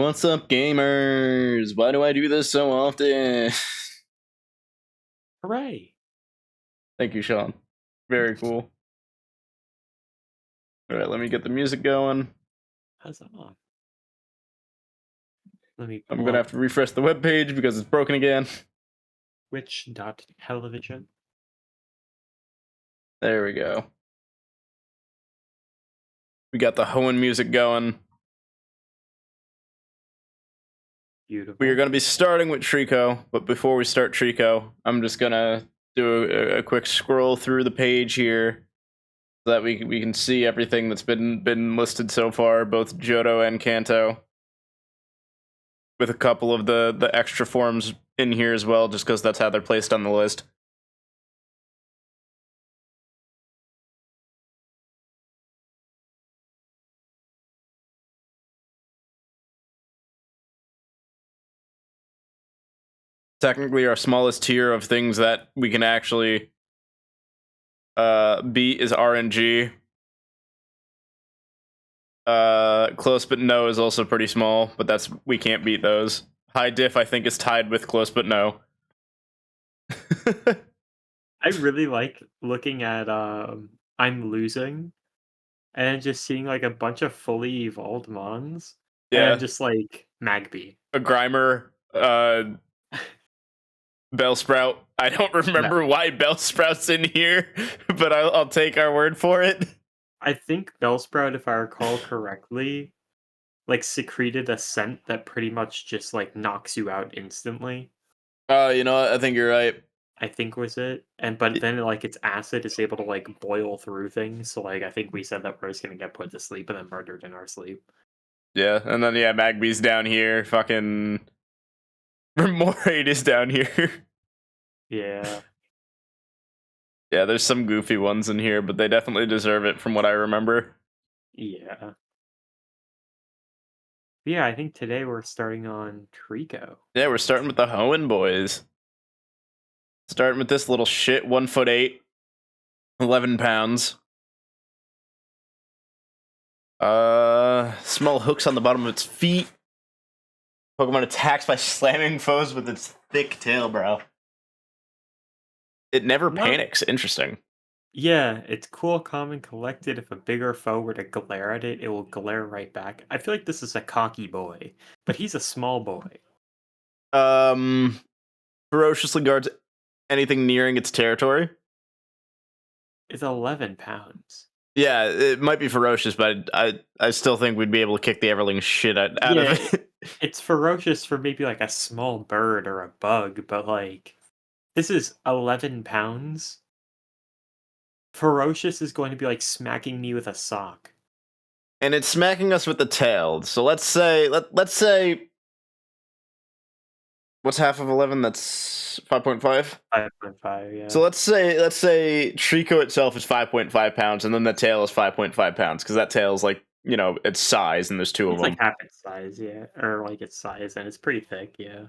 What's up, gamers? Why do I do this so often? Hooray! Thank you, Sean. Very cool. Alright, let me get the music going. Huzzah. Let me I'm pull gonna up have to refresh the web page because it's broken again. Twitch.television. There we go. We got the Hoenn music going. Beautiful. We are going to be starting with Trico, but before we start Trico, I'm just gonna do a quick scroll through the page here so that we can see everything that's been listed so far, both Johto and Kanto, with a couple of the extra forms in here as well, just because that's how they're placed on the list. Technically, our smallest tier of things that we can actually beat is RNG. Close but no is also pretty small, but we can't beat those. High diff, I think, is tied with close but no. I really like looking at I'm losing and just seeing like a bunch of fully evolved mons. Yeah. And just like Magby. A Grimer, Bellsprout. I don't remember why Bellsprout's in here, but I'll take our word for it. I think Bellsprout, if I recall correctly, like secreted a scent that pretty much just like knocks you out instantly. You know what? I think you're right. I think was it. But then like its acid is able to like boil through things. So like I think we said that we're just gonna get put to sleep and then murdered in our sleep. Yeah, and then yeah, Magby's down here. Fucking Remoraid is down here. Yeah. Yeah, there's some goofy ones in here, but they definitely deserve it from what I remember. Yeah. Yeah, I think today we're starting on Trico. Yeah, we're starting with the Hoenn boys. Starting with this little shit, 1'8", 11 pounds. Small hooks on the bottom of its feet. Pokemon attacks by slamming foes with its thick tail, bro. It never panics. Interesting. Yeah, it's cool, calm, and collected. If a bigger foe were to glare at it, it will glare right back. I feel like this is a cocky boy, but he's a small boy. Ferociously guards anything nearing its territory. It's 11 pounds. Yeah, it might be ferocious, but I still think we'd be able to kick the Everling shit out of it. It's ferocious for maybe like a small bird or a bug, but like this is 11 pounds. Ferocious is going to be like smacking me with a sock. And it's smacking us with the tail. So let's say what's half of 11? That's 5.5? 5.5, yeah. So let's say Trico itself is 5.5 pounds, and then the tail is 5.5 pounds, because that tail is like, you know, its size, and there's two of them. It's like half its size, yeah. Or like its size, and it's pretty thick, yeah.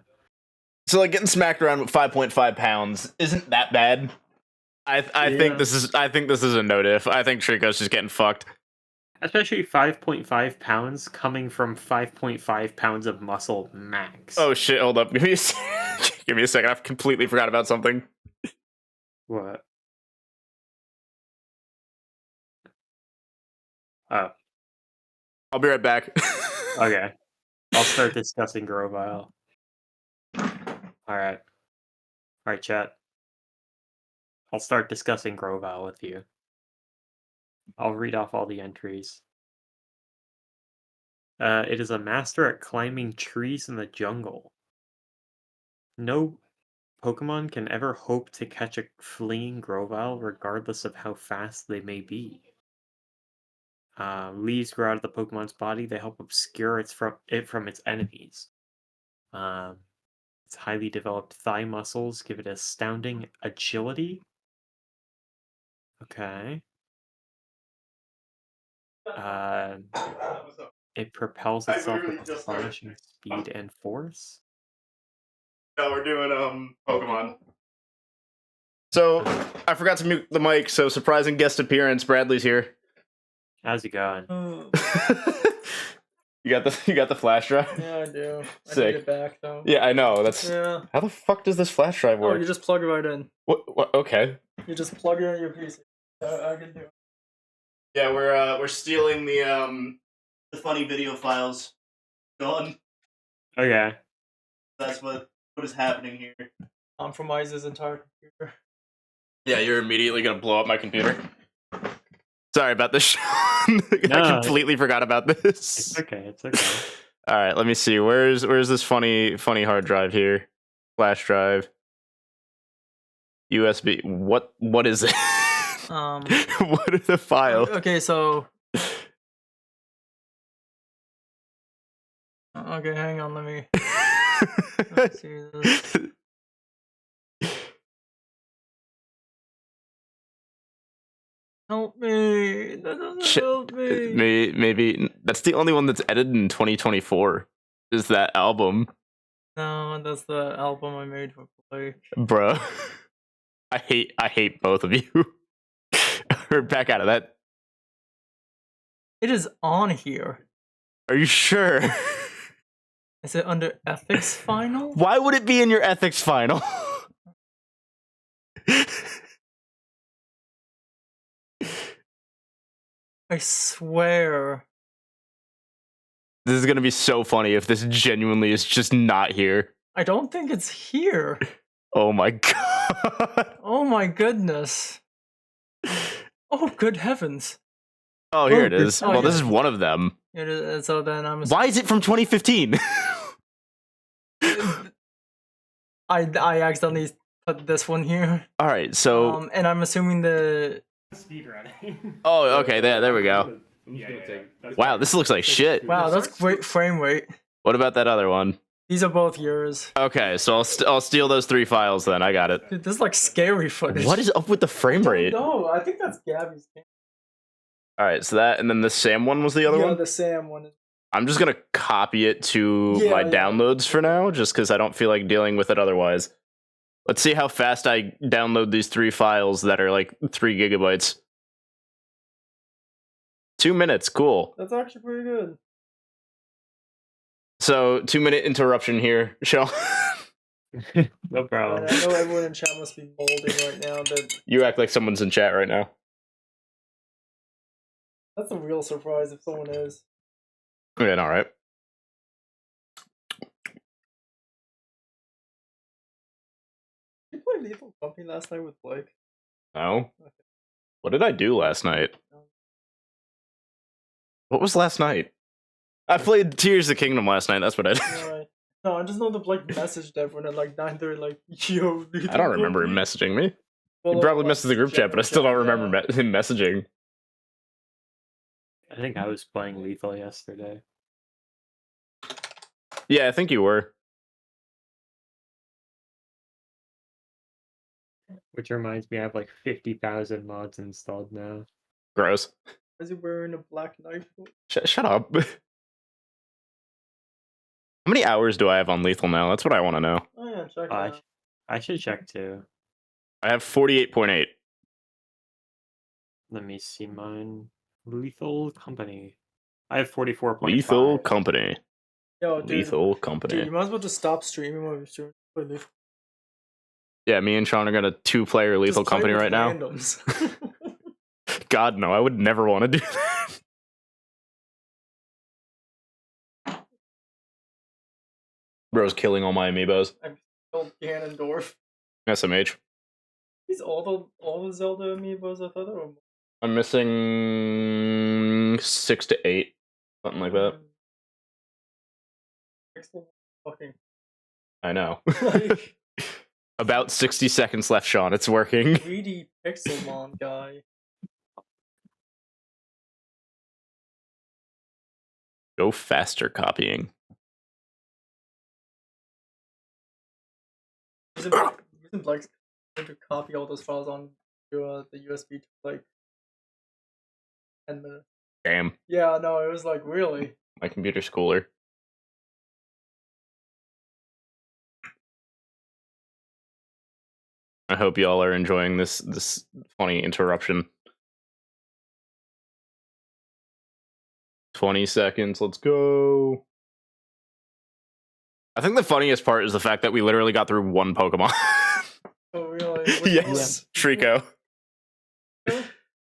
So like getting smacked around with 5.5 pounds isn't that bad. I think this is a no diff. I think Trico's just getting fucked. Especially 5.5 pounds coming from 5.5 pounds of muscle max. Oh shit, hold up. Give me a second. I've completely forgot about something. What? Oh. I'll be right back. Okay. I'll start discussing Grovyle. Alright. Alright, chat. I'll start discussing Grovyle with you. I'll read off all the entries. It is a master at climbing trees in the jungle. No Pokemon can ever hope to catch a fleeing Grovyle regardless of how fast they may be. Leaves grow out of the Pokemon's body. They help obscure it from its enemies. Its highly developed thigh muscles give it astounding agility. Okay. It propels itself with astonishing speed and force. No, we're doing Pokemon. So I forgot to mute the mic. So surprising guest appearance. Bradley's here. How's it going? You got the flash drive? Yeah, I do. I Sick. need it back though. Yeah, I know. That's Yeah. how the fuck does this flash drive Oh, work? you just plug it right in. What? Okay. You just plug it in your PC. I can do it. Yeah, we're stealing the funny video files. Gone. Okay. That's what is happening here. Compromise his entire computer. Yeah, you're immediately gonna blow up my computer. Sorry about this, Sean. No. I completely forgot about this. It's okay. It's okay. All right, let me see. Where's this funny hard drive here? Flash drive. USB. What is it? What are the files? Okay, so. Okay, hang on. Let me see this. Help me! That doesn't help me. Maybe that's the only one that's edited in 2024. Is that album, No, that's the album I made for Blake. bro? I hate both of you. We're back out of that. It is on here. Are you sure? Is it under ethics final? Why would it be in your ethics final? I swear. This is gonna be so funny if this genuinely is just not here. I don't think it's here. Oh my god. Oh my goodness. Oh, good heavens. Oh, here it is. Oh, Well, this yeah. is one of them. It is, so then I'm. Why is it from 2015? I accidentally put this one here. All right, so And I'm assuming the. Speedrunning. oh, okay, there we go. Yeah. Wow, this looks like shit. Wow, that's great frame rate. What about that other one? These are both yours. Okay, so I'll steal those 3 files then. I got it. Dude, this is like scary footage. What is up with the frame rate? No, I think that's Gabby's game. All right, so that and then the Sam one was the other one. The Sam one. I'm just gonna copy it to Yeah, my yeah. downloads for now, just because I don't feel like dealing with it otherwise. Let's see how fast I download these 3 files that are like 3 gigabytes. 2 minutes, cool. That's actually pretty good. So 2-minute interruption here, Sean. No problem. I know everyone in chat must be molding right now. You act like someone's in chat right now. That's a real surprise if someone is. Yeah, all right. Did you play Lethal Company last night with Blake? No. What did I do last night? What was last night? I played Tears of the Kingdom last night. That's what I did. Right. No, I just know that Blake messaged everyone at like 9:30, like, yo, Lethal I don't remember him Company. messaging me. Well, He probably like, messaged the group chat, but I still don't remember him messaging. I think I was playing Lethal yesterday. Yeah, I think you were. Which reminds me, I have like 50,000 mods installed now. Gross. Is he wearing a black knife? Shut up. How many hours do I have on Lethal now? That's what I want to know. Oh yeah, check it Oh, out. I should check too. I have 48.8. Let me see mine. Lethal Company. I have 44.5. Lethal Company. Yo, dude, Lethal Company. dude, you might as well just stop streaming while you're streaming. Play Lethal. Yeah, me and Sean are gonna 2-player Lethal Just play Company with right now. randoms. God, no, I would never want to do that. Bro's killing all my amiibos. I'm still Ganondorf. SMH. He's all the Zelda amiibos. I thought they were. I'm missing 6 to 8. Something like that. Fucking. I know. Like, About 60 seconds left, Sean. It's working. 3D Pixelmon guy. Go faster copying. Isn't Blake's going to copy all those files on to the USB to like 10 minutes? Damn. Yeah, no, it was like really. My computer's cooler. I hope y'all are enjoying this funny interruption. 20 seconds. Let's go. I think the funniest part is the fact that we literally got through one Pokemon. Oh, really? Which one? Yes, Trico.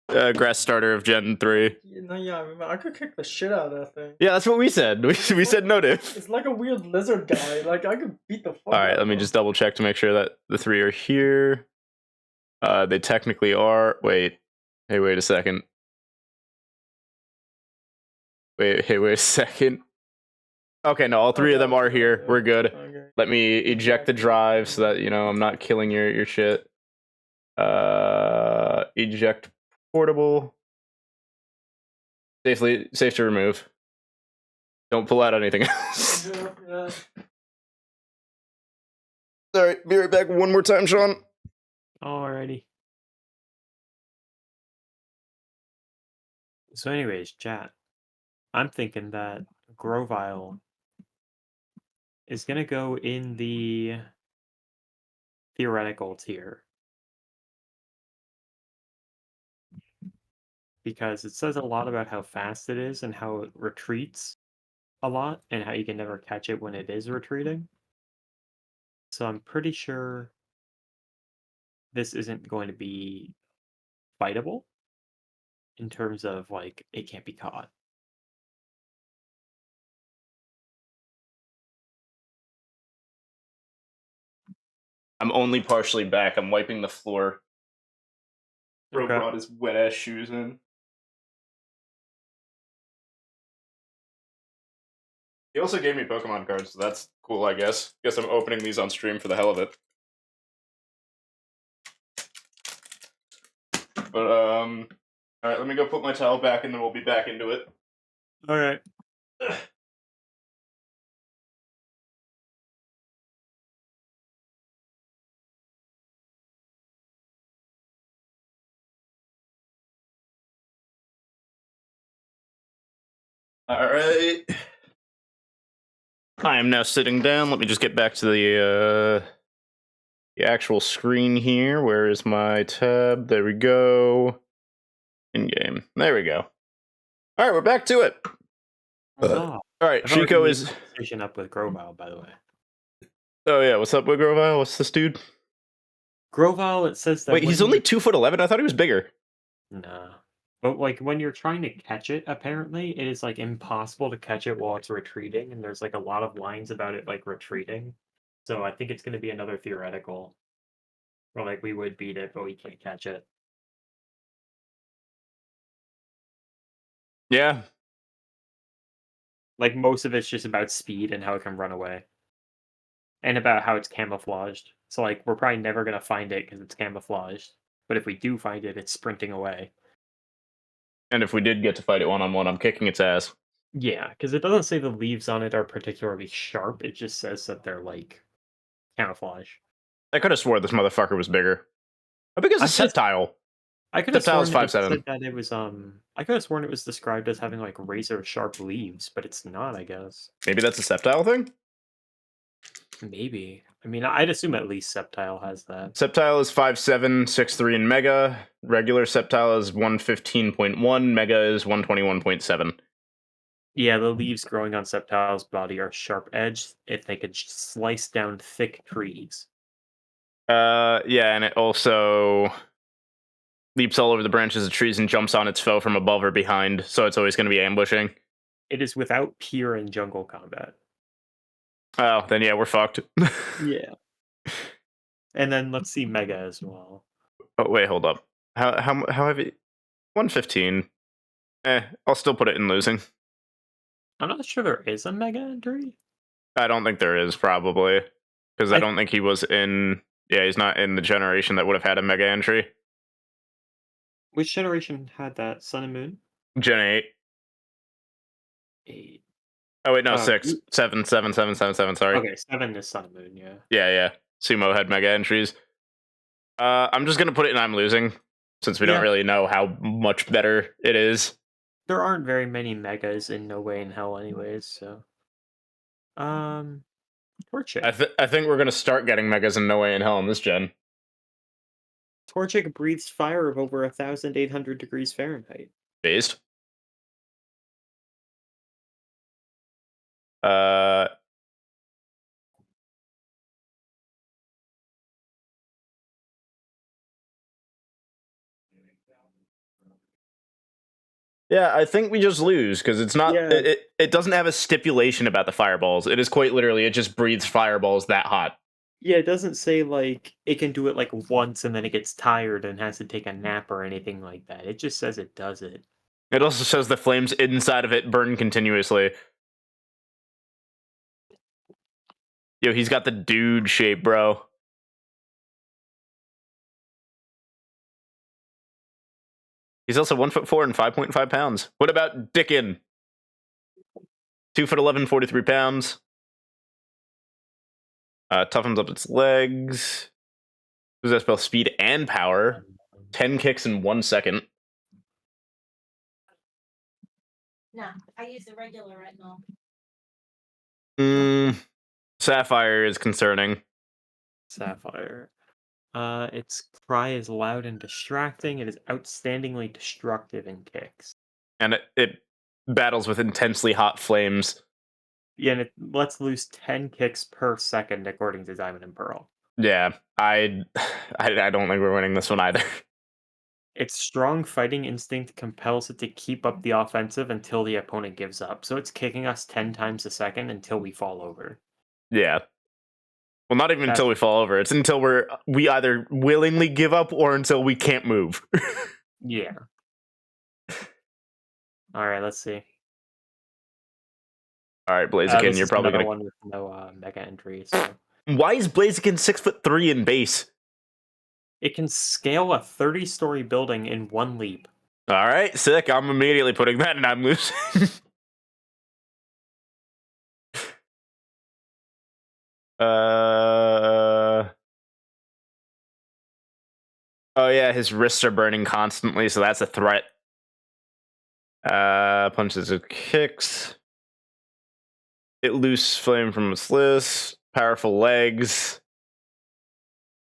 Grass starter of Gen 3. No, yeah, I remember. I could kick the shit out of that thing. Yeah, that's what we said. We said no diff. It's like a weird lizard guy. Like, I could beat the fuck out Alright, of let me him. just double check to make sure that the 3 are here. They technically are. Wait. Hey, wait a second. Wait a second. Okay, no, all 3 of them are here. We're good. Okay. Let me eject the drive so that, you know, I'm not killing your shit. Eject portable. Safe to remove. Don't pull out anything else. Yeah. Alright, be right back one more time, Sean. Alrighty. So anyways, chat. I'm thinking that Grovyle is going to go in the theoretical tier. Because it says a lot about how fast it is and how it retreats a lot and how you can never catch it when it is retreating. So I'm pretty sure this isn't going to be fightable in terms of, like, it can't be caught. I'm only partially back. I'm wiping the floor. Bro Okay. brought his wet ass shoes in. He also gave me Pokemon cards, so that's cool, I guess. Guess I'm opening these on stream for the hell of it. But, alright, let me go put my towel back and then we'll be back into it. Alright. Alright. I am now sitting down. Let me just get back to the actual screen here. Where is my tab? There we go. In-game. There we go. Alright, we're back to it. Huzzah. Alright, I've already Trico made is... a decision up with Grovyle, by the way. Oh yeah, what's up with Grovyle? What's this dude? Grovyle, it says that... Wait, he's only 2'11"? I thought he was bigger. Nah. But, like, when you're trying to catch it, apparently, it is, like, impossible to catch it while it's retreating, and there's, like, a lot of lines about it, like, retreating. So I think it's going to be another theoretical. Where, like, we would beat it, but we can't catch it. Yeah. Like, most of it's just about speed and how it can run away. And about how it's camouflaged. So, like, we're probably never going to find it because it's camouflaged. But if we do find it, it's sprinting away. And if we did get to fight it one-on-one, I'm kicking its ass. Yeah, because it doesn't say the leaves on it are particularly sharp. It just says that they're, like, camouflage. I could have swore this motherfucker was bigger. How big is a Sceptile? I could have Sceptile sworn is that 5'7". it said that it was I could have sworn it was described as having like razor sharp leaves, but it's not, I guess. Maybe that's a Sceptile thing? Maybe. I mean, I'd assume at least Sceptile has that. Sceptile is 5'7", 6'3" in Mega. Regular Sceptile is 115.1. Mega is 121.7. Yeah, the leaves growing on Sceptile's body are sharp-edged if they could slice down thick trees. Yeah, and it also leaps all over the branches of trees and jumps on its foe from above or behind, so it's always going to be ambushing. It is without peer and jungle combat. Oh, then yeah, we're fucked. Yeah. And then let's see Mega as well. Oh, wait, hold up. How heavy? 115. I'll still put it in losing. I'm not sure there is a Mega entry. I don't think there is, probably. Because I don't think he was in... Yeah, he's not in the generation that would have had a Mega entry. Which generation had that? Sun and Moon? Gen 8. 8. Oh, wait, no, 6. 7, sorry. Okay, 7 is Sun and Moon, yeah. Yeah. Sumo had Mega entries. I'm just going to put it in I'm losing, since we don't really know how much better it is. There aren't very many Megas in No Way in Hell anyways, so... Torchic. I think we're going to start getting Megas in No Way in Hell in this gen. Torchic breathes fire of over 1,800 degrees Fahrenheit. Based. Uh, yeah, I think we just lose because it's not. Yeah. It doesn't have a stipulation about the fireballs. It is quite literally, it just breathes fireballs that hot. Yeah, it doesn't say, like, it can do it, like, once and then it gets tired and has to take a nap or anything like that. It just says it does it. It also says the flames inside of it burn continuously. Yo, he's got the dude shape, bro. He's also 1'4" and 5.5 pounds. What about Dickin? 2'11", 43 pounds. Toughens up its legs. Does that spell speed and power? 10 kicks in 1 second. No, I use the regular retinol. Sapphire is concerning. Sapphire. Its cry is loud and distracting. It is outstandingly destructive in kicks. And it battles with intensely hot flames. Yeah, and it lets loose 10 kicks per second, according to Diamond and Pearl. Yeah, I don't think we're winning this one either. Its strong fighting instinct compels it to keep up the offensive until the opponent gives up. So it's kicking us 10 times a second until we fall over. Yeah. Well, not even until we fall over. It's until we either willingly give up or until we can't move. Yeah. All right, let's see. All right, Blaziken, This you're is probably another gonna. one with no mega entries. So. Why is Blaziken 6'3" in base? It can scale a 30-story building in one leap. All right, sick. I'm immediately putting that, and I'm losing. Oh yeah, his wrists are burning constantly, so that's a threat. Punches and kicks. It loose flame from its list. Powerful legs.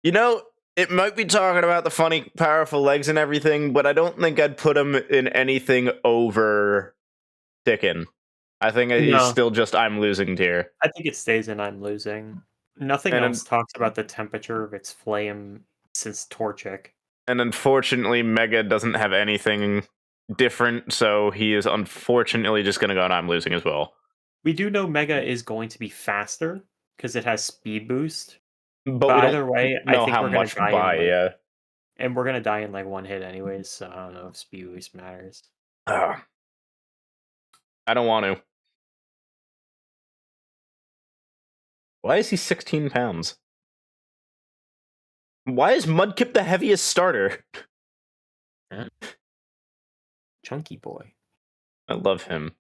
You know, it might be talking about the funny, powerful legs and everything, but I don't think I'd put him in anything over Dickin. I think he's still just I'm losing tier. I think it stays in I'm losing. Nothing else talks about the temperature of its flame since Torchic. And unfortunately, Mega doesn't have anything different, so he is unfortunately just going to go and I'm losing as well. We do know Mega is going to be faster because it has speed boost. But we either way, I think how we're gonna much die by, in, yeah. and we're gonna die in like one hit anyways. So I don't know if speed boost matters. I don't want to. Why is he 16 pounds? Why is Mudkip the heaviest starter? Chunky boy. I love him.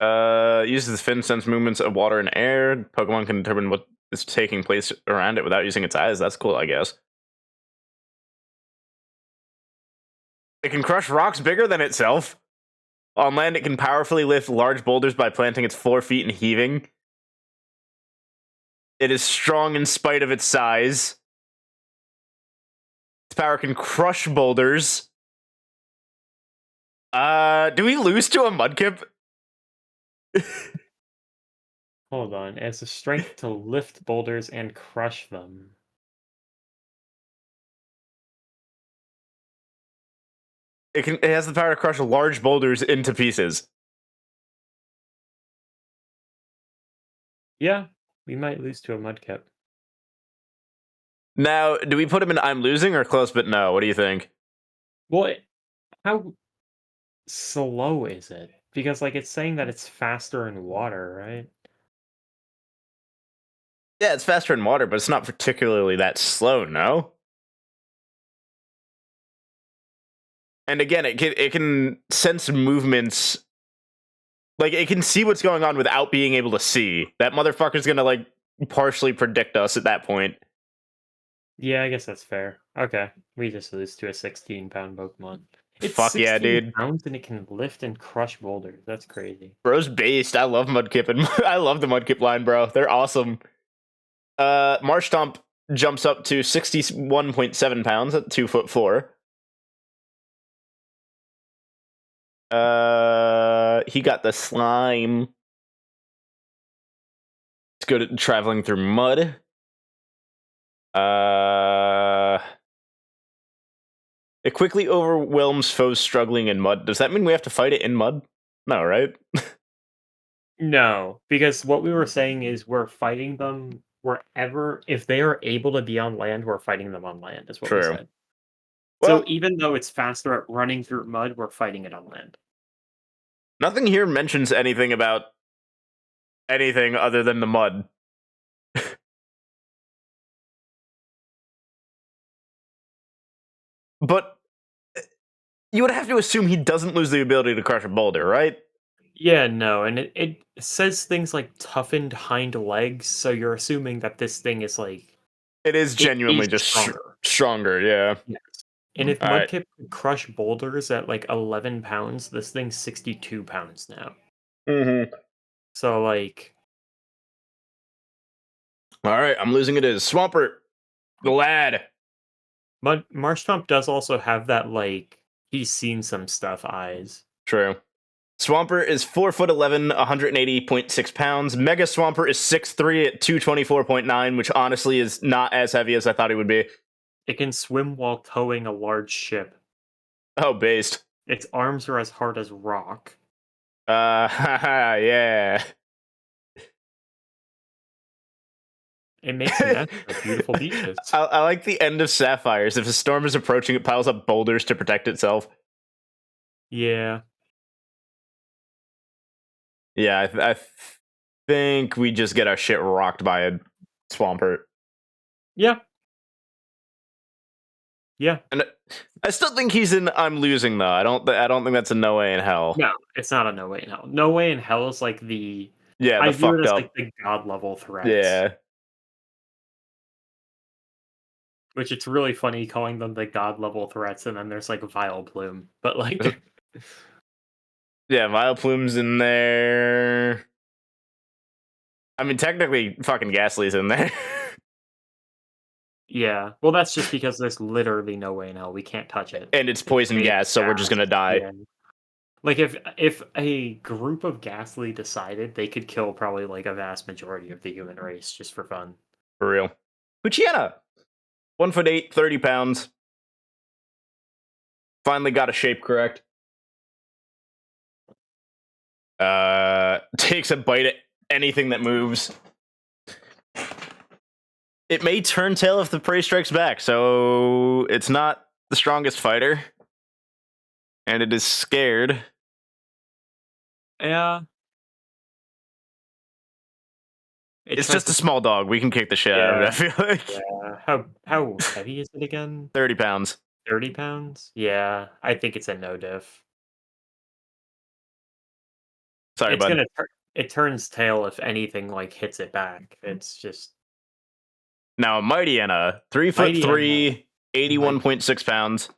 Uses fin sense movements of water and air. Pokemon can determine what is taking place around it without using its eyes. That's cool, I guess. It can crush rocks bigger than itself. On land, it can powerfully lift large boulders by planting its 4 feet and heaving. It is strong in spite of its size. Its power can crush boulders. Do we lose to a Mudkip? Hold on. It has the strength to lift boulders and crush them. It has the power to crush large boulders into pieces. Yeah, we might lose to a Mudkip. Now, do we put him in I'm losing or close but no? What do you think? Well, how slow is it? Because like it's saying that it's faster in water, right? Yeah, it's faster in water, but it's not particularly that slow, no? And again, it can sense movements. Like, it can see what's going on without being able to see. That motherfucker's gonna, like, partially predict us at that point. Yeah, I guess that's fair. Okay, we just lose to a 16-pound Pokemon. It's Fuck yeah, dude. pounds and it can lift and crush boulders. That's crazy. Bro's based. I love Mudkip, and I love the Mudkip line, bro. They're awesome. Marshtomp jumps up to 61.7 pounds at 2'4". He got the slime. It's good at traveling through mud. It quickly overwhelms foes struggling in mud. Does that mean we have to fight it in mud? No, right? No, because what we were saying is we're fighting them wherever. If they are able to be on land, we're fighting them on land, is what we True. said. Well, So even though it's faster at running through mud, we're fighting it on land. nothing here mentions anything about anything other than the mud. But you would have to assume he doesn't lose the ability to crush a boulder, right? Yeah, no, and it says things like toughened hind legs, so you're assuming that this thing is like It is it genuinely is just stronger. stronger, yeah. Yes. And if Alright. Mudkip could crush boulders at like 11 pounds, this thing's 62 pounds now. Mm-hmm. So like Alright, I'm losing it as Swampert, the lad. Marshtomp does also have that like he's seen some stuff eyes. True. Swampert is 4'11", 180.6 pounds. Mega Swampert is 6'3" at 224.9, which honestly is not as heavy as I thought he would be. It can swim while towing a large ship. Oh, based. Its arms are as hard as rock. Haha, yeah. It makes natural, beautiful beaches. I like the end of Sapphires. If a storm is approaching, it piles up boulders to protect itself. Yeah. Yeah, I think we just get our shit rocked by a Swampert. Yeah. Yeah. And I still think he's in I'm losing though. I don't think that's a no way in hell. No, it's not a no way in hell. No way in hell is like the Yeah, I the view it fucked as up. like the god level threats. Yeah. Which it's really funny calling them the god level threats, and then there's like Vileplume. But like Yeah, Vileplume's in there. I mean, technically, fucking Ghastly's in there. yeah. Well, that's just because there's literally no way in hell we can't touch it. And it's poison made gas, so we're just gonna die. Yeah. Like if a group of Ghastly decided, they could kill probably like a vast majority of the human race just for fun. For real. Puchiana! 1'8", 30 pounds. Finally got a shape correct. Takes a bite at anything that moves. It may turn tail if the prey strikes back, so it's not the strongest fighter. And it is scared. Yeah. It's just a small dog. We can kick the shit out of it, I feel like. Yeah. How heavy is it again? 30 pounds. 30 pounds? Yeah. I think it's a no diff. Sorry, It's bud. gonna it turns tail if anything like hits it back. It's just Now, Mightyena, 3'3", 81.6 pounds.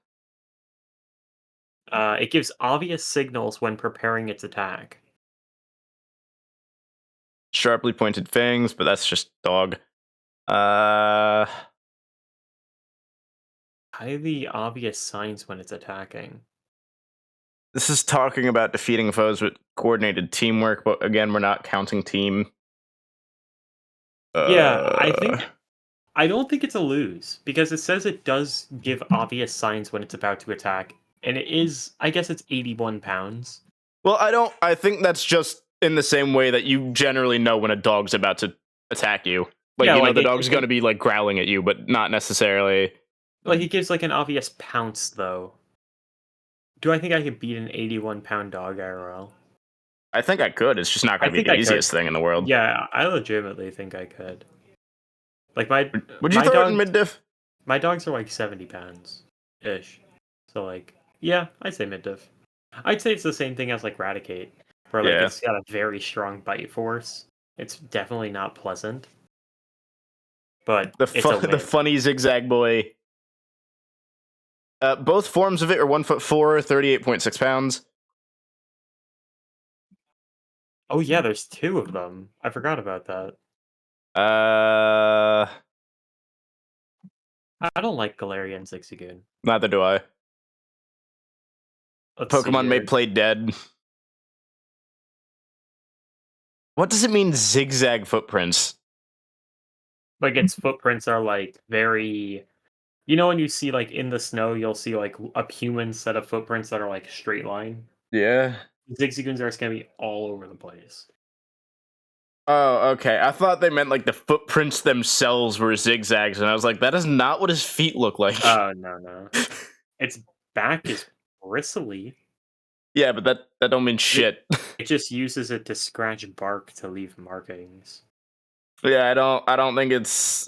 it gives obvious signals when preparing its attack. Sharply pointed fangs, but that's just dog. Highly obvious signs when it's attacking. This is talking about defeating foes with coordinated teamwork, but again, we're not counting team. Yeah, I don't think it's a lose because it says it does give obvious signs when it's about to attack, and it is. I guess it's 81 pounds. Well, I think that's just in the same way that you generally know when a dog's about to attack you. Like, Yeah, you know, like the it- dog's it- going to be like growling at you, but not necessarily. Like it gives like an obvious pounce though. Do I think I could beat an 81-pound dog IRL? I think I could. It's just not going to be the easiest thing in the world. Yeah, I legitimately think I could. Like my Would you my throw it in dog- mid diff? My dogs are like 70 pounds ish. So like, yeah, I'd say mid diff. I'd say it's the same thing as like Raticate, where like Yeah. it's got a very strong bite force. It's definitely not pleasant, but it's a win. The funny zigzag boy. Both forms of it are 1'4", 38.6 pounds. Oh yeah, there's two of them. I forgot about that. I don't like Galarian Zigzagoon. Neither do I. Let's see Pokemon may here. play dead. What does it mean, zigzag footprints? Like its footprints are like very. You know when you see like in the snow, you'll see like a human set of footprints that are like straight line. Yeah. Zigzagoons are gonna be all over the place. Oh, okay. I thought they meant like the footprints themselves were zigzags, and I was like, that is not what his feet look like. Oh no. Its back is bristly. Yeah, but that don't mean shit. It just uses it to scratch bark to leave markings. Yeah, I don't think it's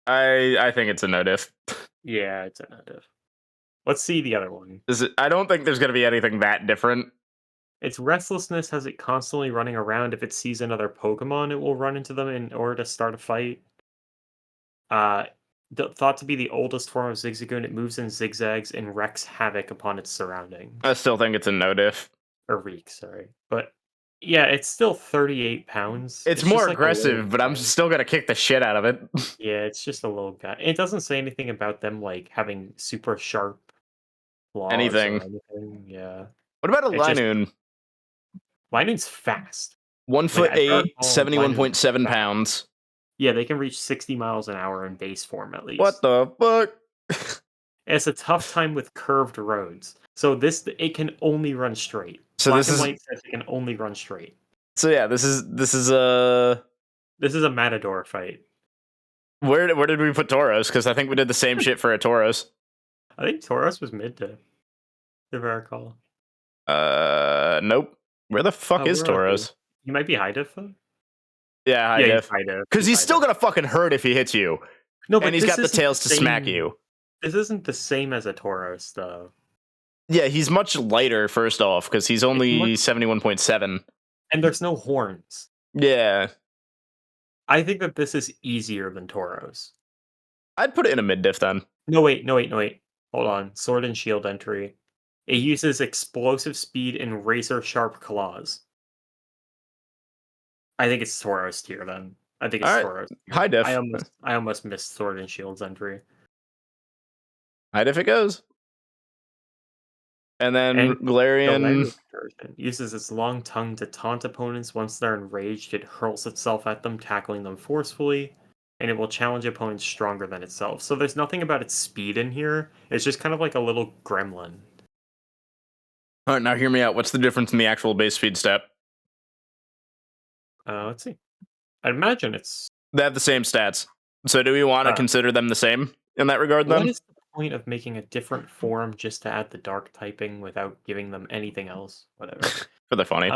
I think it's a no diff. Yeah, it's a native. Let's see the other one. I don't think there's gonna be anything that different. Its restlessness has it constantly running around. If it sees another Pokemon, it will run into them in order to start a fight. Thought to be the oldest form of Zigzagoon, it moves in zigzags and wreaks havoc upon its surroundings. I still think it's a no diff. Or reek, sorry. But yeah, it's still 38 pounds. It's just more like a little aggressive, but I'm guy. still gonna kick the shit out of it. Yeah, it's just a little guy. It doesn't say anything about them like having super sharp claws Anything. or anything. Yeah. What about a It's just Linoon? Linoon's fast. 1 foot I don't 8, know, 71.7 fast. pounds. Yeah, they can reach 60 miles an hour in base form at least. What the fuck? It's a tough time with curved roads. So it can only run straight. So Black this and is white says it can only run straight. so yeah, this is This is a Matador fight. where did we put Tauros? Because I think we did the same shit for a Tauros. I think Tauros was mid to, if I recall. Nope. Where the fuck is where are they? Tauros? He might be high diff though. Yeah, high Yeah, diff. he's high diff. Because he's high still diff. gonna fucking hurt if he hits you, No, but and he's this got the isn't tails to smack same- you. This isn't the same as a Tauros though. Yeah, he's much lighter. First off, because he's only much- 71.7. And there's no horns. Yeah, I think that this is easier than Tauros. I'd put it in a mid diff then. No wait. Hold on. Sword and Shield entry. It uses explosive speed and razor sharp claws. I think it's Tauros tier then. I think it's Alright, Tauros tier. high diff. I almost missed Sword and Shield's entry. High diff it goes. And then And Galarian. Galarian version uses its long tongue to taunt opponents. Once they're enraged, it hurls itself at them, tackling them forcefully, and it will challenge opponents stronger than itself. So there's nothing about its speed in here. It's just kind of like a little gremlin. Alright, now hear me out. What's the difference in the actual base speed stat? Let's see. I'd imagine it's. They have the same stats. So do we want to consider them the same in that regard then? What is the point of making a different form just to add the dark typing without giving them anything else? Whatever. For the funny.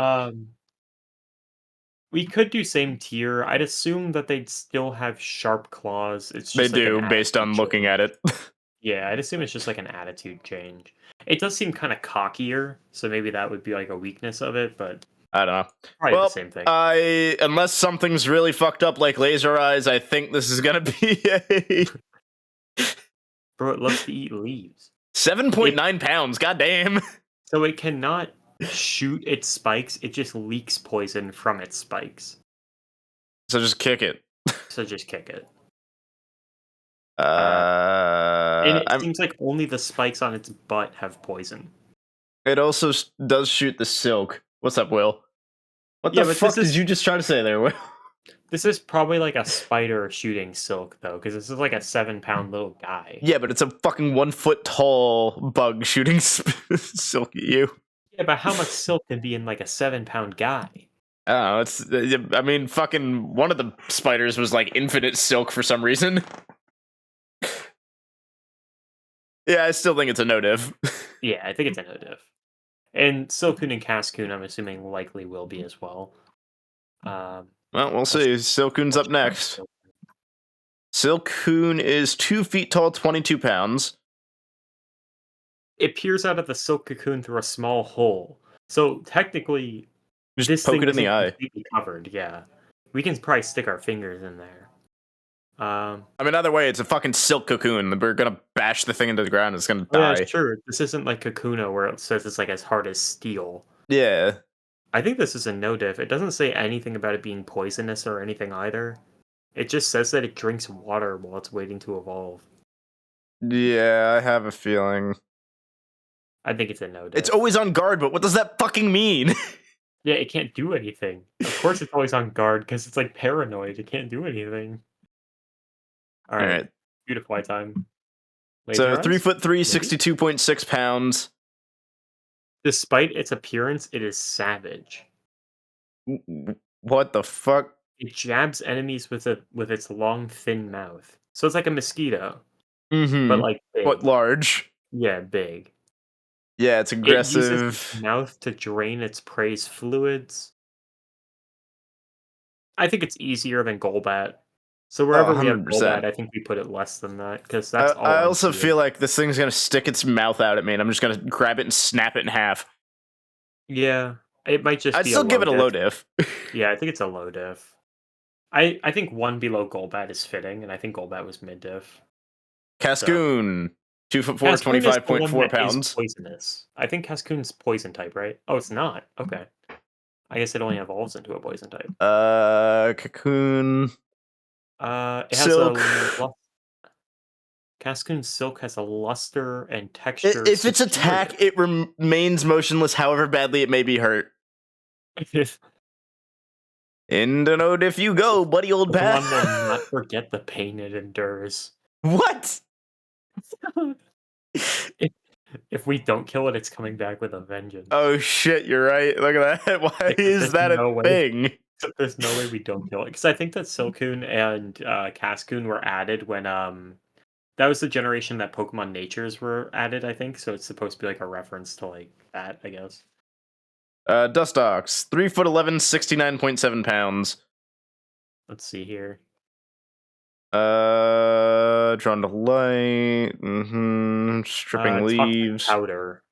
We could do same tier. I'd assume that they'd still have sharp claws. It's They just like do, an based on attitude looking at change. it. Yeah, I'd assume it's just like an attitude change. It does seem kind of cockier, so maybe that would be like a weakness of it, but I don't know. probably Well, the same thing. Unless something's really fucked up like laser eyes, I think this is gonna be a Bro, it loves to eat leaves. 7.9 pounds. Goddamn. So it cannot shoot its spikes, it just leaks poison from its spikes. So just kick it. So just kick it. Uh, And it I'm- seems like only the spikes on its butt have poison. it also does shoot the silk. What's up, Will? What Yeah, the but fuck this did is- you just try to say there, Will? This is probably like a spider shooting silk, though, because this is like a 7-pound little guy. Yeah, but it's a fucking 1 foot tall bug shooting silk at you. Yeah, but how much silk can be in like a 7-pound guy? I don't know. It's. I mean, fucking one of the spiders was like infinite silk for some reason. Yeah, I still think it's a no div. Yeah, I think it's a no diff. And Silcoon and Cascoon, I'm assuming, likely will be as well. Well, we'll see. Silcoon's up next. Silcoon is 2 feet tall, 22 pounds. It peers out of the silk cocoon through a small hole. So technically, Just this poke thing it in the isn't eye. completely covered. Yeah, we can probably stick our fingers in there. I mean, either way, it's a fucking silk cocoon. We're gonna bash the thing into the ground. It's gonna Oh, yeah, die. it's true. This isn't like Kakuna where it says it's like as hard as steel. Yeah. I think this is a no diff. It doesn't say anything about it being poisonous or anything either. It just says that it drinks water while it's waiting to evolve. Yeah, I have a feeling. I think it's a no diff. It's always on guard, but what does that fucking mean? Yeah, it can't do anything. Of course it's always on guard, because it's like paranoid. It can't do anything. Alright. Alright. Beautiful time. So Laser 3'3", Maybe? 62.6 pounds. Despite its appearance, it is savage. What the fuck? It jabs enemies with its long, thin mouth. So it's like a mosquito, Mm-hmm. but like big. What large? Yeah, big. Yeah, it's It uses aggressive. its mouth to drain its prey's fluids. I think it's easier than Golbat. So wherever we have 100%. Golbat, I think we put it less than that, because that's all I I'm also seeing. feel like this thing's gonna stick its mouth out at me, and I'm just gonna grab it and snap it in half. Yeah, it might just I'd be still a give it a low diff. diff. Yeah, I think it's a low diff. I think one below Golbat is fitting, and I think Golbat was mid diff. Cascoon, 2'4", Cascoon is the one 25.4 that is pounds. poisonous. I think Cascoon's poison type, right? Oh, it's not. Okay. I guess it only evolves into a poison type. Cocoon. It has Silk. Cascoon Silk has a luster and texture. If its attack, it remains motionless, however badly it may be hurt. Into no diff you go, buddy old Pokemon pal. will not forget the pain it endures. What? If we don't kill it, it's coming back with a vengeance. Oh shit, you're right. Look at that. Why is that no a way. thing? There's no way we don't kill it, because I think that Silcoon and Cascoon were added when that was the generation that Pokemon Natures were added, I think. So it's supposed to be like a reference to like that, I guess. Dustox, 3'11", 69.7 pounds. Let's see here. Drawn to light. Stripping leaves. Powder.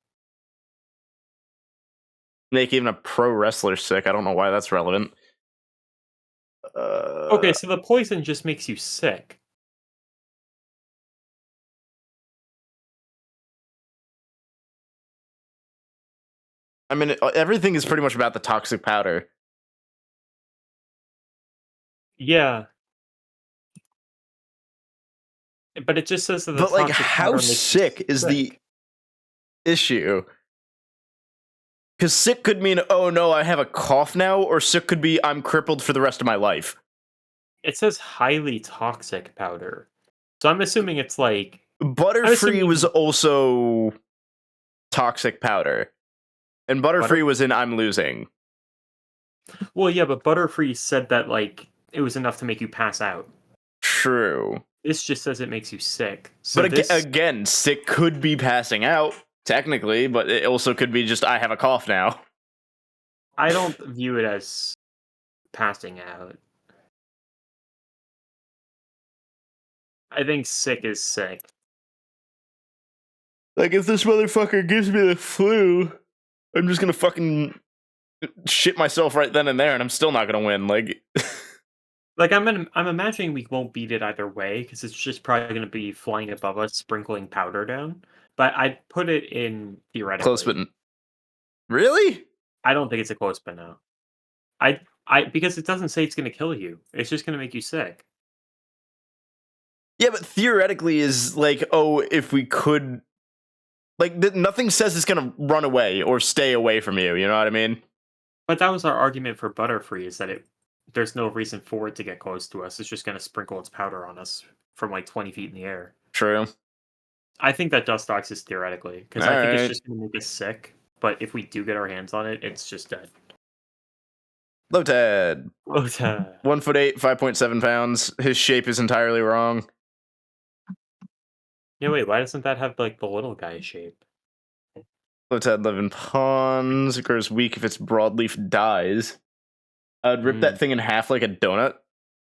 Make even a pro wrestler sick. I don't know why that's relevant. Okay, so the poison just makes you sick. I mean, everything is pretty much about the toxic powder. Yeah. But it just says that the But like, toxic how powder makes you sick is the sick. issue? Because sick could mean, oh no, I have a cough now, or sick could be, I'm crippled for the rest of my life. It says highly toxic powder. So I'm assuming it's like... Butterfree was also toxic powder. And Butterfree was in I'm losing. Well, yeah, but Butterfree said that, like, it was enough to make you pass out. True. This just says it makes you sick. So but again, sick could be passing out, technically, but it also could be just, I have a cough now. I don't view it as passing out. I think sick is sick. Like, if this motherfucker gives me the flu, I'm just gonna fucking shit myself right then and there, and I'm still not gonna win. Like, like I'm imagining we won't beat it either way, because it's just probably gonna be flying above us, sprinkling powder down. But I'd put it in theoretically. Close, but really? I don't think it's a close, but no. Because it doesn't say it's gonna kill you. It's just gonna make you sick. Yeah, but theoretically is like, oh, if we could, like, nothing says it's gonna run away or stay away from you. You know what I mean? But that was our argument for Butterfree, is that there's no reason for it to get close to us. It's just gonna sprinkle its powder on us from like 20 feet in the air. True. I think that Dustox is theoretically, because I think it's just gonna make us sick. But if we do get our hands on it, it's just dead. Lotad. 1'8", 5.7 pounds. His shape is entirely wrong. Yeah, wait, why doesn't that have like the little guy shape? Lotad live in ponds. It grows weak if its broadleaf dies. I'd rip that thing in half like a donut.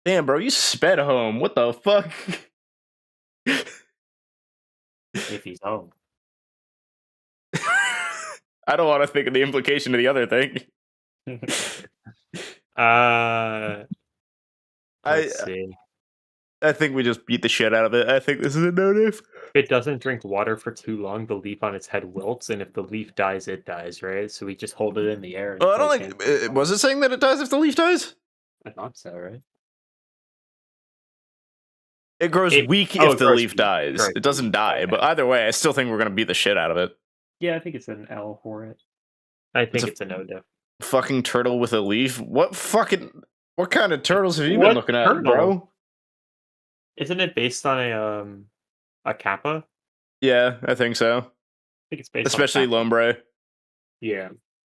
Damn, bro, you sped home. What the fuck? If he's home. I don't want to think of the implication of the other thing. Let's see. I think we just beat the shit out of it. I think this is a no-diff. If it doesn't drink water for too long, the leaf on its head wilts, and if the leaf dies, it dies, right? So we just hold it in the air. Oh, I don't think... Was it saying that it dies if the leaf dies? I thought so, right? It grows weak if the leaf dies. Right. It doesn't die, but either way, I still think we're going to beat the shit out of it. Yeah, I think it's an L for it. I think a- it's a no diff. Fucking turtle with a leaf. What kind of turtles have you been What looking at, turtle? bro? Isn't it based on a kappa? Yeah, I think so. I think it's based Especially on a kappa. Lombre. Yeah.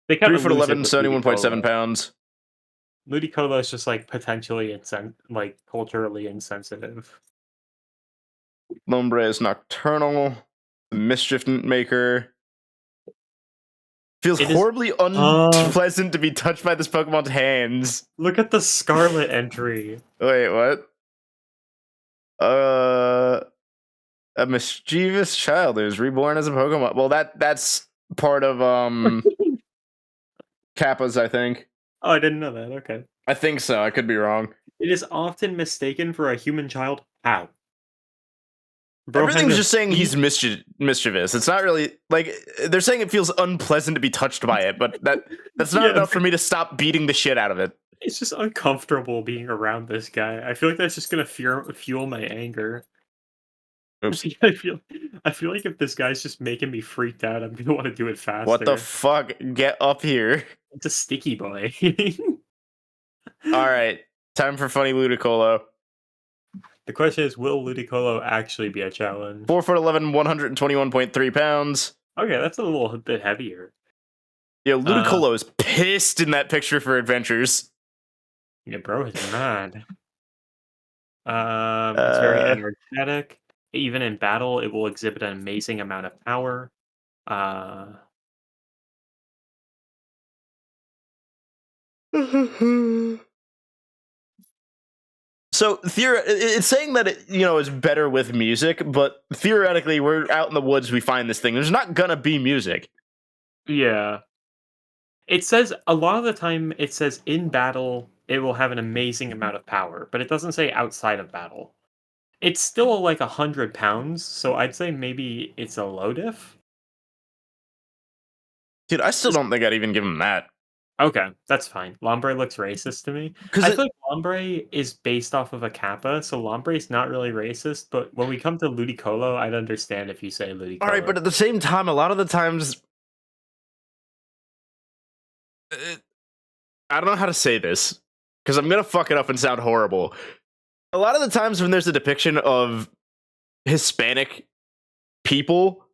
They 3 kinda foot lose it 11, with 71.7 Ludicolo. pounds. Ludicolo is just like potentially like culturally insensitive. Lombre is nocturnal. The mischief maker. Feels It is horribly unpleasant to be touched by this Pokemon's hands. look at the Scarlet entry. Wait, what? A mischievous child who is reborn as a Pokemon. Well, that's part of Kappa's, I think. Oh, I didn't know that. Okay. I think so. I could be wrong. It is often mistaken for a human child. How? Bro has Everything's a just saying he's deep- mischievous. It's not really like they're saying it feels unpleasant to be touched by it, but that's not Yeah, enough for me to stop beating the shit out of it. It's just uncomfortable being around this guy. I feel like that's just gonna fuel my anger. Oops. I feel like if this guy's just making me freaked out, I'm gonna want to do it faster. What the fuck? Get up here. It's a sticky boy. All right. Time for funny Ludicolo. The question is, will Ludicolo actually be a challenge? 4 foot 11, 121.3 pounds. Okay, that's a little bit heavier. Yeah, Ludicolo is pissed in that picture for adventures. Yeah, bro is mad. It's very energetic. Even in battle, it will exhibit an amazing amount of power. So it's saying that it is better with music, but theoretically, we're out in the woods. We find this thing. There's not gonna be music. Yeah. It says a lot of the time it says in battle it will have an amazing amount of power, but it doesn't say outside of battle. It's still like 100 pounds, so I'd say maybe it's a low diff. Dude, I still don't think I'd even give him that. Okay, that's fine. Lombre looks racist to me. I feel like Lombre is based off of a kappa, so Lombre is not really racist, but when we come to Ludicolo, I'd understand if you say Ludicolo. All right, but at the same time, a lot of the times, I don't know how to say this because I'm gonna fuck it up and sound horrible. A lot of the times when there's a depiction of Hispanic people,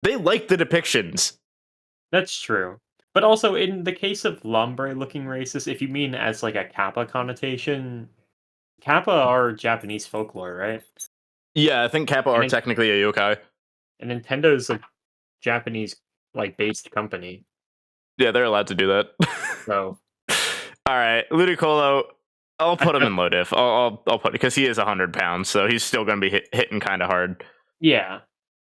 they like the depictions. That's true. But also, in the case of Lombre looking racist, if you mean as like a kappa connotation, kappa are Japanese folklore, right? Yeah, I think Kappa are technically a yokai. And Nintendo's a Japanese like based company. Yeah, they're allowed to do that. So, all right, Ludicolo, I'll put him in low diff. I'll put because he is 100 pounds, so he's still gonna be hitting kind of hard. yeah,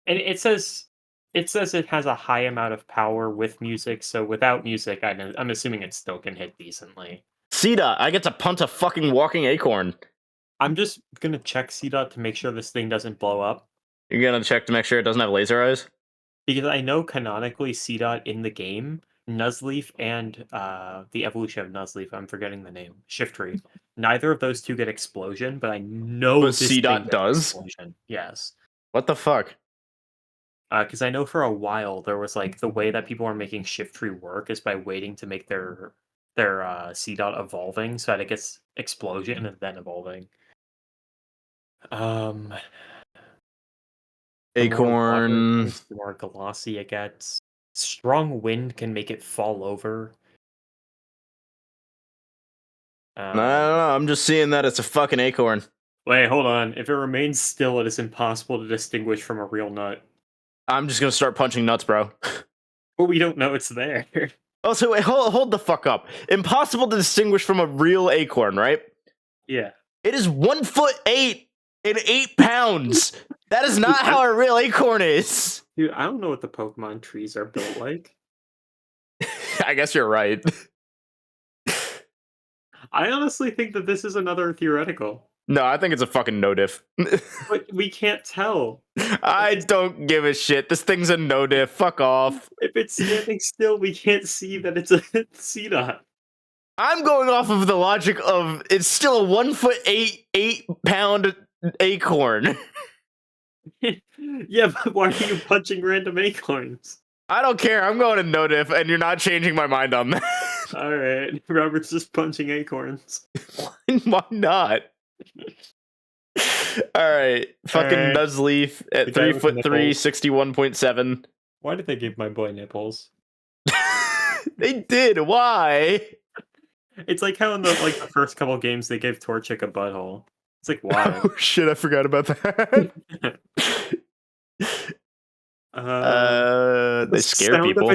and it says it has a high amount of power with music. So without music, I'm assuming it still can hit decently. CDOT, I get to punt a fucking walking acorn. I'm just gonna check CDOT to make sure this thing doesn't blow up. You're gonna check to make sure it doesn't have laser eyes? Because I know canonically CDOT in the game, Nuzleaf and the evolution of Nuzleaf, I'm forgetting the name, Shiftry. Neither of those two get explosion, but I know But this thing CDOT gets does? explosion. Yes. What the fuck? Because I know for a while there was like the way that people are making Shiftry work is by waiting to make their CDOT evolving so that it gets explosion and then evolving. Acorn. The more glossy it gets. Strong wind can make it fall over. I don't know. I'm just seeing that it's a fucking acorn. Wait, hold on. If it remains still, it is impossible to distinguish from a real nut. I'm just gonna start punching nuts, bro. But we don't know it's there. Oh, so wait, hold the fuck up. Impossible to distinguish from a real acorn, right? Yeah. It is 1'8" and 8 pounds. That is not how a real acorn is. Dude, I don't know what the Pokemon trees are built like. I guess you're right. I honestly think that this is another theoretical. No, I think it's a fucking no diff. But we can't tell. I don't give a shit. This thing's a no diff. Fuck off. If it's standing still, we can't see that it's a CDOT. I'm going off of the logic of it's still a 1'8", 8 pound acorn. Yeah, but why are you punching random acorns? I don't care. I'm going to no diff, and you're not changing my mind on that. All right, Robert's just punching acorns. Why not? All right, fucking Alright. Nuzleaf The at guy 3'3", with nipples. 61.7. Why did they give my boy nipples? They did. Why? It's like how in the first couple games they gave Torchic a butthole. It's like why? Oh shit! I forgot about that. The They scare sound people.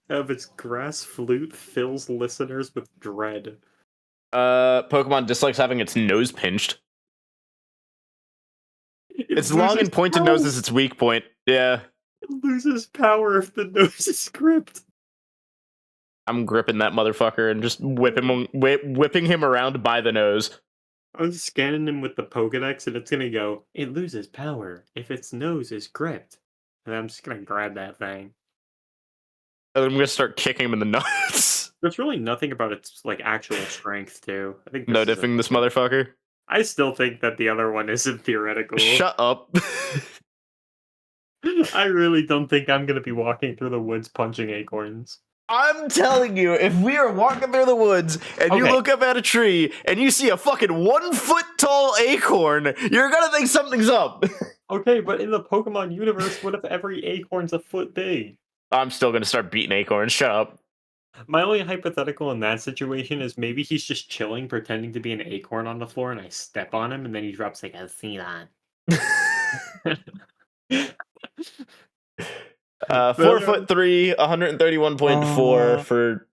of its grass flute fills listeners with dread. Pokemon dislikes having its nose pinched. It Its long loses and pointed power. nose is its weak point. Yeah, It loses power if the nose is gripped. I'm gripping that motherfucker and just whipping him around by the nose. I'm scanning him with the Pokedex, and it's gonna go. It loses power if its nose is gripped, and I'm just gonna grab that thing. And I'm gonna start kicking him in the nuts. There's really nothing about its actual strength, too. I think No this is diffing this motherfucker. I still think that the other one isn't theoretical. Shut up. I really don't think I'm gonna be walking through the woods punching acorns. I'm telling you, if we are walking through the woods and you Okay. look up at a tree and you see a fucking 1 foot tall acorn, you're gonna think something's up. Okay, but in the Pokemon universe, what if every acorn's a foot big? I'm still gonna start beating acorns. Shut up. My only hypothetical in that situation is maybe he's just chilling, pretending to be an acorn on the floor, and I step on him, and then he drops like a Xenon. 4'3", 131.4 for.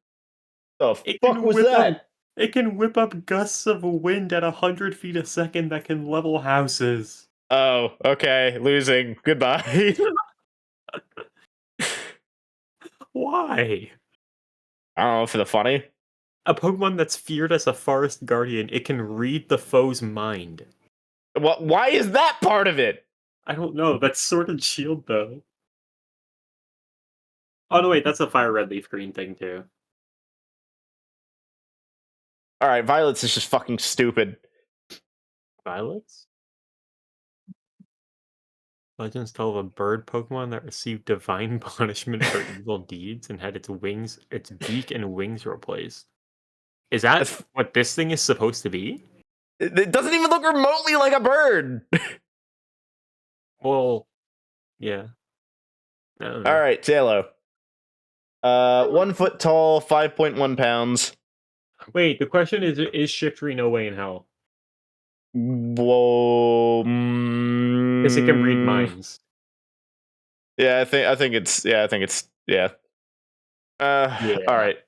Oh, fuck was that? It can whip up gusts of wind at 100 feet a second that can level houses. Oh, okay, losing. Goodbye. Why? I don't know, for the funny. A Pokemon that's feared as a forest guardian, it can read the foe's mind. Why is that part of it? I don't know. That's Sword and Shield, though. Oh, no, wait. That's a Fire Red Leaf Green thing, too. Alright, Violets is just fucking stupid. Violets? Legends tell of a bird Pokemon that received divine punishment for evil deeds and had its beak and wings replaced. Is that That's- what this thing is supposed to be? It doesn't even look remotely like a bird. Well, yeah. I don't know. Alright, Talo. 1 foot tall, 5.1 pounds. Wait, the question is Shiftry no way in hell? Whoa. Because it can read minds. Yeah, I think it's yeah. Yeah. Alright.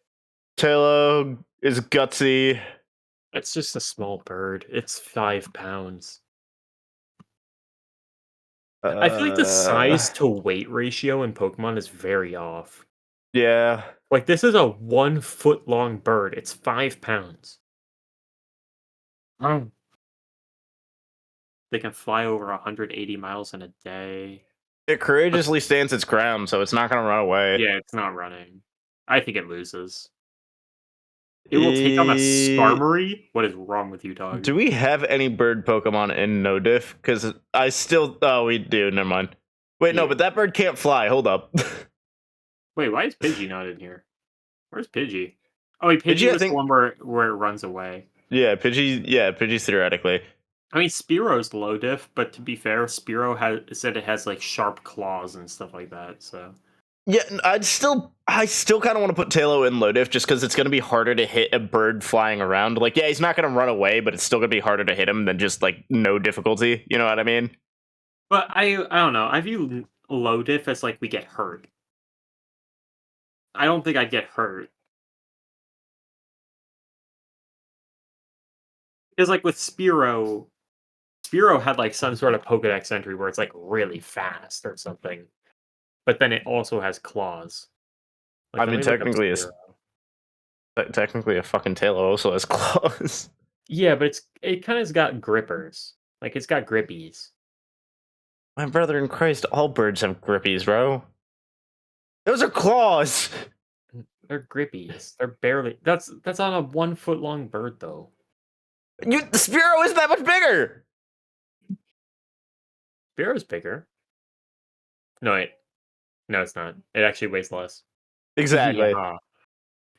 Talo is gutsy. It's just a small bird. It's 5 pounds. I feel like the size to weight ratio in Pokemon is very off. Yeah. Like, this is a 1 foot long bird. It's 5 pounds. They can fly over 180 miles in a day. It courageously stands its ground, so it's not gonna run away. Yeah, it's not running. I think it loses. It will take on a Skarmory? What is wrong with you, dog? Do we have any bird Pokemon in No Diff? Because I still. Oh, we do. Never mind. Wait, no, Yeah. but that bird can't fly. Hold up. Wait, why is Pidgey not in here? Where's Pidgey? Oh, wait, Pidgey, Pidgey I was think- the one where it runs away. Yeah, Pidgey. Yeah, Pidgey's theoretically. I mean, Spearow's low diff, but to be fair, Spearow said it has like sharp claws and stuff like that. So Yeah, I still kind of want to put Talo in low diff just because it's going to be harder to hit a bird flying around. Like, yeah, he's not going to run away, but it's still going to be harder to hit him than just like no difficulty. You know what I mean? but I don't know. I view low diff as like we get hurt. I don't think I'd get hurt. Because like with Spearow had like some sort of Pokedex entry where it's like really fast or something. But then it also has claws. I mean, let me look up technically it's- Spearow. Technically, a fucking Talo also has claws. Yeah, but it kind of's got grippers. Like it's got grippies. My brother in Christ, all birds have grippies, bro. Those are claws. They're grippies. They're barely. That's on a 1 foot long bird though. The Spearow is that much bigger. Spearow's bigger. No wait. No, it's not. It actually weighs less. Exactly. Yeah.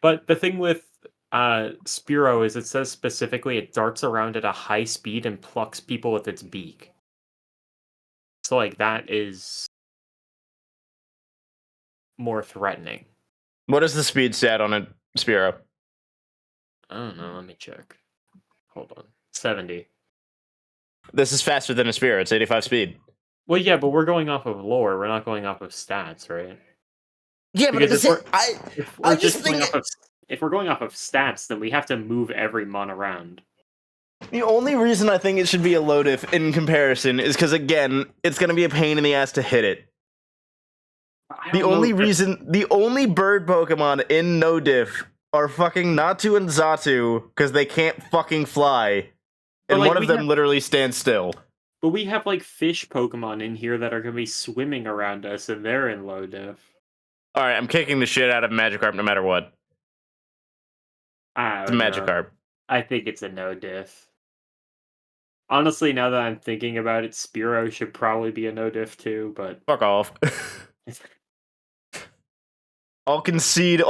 But the thing with Spearow is it says specifically it darts around at a high speed and plucks people with its beak. So like that is more threatening. What is the speed stat on a Spearow? I don't know, let me check. Hold on. 70. This is faster than a Spearow. It's 85 speed. Well, yeah, but we're going off of lore. We're not going off of stats, right? Yeah, but Because if I we're just just think going off of if we're going off of stats, then we have to move every mon around. the only reason I think it should be a low diff in comparison is because, again, it's going to be a pain in the ass to hit it. The only bird Pokemon in no diff are fucking Natu and Xatu because they can't fucking fly. But, And like, one of we them have- literally stands still. But we have like fish Pokemon in here that are going to be swimming around us, and they're in low diff. Alright, I'm kicking the shit out of Magikarp no matter what. I It's don't know. Magikarp. I think it's a no diff. Honestly, now that I'm thinking about it, Spearow should probably be a no diff too, but Fuck off. I'll concede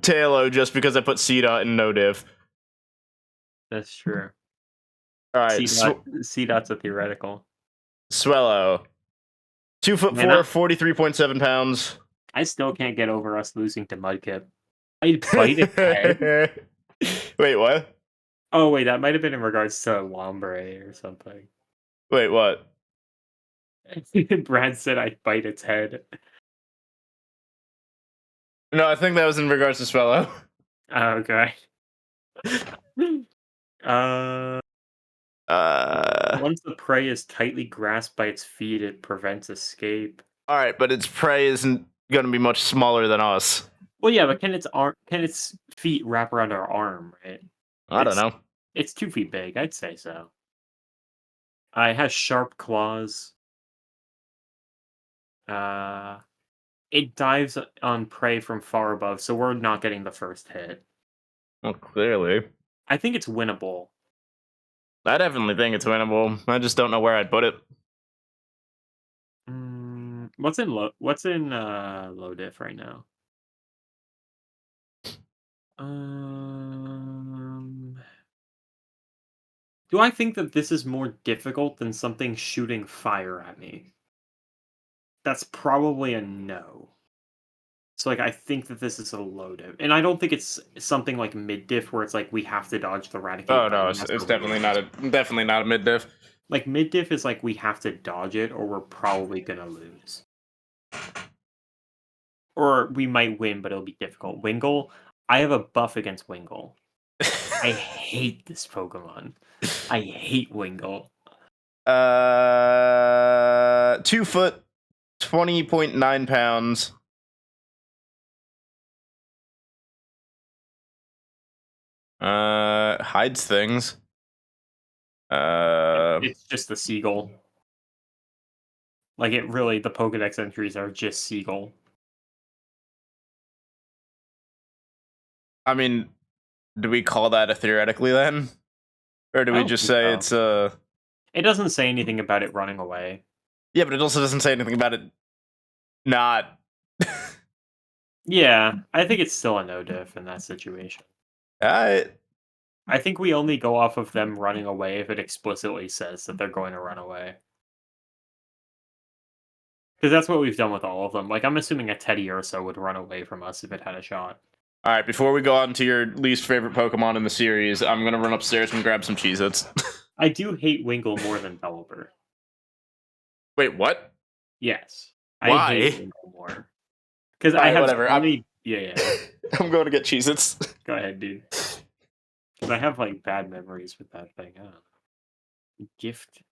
Tailo just because I put Seedot in no diff. that's true. Alright, C dot's a theoretical. Swellow. 2'4", Man, 43.7 pounds. I still can't get over us losing to Mudkip. I'd bite its head. Wait, what? Oh wait, that might have been in regards to Lombre or something. Wait, what? Brad said I'd bite its head. No, I think that was in regards to Swellow. Okay. Once the prey is tightly grasped by its feet, it prevents escape. Alright, but its prey isn't gonna be much smaller than us. Well, yeah, but can its feet wrap around our arm, right? I don't know. It's 2 feet big, I'd say so. It has sharp claws. It dives on prey from far above, so we're not getting the first hit. Well, clearly. I think it's winnable. I definitely think it's winnable. I just don't know where I'd put it. What's in low diff right now? Do I think that this is more difficult than something shooting fire at me? That's probably a no. So, like, I think that this is a low diff. And I don't think it's something like mid diff where it's like we have to dodge the Raticate. Oh no, it's definitely not a mid diff. Like mid diff is like we have to dodge it or we're probably gonna lose. Or we might win, but it'll be difficult. Wingull, I have a buff against Wingull. I hate this Pokemon. I hate Wingull. 2 foot, 20.9 pounds. Hides things. It's just the Seagull. Like the Pokedex entries are just Seagull. I mean, do we call that a theoretically then? Or do we just say it's It doesn't say anything about it running away. Yeah, but it also doesn't say anything about it not. Yeah, I think it's still a no diff in that situation. I think we only go off of them running away if it explicitly says that they're going to run away. Because that's what we've done with all of them. Like, I'm assuming a Teddy Ursa would run away from us if it had a shot. Alright, before we go on to your least favorite Pokemon in the series, I'm gonna run upstairs and grab some Cheez-Its. I do hate Wingull more than Pelipper. Wait, what? Yes. Why? I hate Wingull more. Because Alright, I have whatever. so many... Yeah. I'm going to get Cheez-Its. Go ahead, dude. Because I have, like, bad memories with that thing. I don't know. Gift.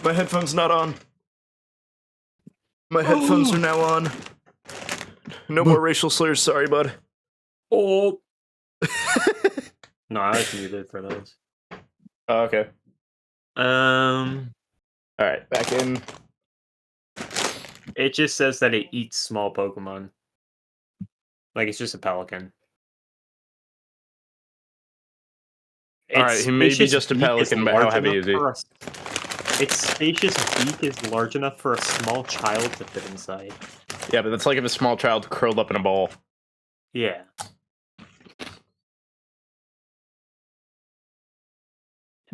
My headphones not on. My headphones are now on. No more racial slurs, sorry, bud. Oh. No, I was muted for those. Oh, okay. Alright, back in. It just says that it eats small Pokemon. Like, it's just a pelican. Alright, he may be spacious just a beak is pelican, but how large heavy enough is he? for its spacious beak is large enough for a small child to fit inside. Yeah, but that's like if a small child curled up in a ball. Yeah.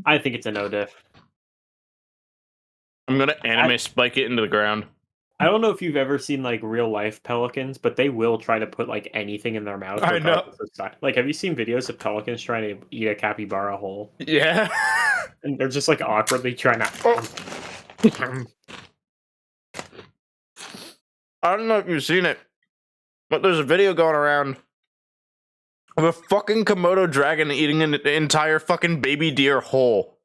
I think it's a no diff. I'm gonna anime spike it into the ground. I don't know if you've ever seen like real life pelicans, but they will try to put like anything in their mouth. I know. Regardless of size. Like, have you seen videos of pelicans trying to eat a capybara whole? Yeah. And they're just like awkwardly trying to. I don't know if you've seen it, but there's a video going around of a fucking Komodo dragon eating an entire fucking baby deer whole.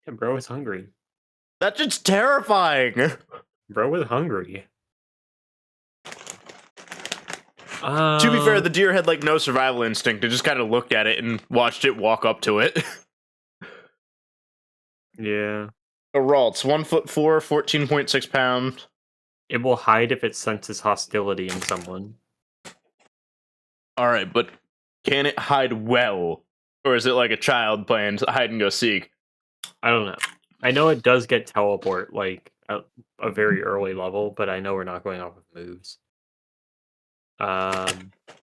Yeah, bro is hungry. That's just terrifying. Bro is hungry. To be fair, the deer had like no survival instinct. It just kind of looked at it and watched it walk up to it. Yeah. A Ralts, 1'4", 14.6 pounds. It will hide if it senses hostility in someone. Alright, but can it hide well? Or is it like a child playing hide and go seek? I don't know. I know it does get teleport like at a very early level, but I know we're not going off of moves. Yeah,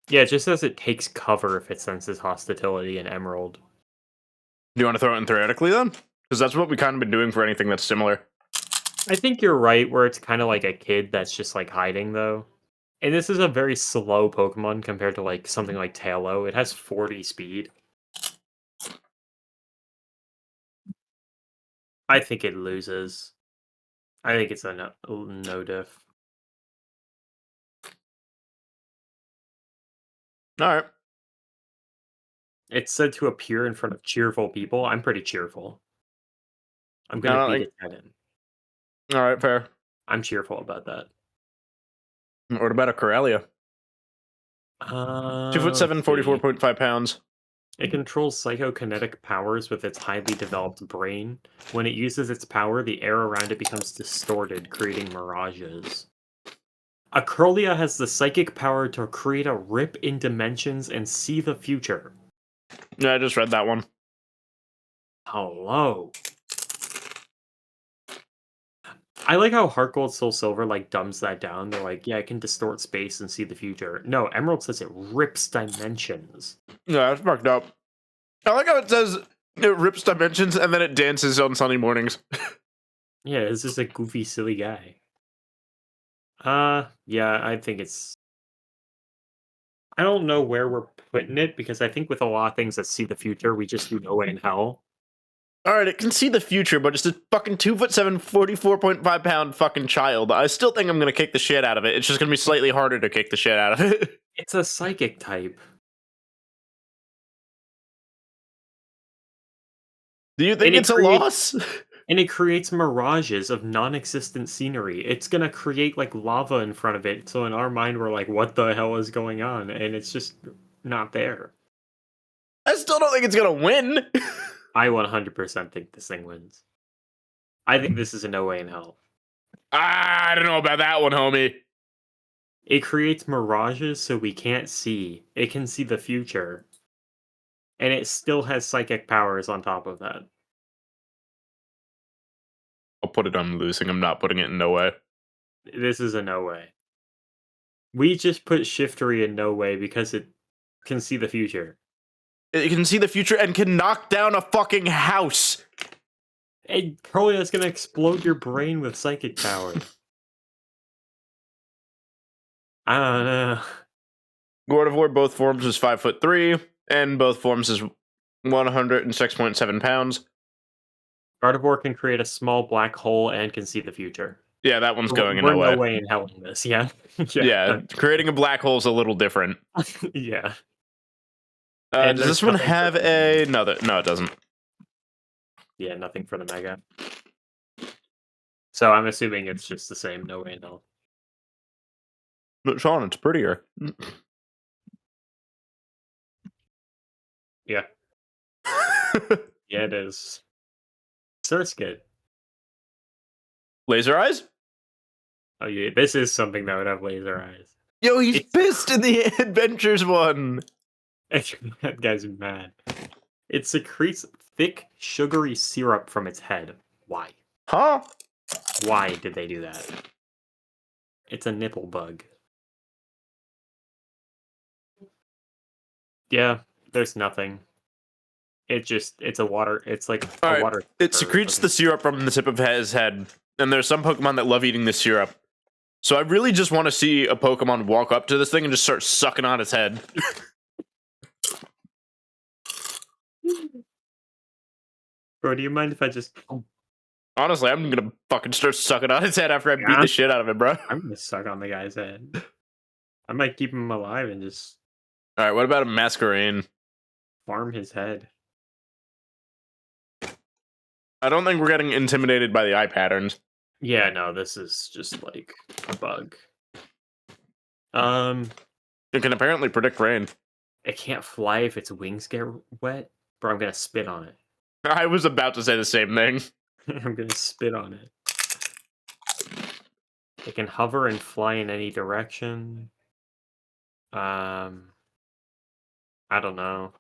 it just says it takes cover if it senses hostility in Emerald. Do you want to throw it in theoretically then? Because that's what we kind of been doing for anything that's similar. I think you're right, where it's kind of like a kid that's just like hiding though. And this is a very slow Pokemon compared to like something like Tailo. It has 40 speed. I think it loses. I think it's a no diff. Alright. It's said to appear in front of cheerful people. I'm pretty cheerful. I'm I gonna don't beat think- its head in. Alright, fair. I'm cheerful about that. What about a Corellia? 2'7", 44.5 pounds. It controls psychokinetic powers with its highly developed brain. When it uses its power, the air around it becomes distorted, creating mirages. A Corellia has the psychic power to create a rip in dimensions and see the future. Yeah, I just read that one. Hello. I like how Heart Gold Soul Silver like dumbs that down. They're like, yeah, it can distort space and see the future. No, Emerald says it rips dimensions. Yeah, that's fucked up. I like how it says it rips dimensions and then it dances on sunny mornings. Yeah, it's just a goofy, silly guy. Yeah, I think it's. I don't know where we're putting it because I think with a lot of things that see the future, we just do no way in hell. Alright, it can see the future, but it's a fucking 2'7", 44.5 pound fucking child. I still think I'm gonna kick the shit out of it. It's just gonna be slightly harder to kick the shit out of it. It's a psychic type. Do you think And it it's a creates- loss? And it creates mirages of non-existent scenery. It's gonna create like lava in front of it. So in our mind, we're like, what the hell is going on? And it's just not there. I still don't think it's gonna win. I 100% think this thing wins. I think this is a no way in hell. I don't know about that one, homie. It creates mirages so we can't see. It can see the future. And it still has psychic powers on top of that. I'll put it on losing. I'm not putting it in no way. This is a no way. We just put Shiftery in no way because it can see the future. It can see the future and can knock down a fucking house. And probably that's gonna explode your brain with psychic power. I don't know. Gardevoir, both forms is 5'3", and both forms is 106.7 pounds. Gardevoir can create a small black hole and can see the future. Yeah, that one's going in We're no way. no way in hell in this, yeah. Yeah, creating a black hole is a little different. Yeah. Does And this there's one nothing have for- a... No, it doesn't. Yeah, nothing for the Mega. So I'm assuming it's just the same, no Randall. But Sean, it's prettier. Yeah. Yeah, it is. So it's good. Laser eyes? Oh yeah, this is something that would have laser eyes. Yo, he's It's- pissed in the Adventures one. That guy's mad. It secretes thick, sugary syrup from its head. Why? Huh? Why did they do that? It's a nipple bug. Yeah, there's nothing. It's a water. It's like a Alright, water. it secretes the syrup from the tip of his head, and there's some Pokemon that love eating the syrup. So I really just want to see a Pokemon walk up to this thing and just start sucking on its head. Bro, do you mind if I just? Honestly, I'm gonna fucking start sucking on its head after I beat Yeah. the shit out of it, bro. I'm gonna suck on the guy's head. I might keep him alive and just Alright, what about a Masquerain? farm his head. I don't think we're getting intimidated by the eye patterns. Yeah, no, this is just like a bug. It can apparently predict rain. It can't fly if its wings get wet. Bro, I'm gonna spit on it. I was about to say the same thing. I'm gonna spit on it. It can hover and fly in any direction. I don't know.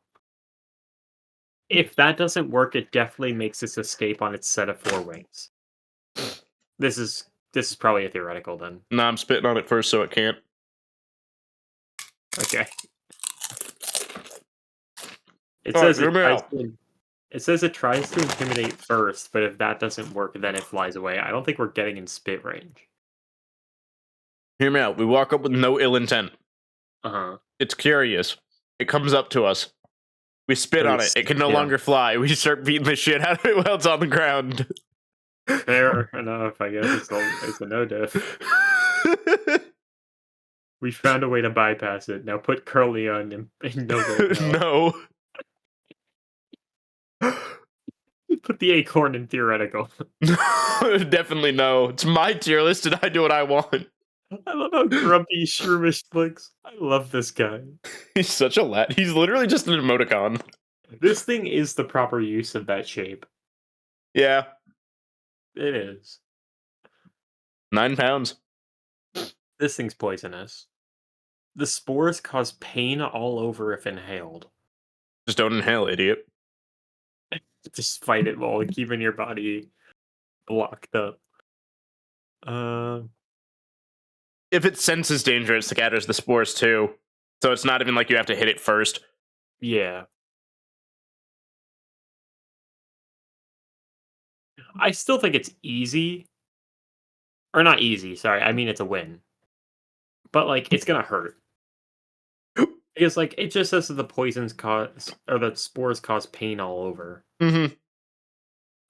If that doesn't work, it definitely makes its escape on its set of 4 wings. This is probably a theoretical then. Nah, I'm spitting on it first so it can't. Okay. It Alright, says hear it me tries out. to, it says it tries to intimidate first, but if that doesn't work, then it flies away. I don't think we're getting in spit range. Hear me out. We walk up with no ill intent. Uh-huh. It's curious. It comes up to us. We spit on it. It can no Yeah. longer fly. We start beating the shit out of it while it's on the ground. Fair enough, I guess it's a no-diff. We found a way to bypass it. Now put Curly on and no. No. Put the acorn in theoretical. Definitely no. It's my tier list and I do what I want. I love how grumpy Shroomish looks. I love this guy. He's such a lad. He's literally just an emoticon. This thing is the proper use of that shape. Yeah. It is. 9 pounds. This thing's poisonous. The spores cause pain all over if inhaled. Just don't inhale, idiot. Just fight it while keeping your body blocked up. If it senses danger, it scatters the spores too. So it's not even like you have to hit it first. Yeah. I still think it's easy. Or not easy, sorry. I mean, it's a win. But, like, it's gonna hurt. Because, like, it just says that the poisons cause, or the spores cause pain all over. Mm-hmm.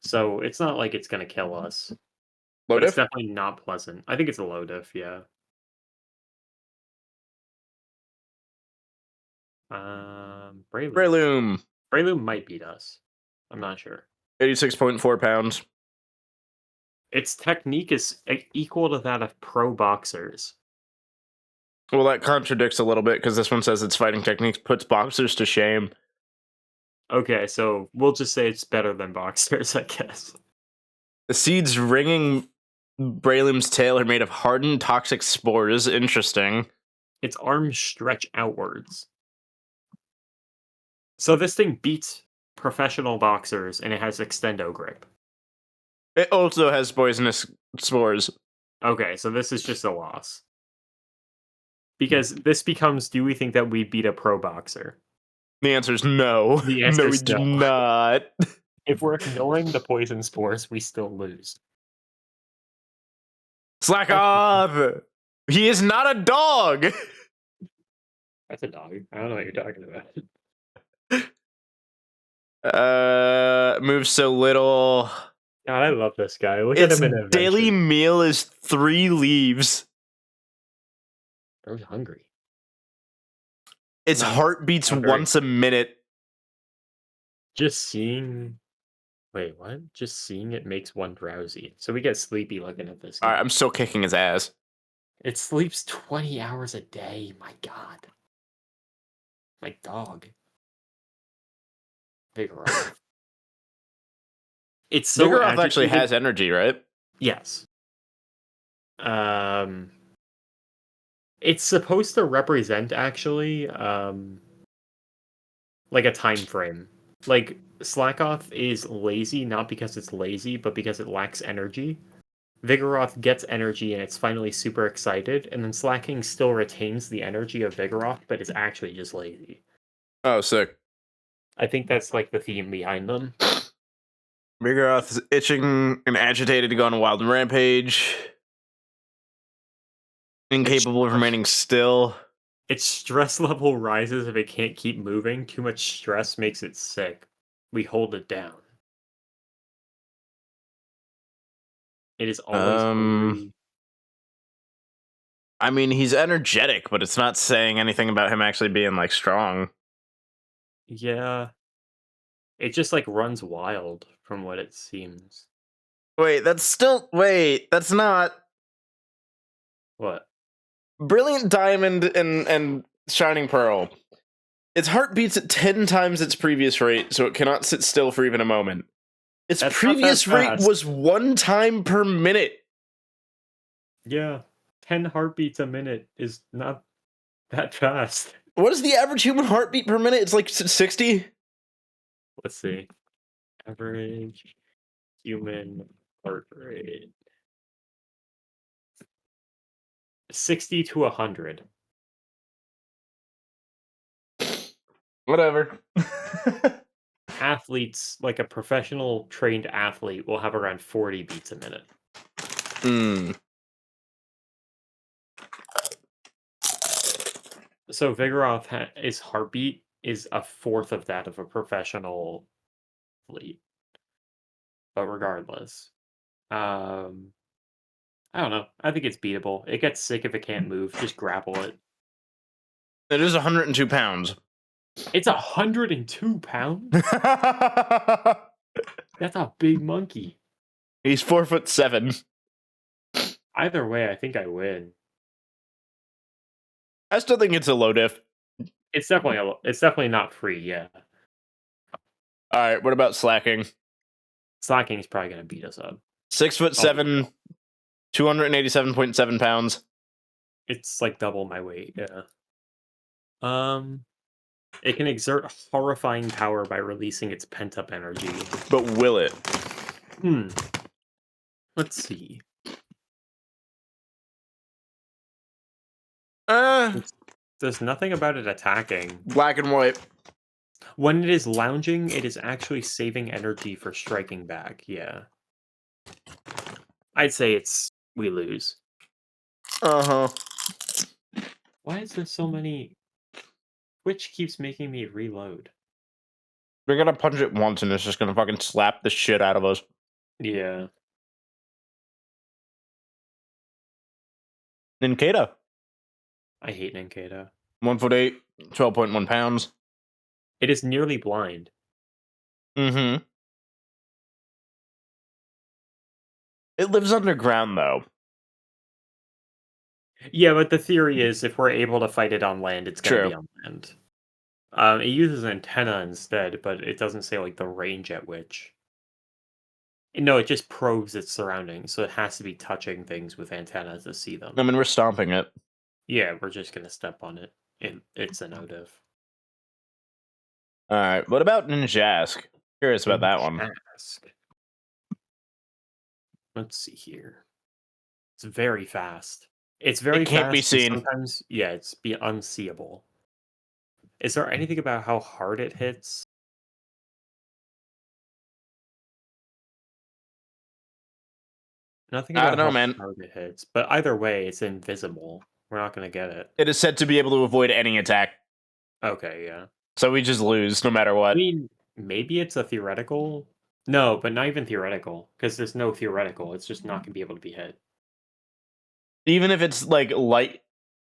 So it's not like it's gonna kill us. Low But it's diff? definitely not pleasant. I think it's a low diff, yeah. Breloom. Breloom. Breloom might beat us. I'm not sure. 86.4 pounds. Its technique is equal to that of pro boxers. Well, that contradicts a little bit because this one says its fighting techniques puts boxers to shame. Okay, so we'll just say it's better than boxers, I guess. The seeds ringing Breloom's tail are made of hardened toxic spores. Interesting. Its arms stretch outwards. So this thing beats professional boxers, and it has extendo grip. It also has poisonous spores. Okay, so this is just a loss. Because this becomes, do we think that we beat a pro boxer? The answer is no. The answer No, we is do no. not. If we're ignoring the poison spores, we still lose. Slack off! He is not a dog! That's a dog. I don't know what you're talking about. Moves so little. God, I love this guy. Look Its at him in daily Adventure. meal is 3 leaves. I was hungry. Its No, heart beats not very. once a minute. Just seeing Wait, what? Just seeing it makes one drowsy. So we get sleepy looking at this. All right, Game. I'm still kicking his ass. It sleeps 20 hours a day. My God. My dog. Vigoroth. It's so Vigoroth actually agitated. has energy, right? Yes. It's supposed to represent actually like a time frame. Like Slackoth is lazy not because it's lazy, but because it lacks energy. Vigoroth gets energy and it's finally super excited, and then Slacking still retains the energy of Vigoroth, but is actually just lazy. Oh, sick. I think that's like the theme behind them. Vigoroth is itching and agitated to go on a wild rampage. Incapable of remaining still. Its stress level rises if it can't keep moving. Too much stress makes it sick. We hold it down. It is always hungry. I mean, he's energetic, but it's not saying anything about him actually being like strong. Yeah. It just like runs wild from what it seems. Wait, that's not What? Brilliant Diamond and Shining Pearl. Its heart beats at 10 times its previous rate, so it cannot sit still for even a moment. Its That's not previous that rate fast. was 1 time per minute. Yeah. 10 heartbeats a minute is not that fast. What is the average human heartbeat per minute? It's like 60? Let's see. Average human heart rate. 60 to 100. Whatever. Athletes, like a professional trained athlete, will have around 40 beats a minute. So Vigoroth, his heartbeat is a fourth of that of a professional athlete. But regardless, I don't know. I think it's beatable. It gets sick if it can't move. Just grapple it. It is 102 pounds. It's 102 pounds? That's a big monkey. He's 4'7". Either way, I think I win. I still think it's a low diff. It's definitely not free, yeah. Alright, what about Slacking? Slacking is probably gonna beat us up. 6'7", 287.7 pounds. It's like double my weight, yeah. It can exert horrifying power by releasing its pent-up energy. But will it? Let's see. There's nothing about it attacking. Black and white. When it is lounging, it is actually saving energy for striking back, yeah. I'd say we lose. Uh-huh. Why is there so many... Twitch keeps making me reload. We're gonna punch it once and it's just gonna fucking slap the shit out of us. Yeah. Ninkata. I hate Ninkata. 1'8", 12.1 pounds. It is nearly blind. Mm-hmm. It lives underground, though. Yeah, but the theory is if we're able to fight it on land, it's going to be True. on land. It uses an antenna instead, but it doesn't say like the range at which. No, it just probes its surroundings, so it has to be touching things with antennas to see them. I mean, we're stomping it. Yeah, we're just going to step on it. It's a no-diff. Alright, what about Ninjask? Curious about that one. Ask. Let's see here. It's very fast. It's very It can't be fast, and seen. sometimes, yeah, it's unseeable. Is there anything about how hard it hits? Nothing I about don't know, how man. hard it hits, but either way, it's invisible. We're not gonna get it. It is said to be able to avoid any attack. Okay, yeah. So we just lose, no matter what. I mean, maybe it's a theoretical. No, but not even theoretical, because there's no theoretical. It's just not gonna be able to be hit. Even if it's, like, light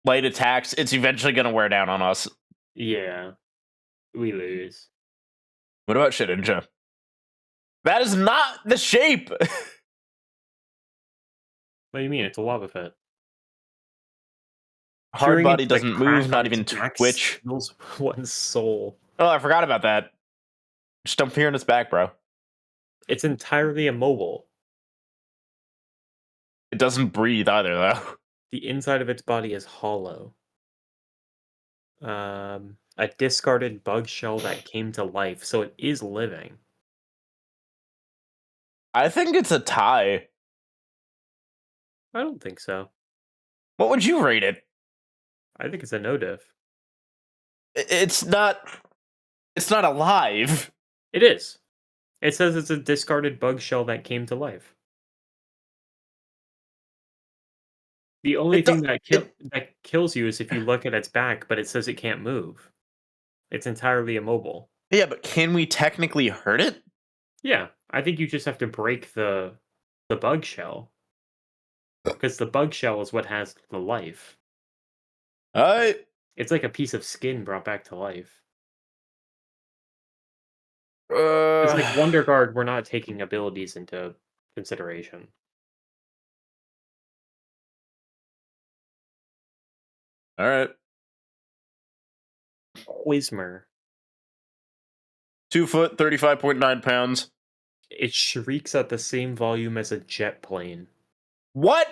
attacks, it's eventually gonna wear down on us. Yeah. We lose. What about Shedinja? That is not the shape. What do you mean? It's a Wobbuffet. Hard Peering body into the doesn't crack move, not on its even back twitch. steals one's soul. Oh, I forgot about that. Just don't peer in its back, bro. It's entirely immobile. It doesn't breathe either, though. The inside of its body is hollow. A discarded bug shell that came to life, so it is living. I think it's a tie. I don't think so. What would you rate it? I think it's a no diff. It's not. It's not alive. It is. It says it's a discarded bug shell that came to life. The only It do- thing that kills you is if you look at its back, but it says it can't move. It's entirely immobile. Yeah, but can we technically hurt it? Yeah, I think you just have to break the bug shell. Because the bug shell is what has the life. It's like a piece of skin brought back to life. It's like Wonder Guard, we're not taking abilities into consideration. All right. Whismer. 2 foot, 35.9 pounds. It shrieks at the same volume as a jet plane. What?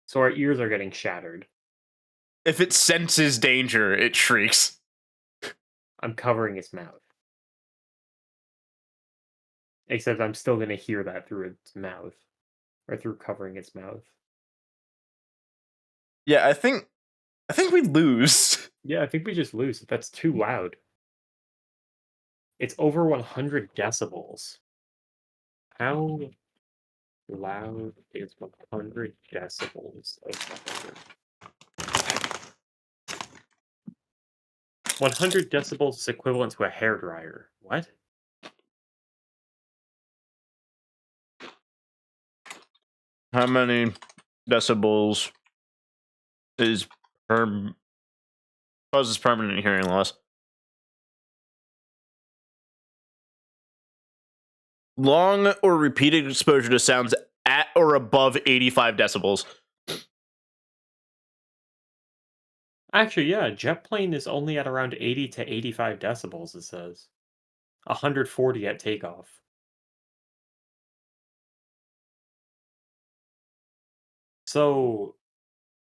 So our ears are getting shattered. If it senses danger, it shrieks. I'm covering its mouth. Except I'm still going to hear that through its mouth. Or through covering its mouth. Yeah, I think we lose. Yeah, I think we just lose. That's too loud. It's over 100 decibels. How loud is 100 decibels of thunder? 100 decibels is equivalent to a hairdryer. What? How many decibels is causes permanent hearing loss? Long or repeated exposure to sounds at or above 85 decibels. Actually, yeah, jet plane is only at around 80 to 85 decibels, it says. 140 at takeoff. So,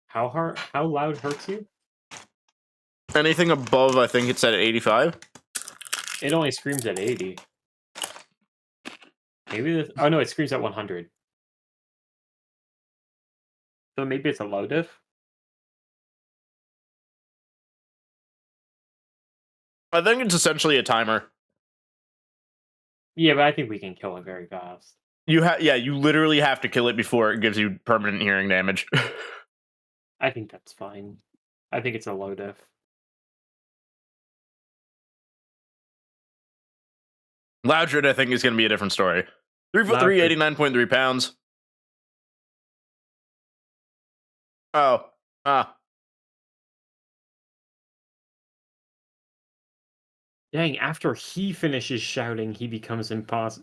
how loud hurts you? Anything above, I think it's at 85. It only screams at 80. Maybe this, oh no, it screams at 100. So maybe it's a low diff? I think it's essentially a timer. Yeah, but I think we can kill it very fast. You literally have to kill it before it gives you permanent hearing damage. I think that's fine. I think it's a low diff. Loudred, I think, is going to be a different story. 3 foot 3, Loudred. 89.3 pounds. Oh. Dang, after he finishes shouting, he becomes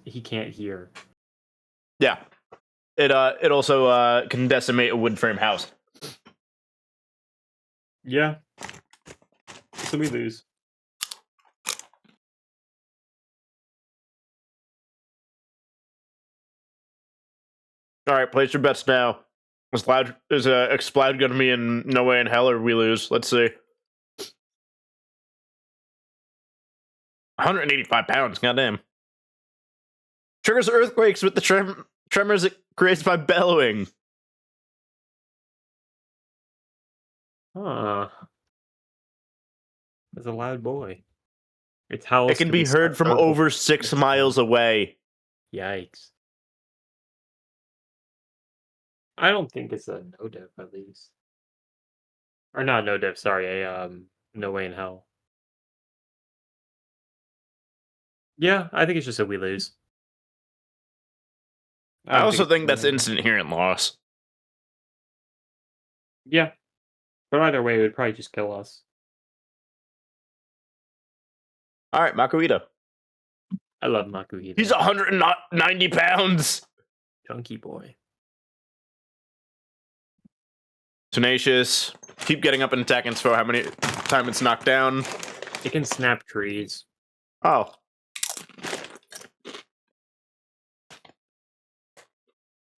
he can't hear. Yeah. It also can decimate a wood frame house. Yeah. So we lose. All right, place your bets now. Is Explode going to be in No Way in Hell or we lose? Let's see. 185 pounds, goddamn. Triggers earthquakes with the tremors it creates by bellowing. Huh. That's a loud boy. It's how It can be heard from over 6 miles away. Yikes. I don't think it's a no diff, at least. Or not no diff, sorry, No Way in Hell. Yeah, I think it's just a we lose. I don't also it's think that's gonna- instant hearing loss. Yeah. But either way, it would probably just kill us. All right, Makuita. I love Makuhita. He's 190 pounds. Chunky boy. Tenacious. Keep getting up and attacking for how many time it's knocked down. It can snap trees. Oh.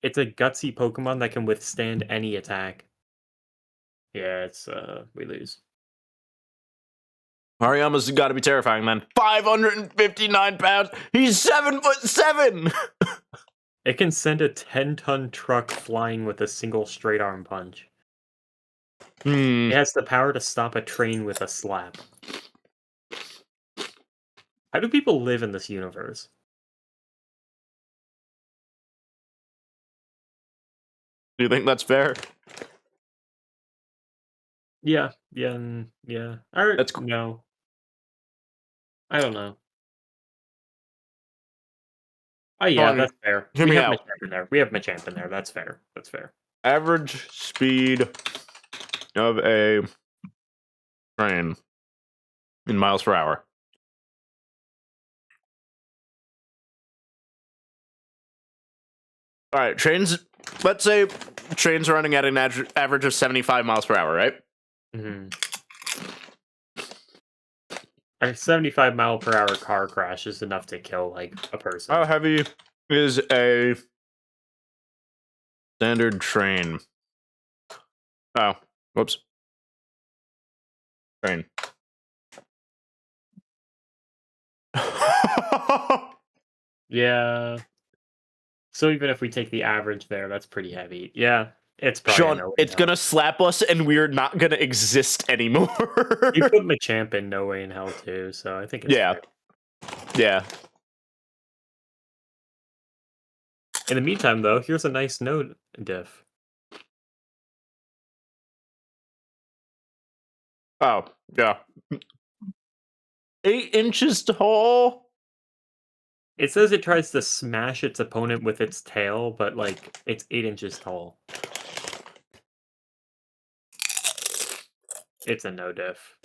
It's a gutsy Pokemon that can withstand any attack. Yeah, it's we lose. Hariyama's got to be terrifying, man. 559 pounds. He's 7'7". It can send a 10-ton truck flying with a single straight arm punch. It has the power to stop a train with a slap. How do people live in this universe? Do you think that's fair? Yeah. Or, That's cool. no. I don't know. Oh yeah, on, that's fair. hear We me have out. Machamp in there. We have Machamp in there. That's fair. That's fair. Average speed of a train in miles per hour. All right, trains. Let's say trains running at an average of 75 miles per hour, right? Mm-hmm. A 75-mile-per-hour car crash is enough to kill like a person. How heavy is a standard train? Oh, whoops. Train. Yeah. So even if we take the average there, that's pretty heavy. Yeah, it's probably Sean, no way it's in hell. gonna slap us and we're not gonna exist anymore. You put Machamp in No Way in Hell too, so I think it's Yeah. fair. Yeah. In the meantime, though, here's a nice node diff. Oh, yeah. 8 inches tall? It says it tries to smash its opponent with its tail, but like it's 8 inches tall. It's a no diff.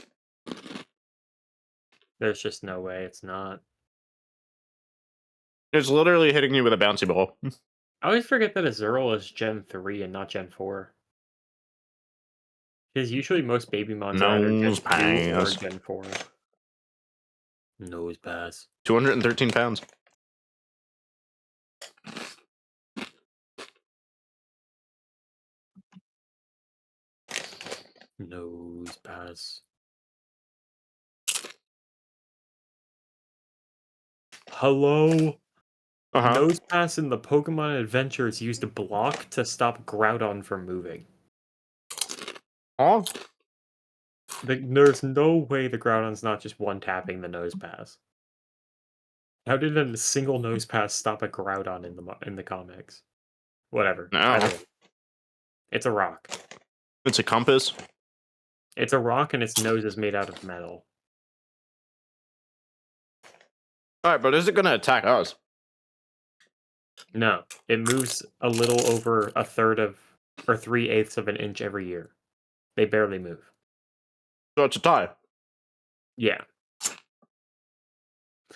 There's just no way it's not. It's literally hitting you with a bouncy ball. I always forget that Azurill is Gen 3 and not Gen 4. Because usually most baby mons are either Nose Gen 2 or pass. Gen 4. Nose pass. 213 pounds. Nose pass. Hello? Uh-huh. Nose pass in the Pokemon Adventures used a block to stop Groudon from moving. Huh? There's no way the Groudon's not just one-tapping the nose pass. How did a single nose pass stop a Groudon in the comics? Whatever. No. Either way. It's a rock. It's a compass. It's a rock and its nose is made out of metal. Alright, but is it gonna attack us? No, it moves a little over a third of, or 3/8 of an inch every year. They barely move. So it's a tie. Yeah.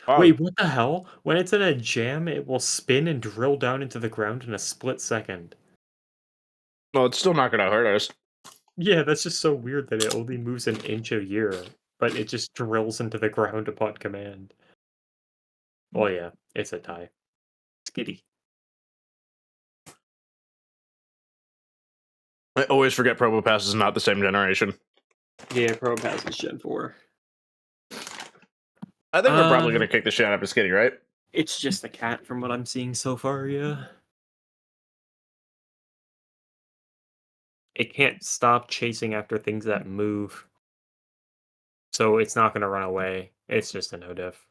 Wow. Wait, what the hell? When it's in a jam, it will spin and drill down into the ground in a split second. Well, it's still not gonna hurt us. Yeah, that's just so weird that it only moves an inch a year, but it just drills into the ground upon command. Well, yeah, it's a tie. Skitty. I always forget Probopass is not the same generation. Yeah, Probopass is Gen 4. I think we're probably gonna kick the shit out of Skitty, right? It's just a cat from what I'm seeing so far, yeah. It can't stop chasing after things that move. So it's not going to run away. It's just a no diff.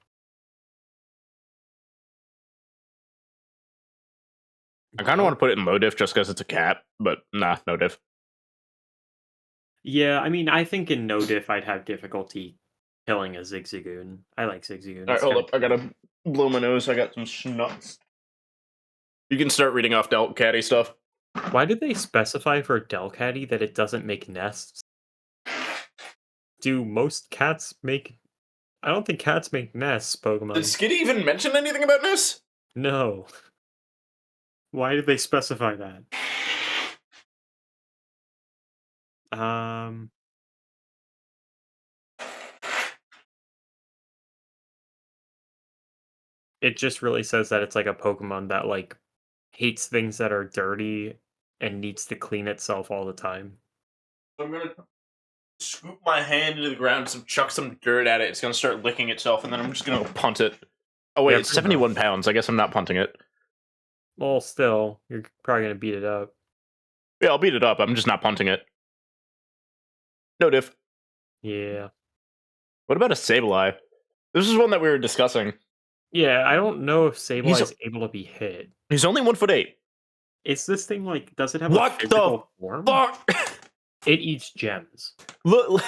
I kind of want to put it in low diff just because it's a cat, but nah, no diff. Yeah, I mean, I think in no diff I'd have difficulty killing a Zigzagoon. I like Zigzagoon. Alright, hold up. I gotta blow my nose. I got some schnucks. You can start reading off Delcatty stuff. Why did they specify for Delcatty that it doesn't make nests? Do most cats make... I don't think cats make nests, Pokemon. Did Skitty even mention anything about this? No. Why did they specify that? It just really says that it's like a Pokemon that like hates things that are dirty and needs to clean itself all the time. I'm gonna scoop my hand into the ground, chuck some dirt at it. It's gonna start licking itself, and then I'm just gonna punt it. Oh wait, Yeah, it's pretty 71 much. pounds. I guess I'm not punting it. Well, still, you're probably gonna beat it up. Yeah, I'll beat it up. I'm just not punting it. No diff. Yeah. What about a Sableye? This is one that we were discussing. Yeah, I don't know if Sableye He's- is able to be hit. He's only 1'8". Is this thing like, does it have What a the physical form? Fuck! It eats gems. Look.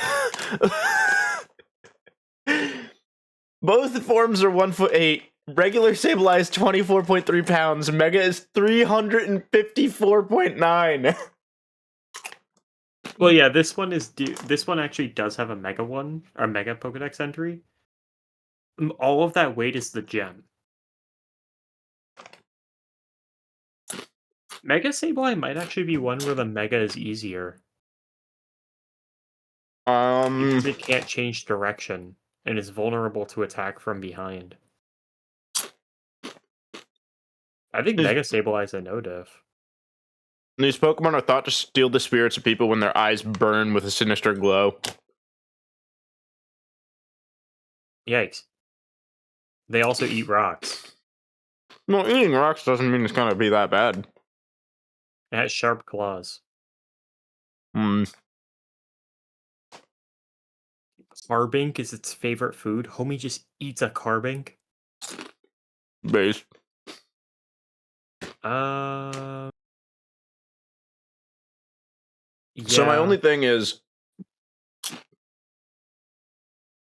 Both forms are 1'8". Regular Sableye is 24.3 pounds. Mega is 354.9. Well, yeah, this one actually does have a Mega one, or Mega Pokedex entry. All of that weight is the gem. Mega Sableye might actually be one where the Mega is easier. Because it can't change direction, and is vulnerable to attack from behind. I think Mega Sableye is a no-diff. These Pokemon are thought to steal the spirits of people when their eyes burn with a sinister glow. Yikes. They also eat rocks. Well, eating rocks doesn't mean it's gonna be that bad. It has sharp claws. Carbink is its favorite food. Homie just eats a Carbink. Base. So my only thing is,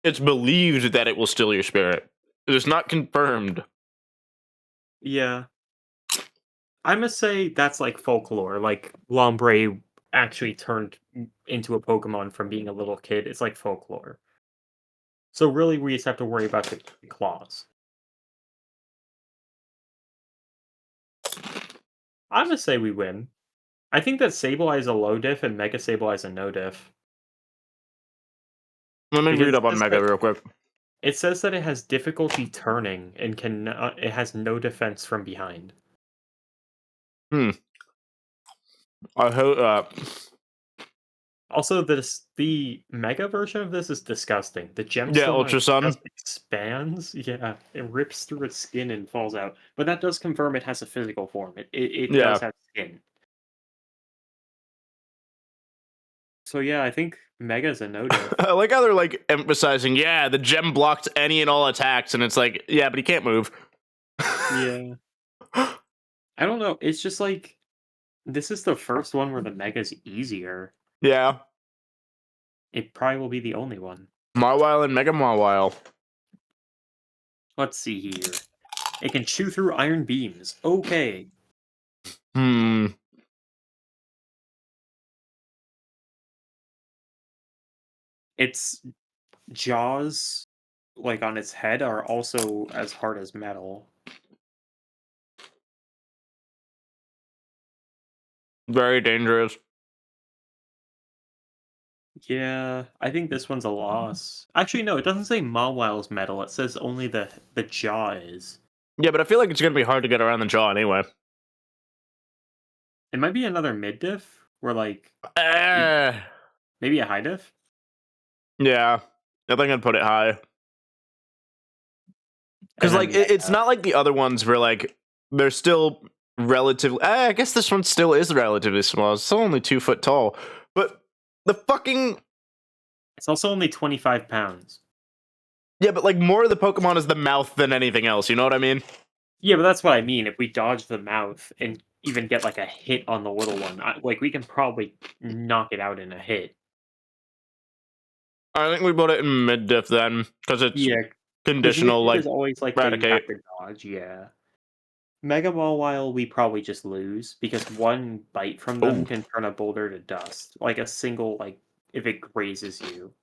it's believed that it will steal your spirit. It is not confirmed. Yeah. I must say that's like folklore. Like Lombre actually turned into a Pokemon from being a little kid. It's like folklore. So really, we just have to worry about the claws. I'm gonna say we win. I think that Sableye is a low diff and Mega Sableye is a no diff. Let me Because read up on it's Mega like- real quick. It says that it has difficulty turning and it has no defense from behind. I hope. Also, the Mega version of this is disgusting. The gemstone Yeah, Ultra Sun. just expands. Yeah, it rips through its skin and falls out. But that does confirm it has a physical form. It Yeah. does have skin. So yeah, I think Mega's a no-diff. I like how they're like emphasizing, yeah, the gem blocks any and all attacks, and it's like, yeah, but he can't move. Yeah. I don't know. It's just like this is the first one where the Mega's easier. Yeah. It probably will be the only one. Mawile and Mega Mawile. Let's see here. It can chew through iron beams. Okay. Its jaws, like on its head, are also as hard as metal. Very dangerous. Yeah, I think this one's a loss. Actually, no, it doesn't say Mawile's metal. It says only the jaw is. Yeah, but I feel like it's gonna be hard to get around the jaw anyway. It might be another mid diff, or like Yeah. maybe a high diff. I think I'd put it high. Because like it's not like the other ones where like they're still relatively. I guess this one still is relatively small. It's still only 2 foot tall, but the fucking. It's also only 25 pounds. Yeah, but like more of the Pokemon is the mouth than anything else. You know what I mean? Yeah, but that's what I mean. If we dodge the mouth and even get like a hit on the little one, like we can probably knock it out in a hit. I think we put it in mid diff then, because it's conditional. Like There's always like the you have Eradicate. to dodge. Yeah. Mega Mawile, we probably just lose because one bite from them Ooh. can turn a boulder to dust. Like a single, like if it grazes you.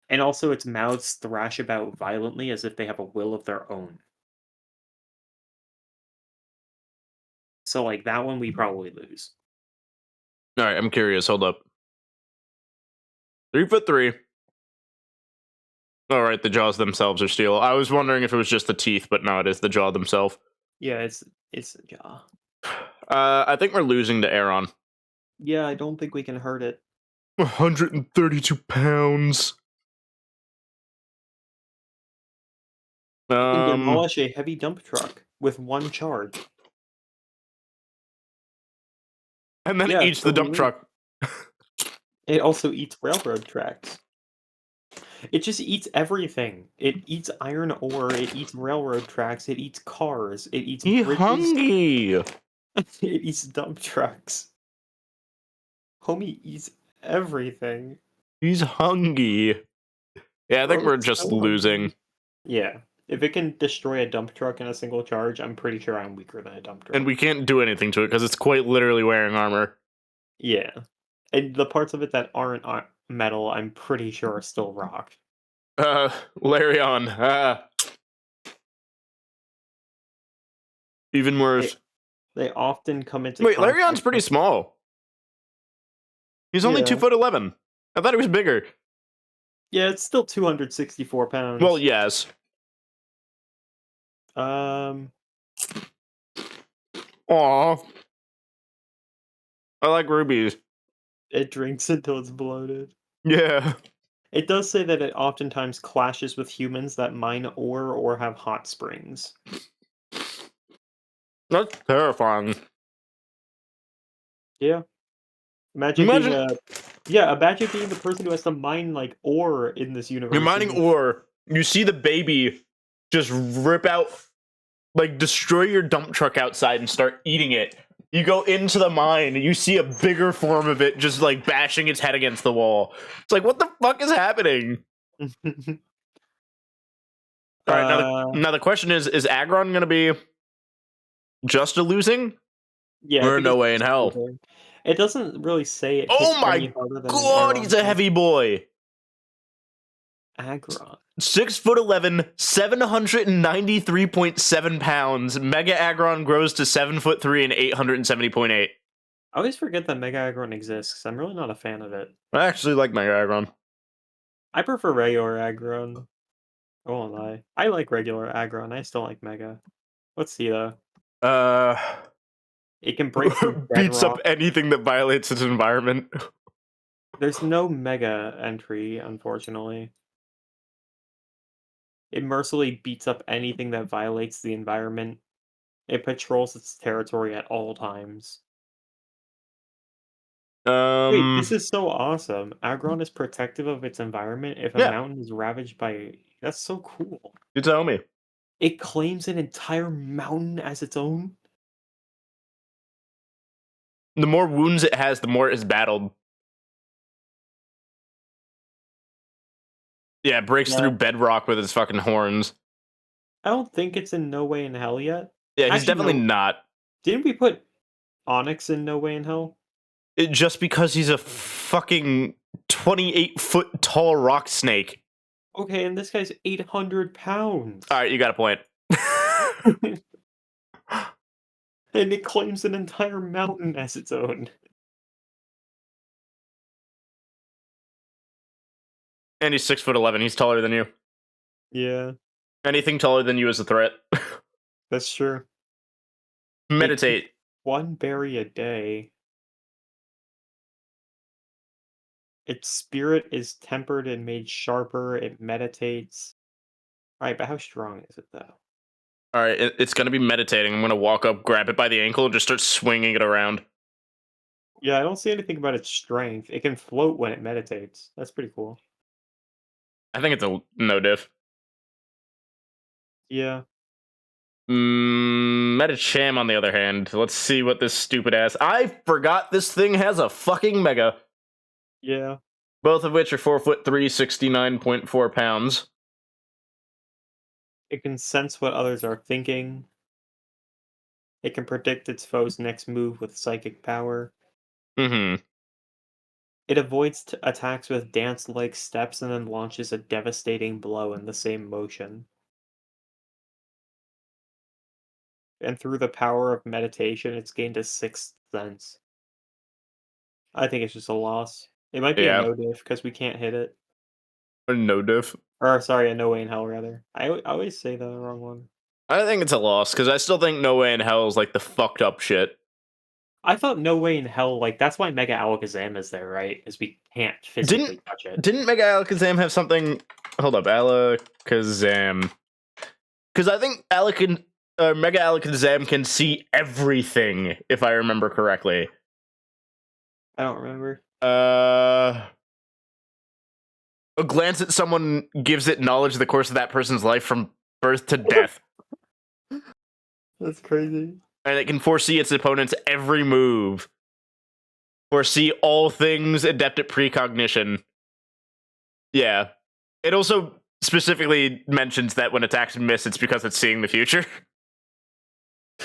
And also its mouths thrash about violently as if they have a will of their own. So, like, that one we probably lose. All right, I'm curious. Hold up. 3'3". All right, the jaws themselves are steel. I was wondering if it was just the teeth, but no, it is the jaw themselves. Yeah, it's a jaw. I think we're losing to Aeron. Yeah, I don't think we can hurt it. 132 pounds. It can demolish a heavy dump truck with one charge. And then Yeah, it eats so the we dump lose. truck. It also eats railroad tracks. It just eats everything. It eats iron ore, it eats railroad tracks, it eats cars, it eats He bridges, hungry. it eats dump trucks. Homie eats everything. He's hungry. Yeah, I think Bro, we're it's just so losing. hungry. Yeah. If it can destroy a dump truck in a single charge, I'm pretty sure I'm weaker than a dump truck. And we can't do anything to it because it's quite literally wearing armor. Yeah. And the parts of it that aren't metal, I'm pretty sure are still rock. Larion. Even worse. They often come into Wait, Larion's contact pretty with- small. He's only Yeah. 2'11". I thought he was bigger. Yeah, it's still 264 pounds. Well, yes. Um, Aw. I like rubies. it drinks until it's bloated. Yeah. It does say that it oftentimes clashes with humans that mine ore or have hot springs. That's terrifying. Yeah. Imagine being imagine being the person who has to mine like ore in this universe. You're mining ore. You see the baby just rip out, like, destroy your dump truck outside and start eating it. You go into the mine and you see a bigger form of it just, like, bashing its head against the wall. It's like, what the fuck is happening? All right, now the question is Aggron going to be just a losing? Yeah, I Or think no it's way in just hell. losing. It doesn't really say it Oh hits my any harder than God, he's a heavy boy. Aggron. 6'11", 793.7 pounds. Mega Aggron grows to 7'3" and 870.8. I always forget that Mega Aggron exists. I'm really not a fan of it. I actually like Mega Aggron. I prefer regular Aggron. I won't lie. I like regular Aggron. I still like Mega. Let's see though. It can break through Beats up bedrock. anything that violates its environment. There's no Mega entry, unfortunately. It mercilessly beats up anything that violates the environment. It patrols its territory at all times. Wait, this is so awesome. Aggron is protective of its environment if a Yeah. mountain is ravaged by... That's so cool. You tell me. It claims an entire mountain as its own? The more wounds it has, the more it is battled. Yeah, it breaks Yeah. through bedrock with its fucking horns. I don't think it's in No Way in Hell yet. Yeah, he's Actually, definitely no. not. Didn't we put Onyx in No Way in Hell? Just because he's a fucking 28-foot tall rock snake. Okay, and this guy's 800 pounds. All right, you got a point. And it claims an entire mountain as its own. And he's 6'11". He's taller than you. Yeah, Anything taller than you is a threat. that's true. Meditate. One berry a day. Its spirit is tempered and made sharper. It meditates. Alright, but how strong is it, though? All right, it's gonna be meditating. I'm gonna walk up, grab it by the ankle, and just start swinging it around. Yeah, I don't see anything about its strength. It can float when it meditates. That's pretty cool. I think it's a no diff. Yeah. Medicham, on the other hand. Let's see what this stupid ass. I forgot this thing has a fucking mega. Yeah. Both of which are 4'3", 69.4 pounds. It can sense what others are thinking. It can predict its foe's next move with psychic power. Mm-hmm. It avoids attacks with dance-like steps and then launches a devastating blow in the same motion. And through the power of meditation, it's gained a sixth sense. I think it's just a loss. It might be a Yeah. no diff because we can't hit it. Or no diff. Or sorry, a no way in hell rather. I always say the wrong one. I think it's a loss because I still think No Way in Hell is like the fucked up shit. I thought no way in hell, like that's why Mega Alakazam is there, right? Is we can't physically touch it. Didn't Mega Alakazam have something? Hold up, Alakazam. Because I think Mega Alakazam can see everything, if I remember correctly. I don't remember. A glance at someone gives it knowledge of the course of that person's life from birth to death. That's crazy. And it can foresee its opponent's every move. Foresee all things, adept at precognition. Yeah. It also specifically mentions that when attacks miss, it's because it's seeing the future.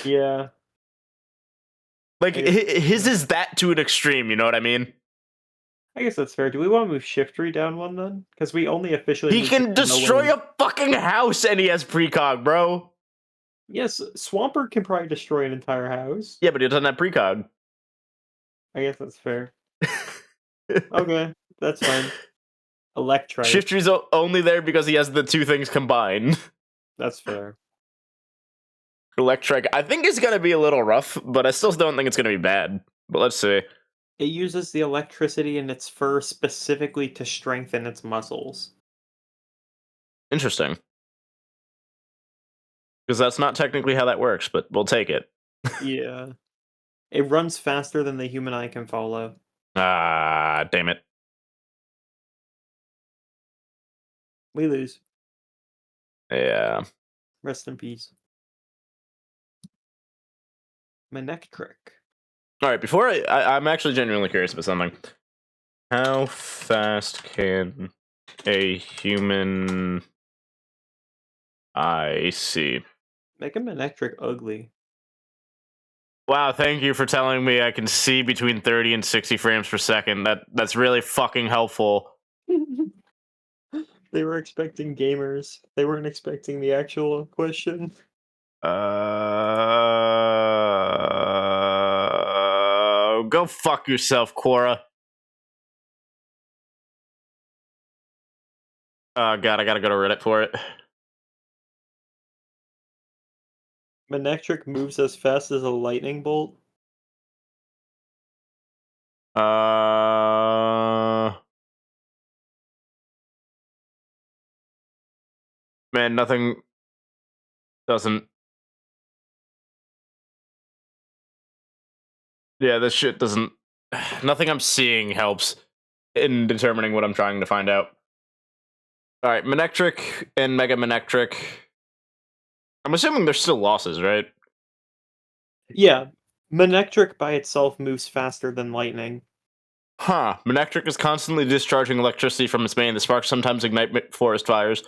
Yeah. Like, his is that to an extreme, you know what I mean? I guess that's fair. Do we want to move Shiftry down one then? Because we only officially He moved can it to no destroy way. a fucking house and he has precog, bro. Yes, Swampert can probably destroy an entire house. Yeah, but he doesn't have precog. I guess that's fair. Okay, that's fine. Electrite. Shiftry's only there because he has the two things combined. That's fair. Electric, I think is going to be a little rough, but I still don't think it's going to be bad. But let's see. It uses the electricity in its fur specifically to strengthen its muscles. Interesting. Because that's not technically how that works, but we'll take it. Yeah. It runs faster than the human eye can follow. Ah, damn it. We lose. Yeah. Rest in peace. Manectric. All right, before I'm actually genuinely curious about something. How fast can a human eye see? Make a Manectric ugly. Wow, thank you for telling me I can see between 30 and 60 frames per second. That's really fucking helpful. They were expecting gamers. They weren't expecting the actual question. Go fuck yourself, Quora. Oh god, I gotta go to Reddit for it. Manectric moves as fast as a lightning bolt. Man, nothing doesn't. Yeah, this shit doesn't. Nothing I'm seeing helps in determining what I'm trying to find out. Alright, Manectric and Mega Manectric. I'm assuming they're still losses, right? Yeah. Manectric by itself moves faster than lightning. Huh. Manectric is constantly discharging electricity from its mane. The sparks sometimes ignite forest fires.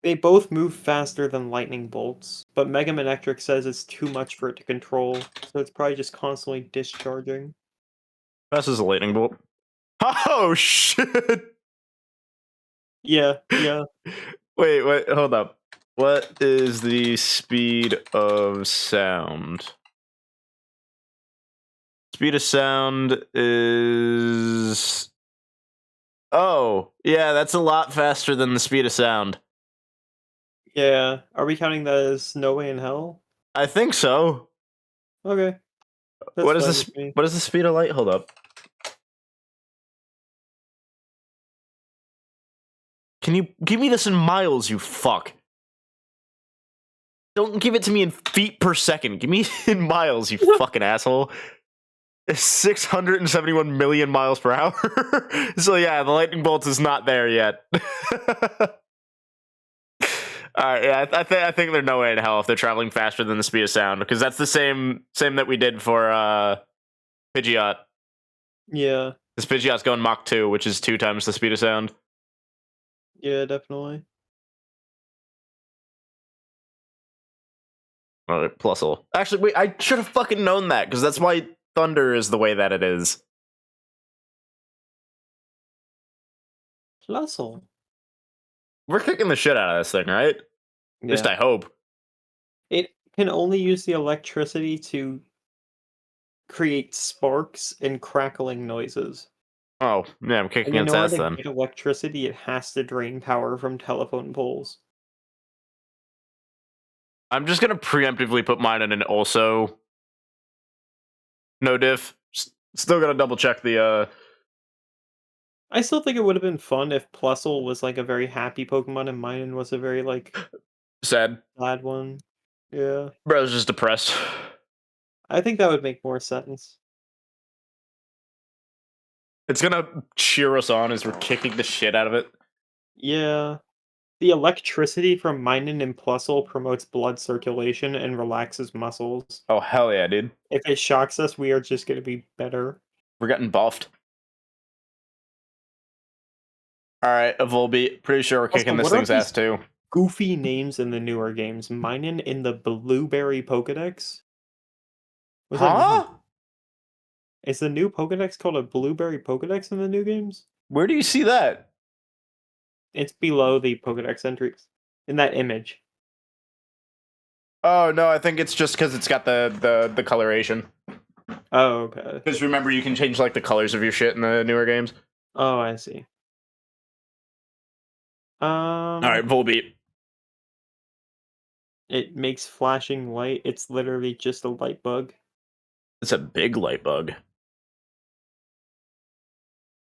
They both move faster than lightning bolts, but Mega Manectric says it's too much for it to control, so it's probably just constantly discharging. Fast as a lightning bolt. Oh, shit! Yeah. Wait, hold up. What is the speed of sound? Speed of sound is... Oh, yeah, that's a lot faster than the speed of sound. Yeah. Are we counting that as No Way in Hell? I think so. Okay. That's What is fine this? with me. What is the speed of light? Hold up. Can you give me this in miles, you fuck? Don't give it to me in feet per second. Give me in miles, you fucking asshole. It's 671 million miles per hour. So yeah, the lightning bolt is not there yet. Alright, yeah, I think they're no way in hell if they're traveling faster than the speed of sound, because that's the same that we did for Pidgeot. Yeah. This Pidgeot's going Mach 2, which is 2 times the speed of sound. Yeah, definitely. Alright, Plusle. Actually, wait, I should have fucking known that, because that's why Thunder is the way that it is. Plusle. We're kicking the shit out of this thing, right? At least I hope. It can only use the electricity to create sparks and crackling noises. Oh, yeah, I'm kicking And in its order ass to then. get electricity, it has to drain power from telephone poles. I'm just gonna preemptively put mine in an also no diff. Still gotta double check the I still think it would have been fun if Plusle was like a very happy Pokemon and Minun was a very like sad. sad one. Yeah. Bro's just depressed. I think that would make more sense. It's gonna cheer us on as we're kicking the shit out of it. Yeah. The electricity from Minun and Plusle promotes blood circulation and relaxes muscles. Oh hell yeah, dude. If it shocks us, we are just going to be better. We're getting buffed. Alright, a Volbeat. Pretty sure we're kicking Also, this what are thing's ass these too. goofy names in the newer games? Minun in the Blueberry Pokedex? What does that mean? Huh? Is the new Pokedex called a Blueberry Pokedex in the new games? Where do you see that? It's below the Pokedex entries. In that image. Oh no, I think it's just because it's got the coloration. Oh, okay. Because remember, you can change like the colors of your shit in the newer games. Oh, I see. Alright, Volbeat. It makes flashing light. It's literally just a light bug. It's a big light bug.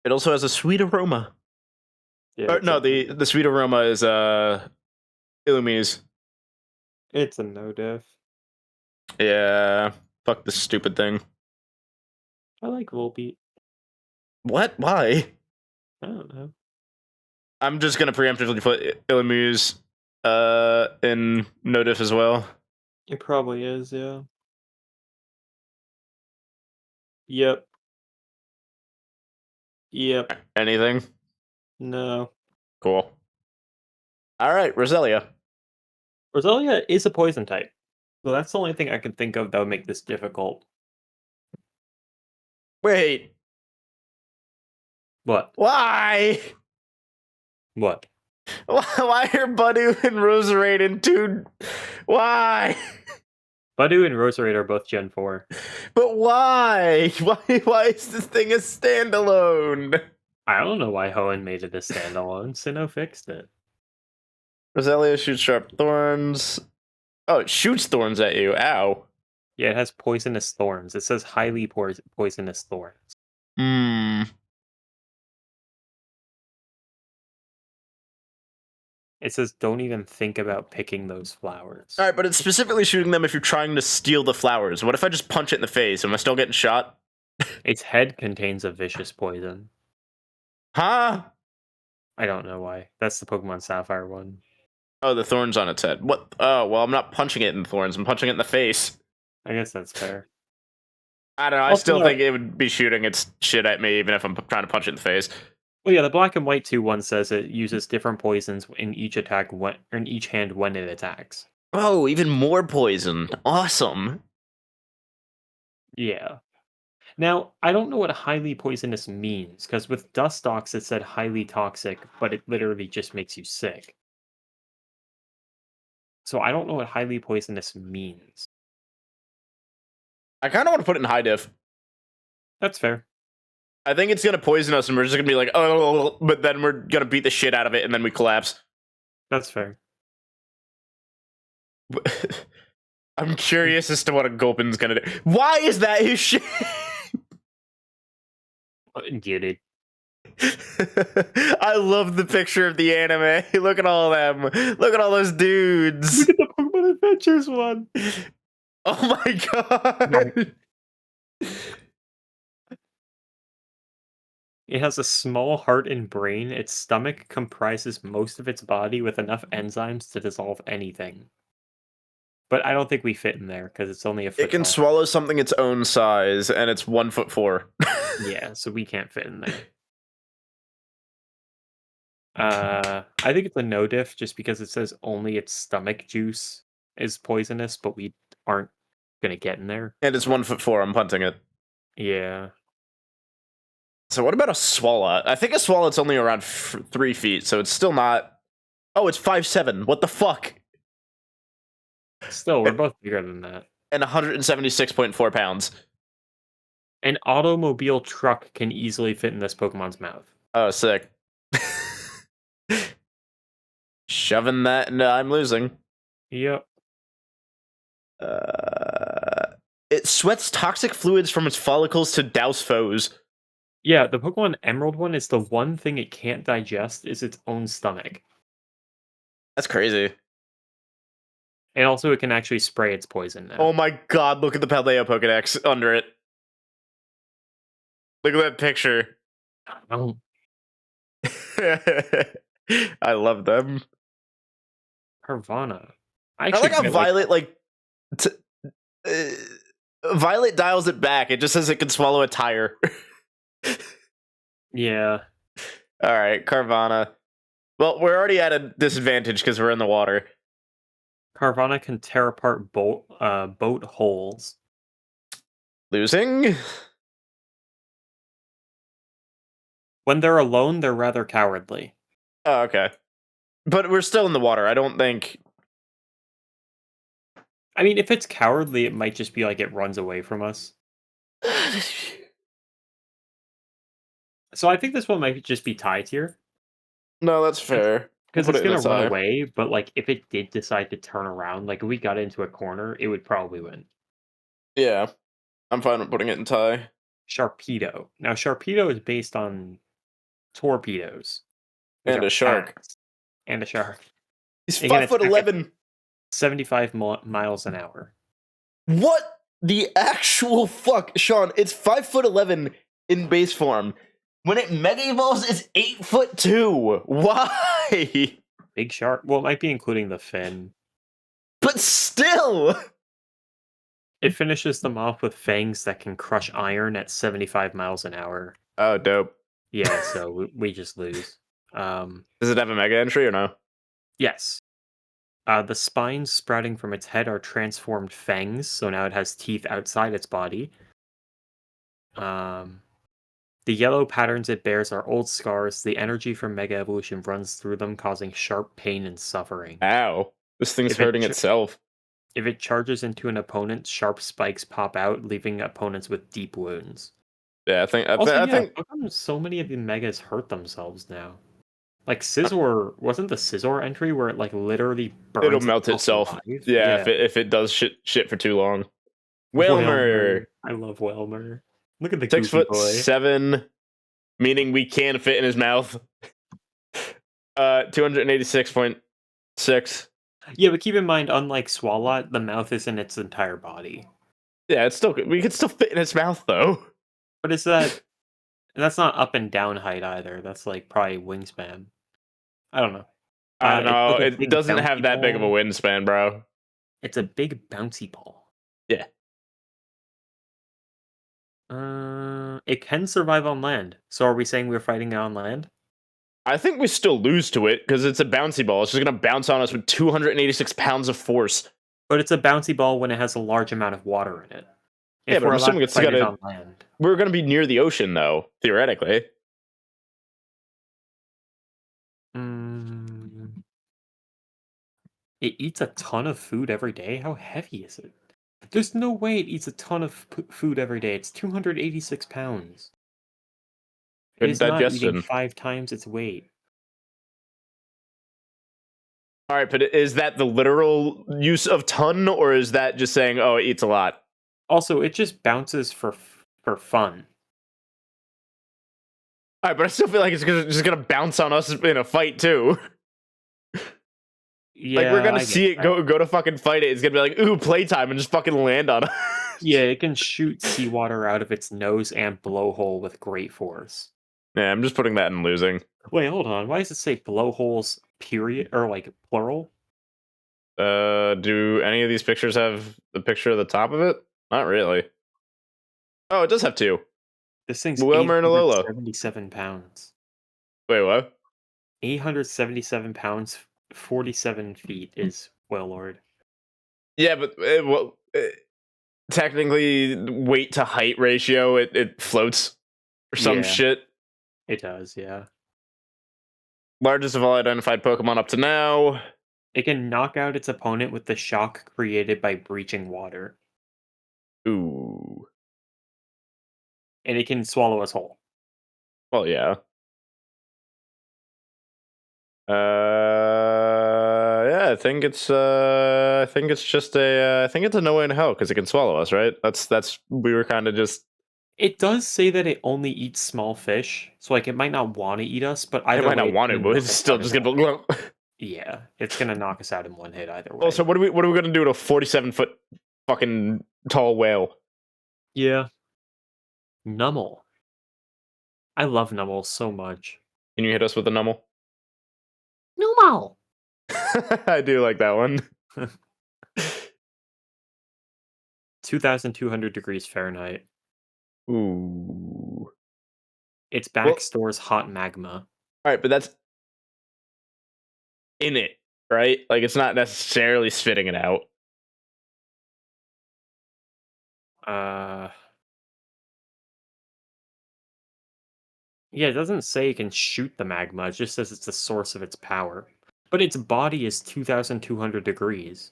It also has a sweet aroma. Yeah, No, the sweet aroma is Illumise. it's a no diff. Yeah. Fuck this stupid thing. I like Volbeat. What? Why? I don't know. I'm just gonna preemptively put Illumise in no diff as well. It probably is, yeah. Yep. Yep. Anything? No. Cool. Alright, Roselia. Roselia is a poison type. So that's the only thing I can think of that would make this difficult. Wait, What? why? What? Why are Badu and Roserade in two? Why? Badu and Roserade are both Gen 4. But why? Why is this thing a standalone? I don't know why Hoenn made it a standalone. Sinnoh fixed it. Roselia shoots sharp thorns. Oh, it shoots thorns at you. Ow. Yeah, it has poisonous thorns. It says highly poisonous thorns. Hmm. It says don't even think about picking those flowers. Alright, but it's specifically shooting them if you're trying to steal the flowers. What if I just punch it in the face? Am I still getting shot? Its head contains a vicious poison. Huh? I don't know why. That's the Pokemon Sapphire one. Oh, the thorns on its head. What? Oh, well, I'm not punching it in the thorns. I'm punching it in the face. I guess that's fair. I don't know. I Also, still think it would be shooting its shit at me, even if I'm trying to punch it in the face. Well, yeah, the Black and White 2 one says it uses different poisons in each attack in each hand when it attacks. Oh, even more poison. Awesome. Yeah. Now, I don't know what highly poisonous means, because with Dustox it said highly toxic, but it literally just makes you sick. So I don't know what highly poisonous means. I kind of want to put it in high diff. That's fair. I think it's going to poison us, and we're just going to be like, oh, but then we're going to beat the shit out of it, and then we collapse. That's fair. I'm curious as to what a Gulpin's going to do. Why is that his shit? Get it. I love the picture of the anime. Look at all of them. Look at all those dudes. Look at the Pokemon Adventures one! Oh my god. It has a small heart and brain. Its stomach comprises most of its body with enough enzymes to dissolve anything. But I don't think we fit in there because it's only a foot It can tall. swallow something its own size, and it's 1'4". Yeah, so we can't fit in there. I think it's a no diff just because it says only its stomach juice is poisonous, but we aren't gonna get in there. And it's 1'4". I'm punting it. Yeah. So what about a Swalot? I think a Swalot's only around 3 feet, so it's still not. Oh, it's 5'7". What the fuck? Still, we're both bigger than that. And 176.4 pounds. An automobile truck can easily fit in this Pokemon's mouth. Oh, sick. Shoving that, and I'm losing. Yep. It sweats toxic fluids from its follicles to douse foes. Yeah, the Pokemon Emerald one is the one thing it can't digest is its own stomach. That's crazy. And also it can actually spray its poison now. Oh my god, look at the Paldea Pokedex under it. Look at that picture. Oh, I love them. Carvana. I like how Violet, Violet dials it back. It just says it can swallow a tire. Yeah. Alright, Carvana. Well, we're already at a disadvantage because we're in the water. Carvana can tear apart boat holes. Losing? When they're alone, they're rather cowardly. Oh, okay. But we're still in the water. I don't think... I mean, if it's cowardly, it might just be like it runs away from us. So I think this one might just be tie tier. No, that's fair. Because Put it's it in going to the run tie. away, but like if it did decide to turn around, like if we got into a corner, it would probably win. Yeah. I'm fine with putting it in tie. Sharpedo. Now, Sharpedo is based on torpedoes. which And are a shark. fast. And a shark. He's It can attack at 5'11". 75 miles an hour. What the actual fuck? Sean, it's 5'11" in base form. When it mega evolves, it's 8'2". Why? Big shark. Well, it might be including the fin. But still! It finishes them off with fangs that can crush iron at 75 miles an hour. Oh, dope. Yeah, so we just lose. Does it have a mega entry or no? Yes. The spines sprouting from its head are transformed fangs, so now it has teeth outside its body. The yellow patterns it bears are old scars. The energy from Mega Evolution runs through them, causing sharp pain and suffering. Ow. This thing's If it hurting ch- itself. If it charges into an opponent, sharp spikes pop out, leaving opponents with deep wounds. Yeah, I think... Also, I yeah, think how come so many of the Megas hurt themselves now? Like Scizor, wasn't the Scizor entry where it like literally burns it'll melt itself. alive? Yeah, if it does shit for too long. Whalmer. I love Whalmer. Look at the 6'7", meaning we can fit in his mouth. 286.6. Yeah, but keep in mind, unlike Swalot, the mouth is in its entire body. Yeah, it's still we could still fit in his mouth though. But is that? That's not up and down height either. That's like probably wingspan. I don't know. I don't know. It's like a It big doesn't bouncy have that big of a ball. wingspan, bro. It's a big bouncy ball. Yeah. It can survive on land. So are we saying we're fighting it on land? I think we still lose to it because it's a bouncy ball. It's just gonna bounce on us with 286 pounds of force. But it's a bouncy ball when it has a large amount of water in it. Yeah, but I'm assuming it's fight it gotta- on land. We're gonna be near the ocean though, theoretically. It eats a ton of food every day? How heavy is it? There's no way it eats a ton of food every day. It's 286 pounds. It Good is not eating digestion. 5 times its weight. All right, but is that the literal use of ton, or is that just saying, oh, it eats a lot? Also, it just bounces for fun. All right, but I still feel like it's just gonna bounce on us in a fight too. Yeah, Like we're gonna I see get it that. go to fucking fight it. It's gonna be like, ooh, playtime, and just fucking land on us. Yeah, it can shoot seawater out of its nose and blowhole with great force. Yeah, I'm just putting that in losing. Wait, hold on. Why does it say blowholes period or like plural? Do any of these pictures have the picture of the top of it? Not really. Oh, it does have two. This thing's Wilmer and Alola. 877 pounds. Wait, what? 877 pounds, 47 feet is Wailord. Yeah, but technically, weight to height ratio, it floats, or some Yeah. shit. It does, yeah. Largest of all identified Pokemon up to now. It can knock out its opponent with the shock created by breaching water, Ooh. and it can swallow us whole. Well, yeah. Yeah, I think it's just I think it's a no way in hell because it can swallow us, right? We were kind of just. It does say that it only eats small fish, so like it might not want to eat us, but It either might way, not want to, but it's still just gonna. Yeah, it's gonna knock us out in one hit either way. Also, what are we gonna do to a 47-foot fucking tall whale? Yeah. Nummel. I love Nummel so much. Can you hit us with a Nummel? Nummel! I do like that one. 2,200 degrees Fahrenheit. Ooh. Its back stores hot magma. All right, but that's in it, right? Like it's not necessarily spitting it out. Yeah, it doesn't say it can shoot the magma, it just says it's the source of its power. But its body is 2,200 degrees.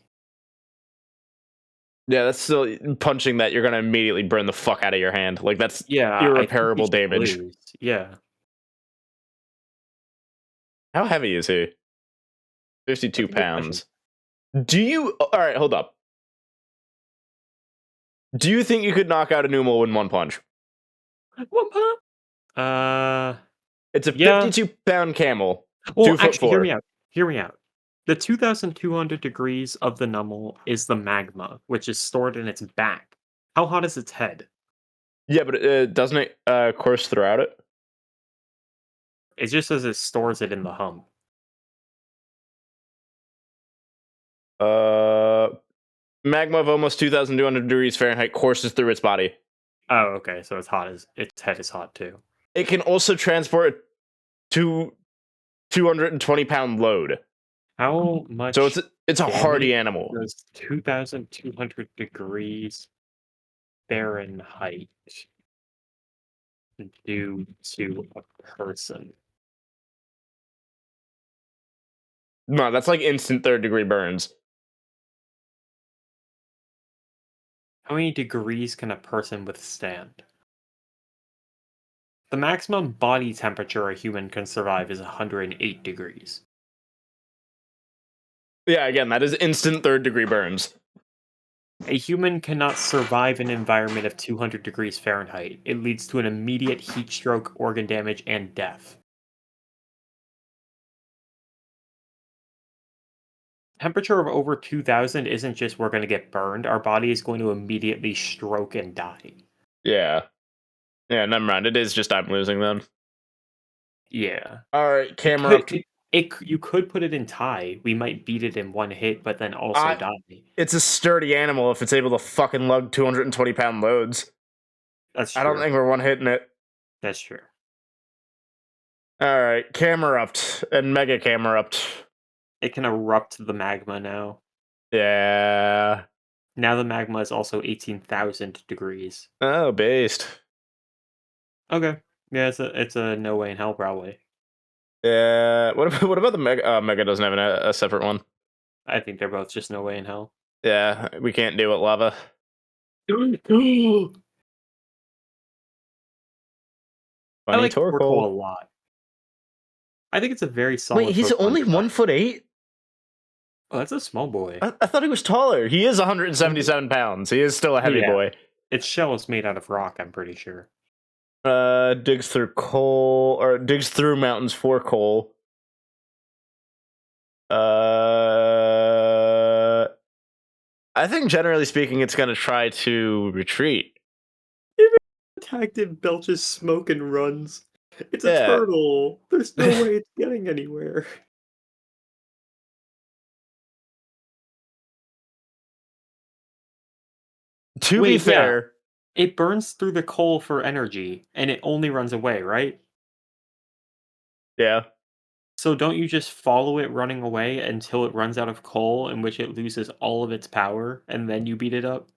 Yeah, that's still punching that you're gonna immediately burn the fuck out of your hand. Like that's Yeah, I think irreparable we should damage. lose. Yeah. How heavy is he? 52 That's a good pounds. Do you? All right, hold up. Do you think you could knock out a Numel in one punch? One pump? It's a Yeah. 52-pound camel. Well, 2'4". actually, hear me out. Hear me out. The 2,200 degrees of the Nummel is the magma, which is stored in its back. How hot is its head? Yeah, but doesn't it course throughout it? It just says it stores it in the hump. Magma of almost 2,200 degrees Fahrenheit courses through its body. Oh, okay. So its head is hot too. It can also transport a 220-pound load. How much? So it's a hardy damage animal. does 2,200 degrees Fahrenheit do to a person? No, that's like instant third-degree burns. How many degrees can a person withstand? The maximum body temperature a human can survive is 108 degrees. Yeah, again, that is instant third-degree burns. A human cannot survive an environment of 200 degrees Fahrenheit. It leads to an immediate heat stroke, organ damage, and death. Temperature of over 2,000 isn't just we're going to get burned. Our body is going to immediately stroke and die. Yeah. Yeah, never mind. It is just I'm losing then. Yeah. All right, camera up. You could put it in tie. We might beat it in one hit, but then also die. It's a sturdy animal if it's able to fucking lug 220-pound loads. That's true. I don't think we're one hitting it. That's true. All right, camera up and mega camera up. It can erupt the magma now. Yeah. Now the magma is also 18,000 degrees. Oh, based. Okay. Yeah, it's a no way in hell probably. Yeah. What about the mega? Mega doesn't have a separate one. I think they're both just no way in hell. Yeah, we can't do it, lava. I like Torkoal Torkoal a lot. I think it's a very solid. Wait, he's Pokemon only design. 1'8". Oh, that's a small boy. I thought he was taller. He is 177 pounds. He is still a heavy boy. Its shell is made out of rock, I'm pretty sure. Digs through coal, or digs through mountains for coal. I think generally speaking, it's gonna try to retreat. Attacked it, belches smoke and runs. It's Yeah. a turtle. There's no way it's getting anywhere. To be fair, it burns through the coal for energy, and it only runs away, right? yeah. So don't you just follow it running away until it runs out of coal, in which it loses all of its power, and then you beat it up?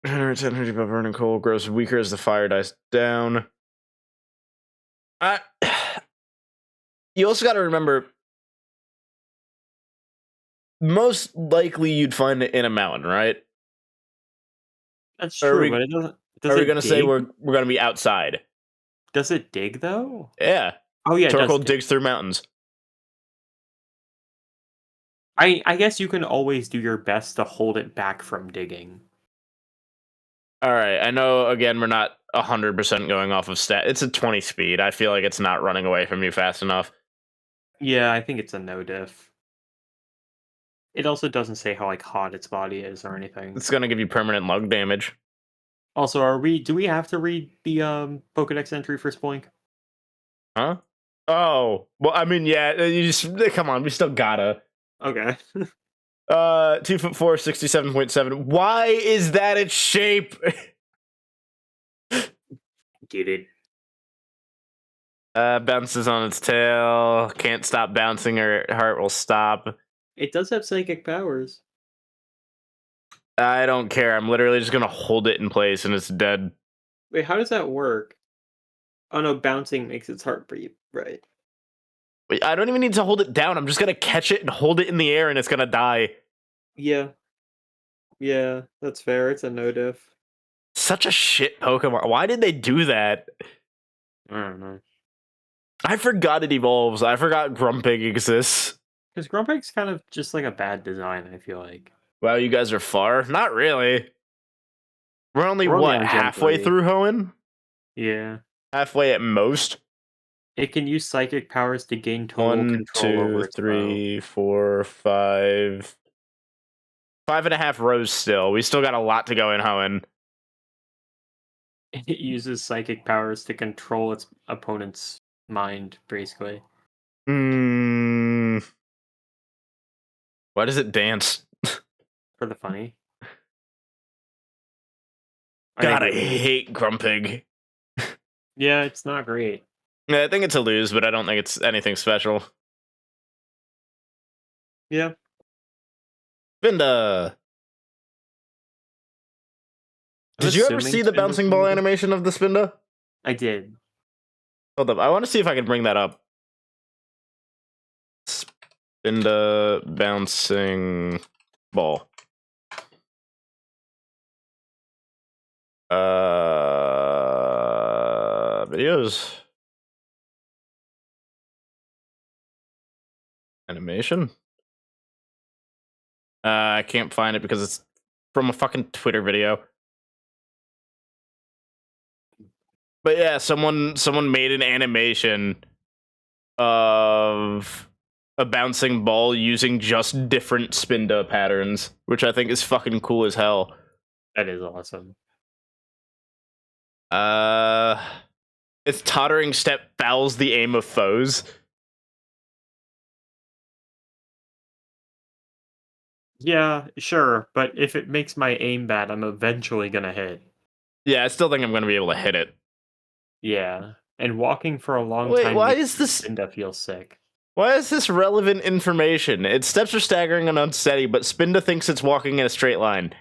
110 energy by burning coal, grows weaker as the fire dies down. You also got to remember, most likely you'd find it in a mountain, right? That's Are true, we- but it doesn't. Does Are we it gonna say dig? we're gonna be outside? Does it dig though? Yeah, Oh yeah, it does Torkoal dig. digs through mountains. I guess you can always do your best to hold it back from digging. All right, I know. Again, we're not 100% going off of stat. It's a 20 speed. I feel like it's not running away from you fast enough. Yeah, I think it's a no diff. It also doesn't say how like hot its body is or anything. It's gonna give you permanent lung damage. Also, do we have to read the Pokedex entry for Spoink? Huh? Oh, well, I mean, yeah. You just come on. We still gotta. Okay. 2'4", 67.7. Why is that its shape? Get it. Bounces on its tail. Can't stop bouncing, or heart will stop. It does have psychic powers. I don't care. I'm literally just gonna hold it in place, and it's dead. Wait, how does that work? Oh no, bouncing makes its heart beat. Right. Wait, I don't even need to hold it down. I'm just gonna catch it and hold it in the air, and it's gonna die. Yeah. Yeah, that's fair. It's a no diff. Such a shit Pokemon. Why did they do that? I don't know. I forgot it evolves. I forgot Grumpig exists. Because Grumpig's kind of just like a bad design, I feel like. Wow, you guys are far? Not really. We're only, We're only what, on Gen halfway 3. through Hoenn? Yeah. Halfway at most? It can use psychic powers to gain total 1, control over 2, its 3, 4, 5. 5.5 rows still. We still got a lot to go in Hoenn. It uses psychic powers to control its opponent's mind, basically. Why does it dance? For the funny. God, I agree. hate Grumpig. Yeah, it's not great. Yeah, I think it's a lose, but I don't think it's anything special. Yeah. Spinda. Did you ever see the bouncing ball animation of the Spinda? I did. Hold up, I want to see if I can bring that up. Spinda bouncing ball. Videos. Animation. I can't find it because it's from a fucking Twitter video. But yeah, someone made an animation of a bouncing ball using just different Spinda patterns, which I think is fucking cool as hell. That is awesome. Its tottering step fouls the aim of foes. Yeah, sure, but if it makes my aim bad, I'm eventually gonna hit. Yeah, I still think I'm gonna be able to hit it. Yeah, and walking for a long Wait, time why makes is this? Spinda feel sick. Why is this relevant information? Its steps are staggering and unsteady, but Spinda thinks it's walking in a straight line.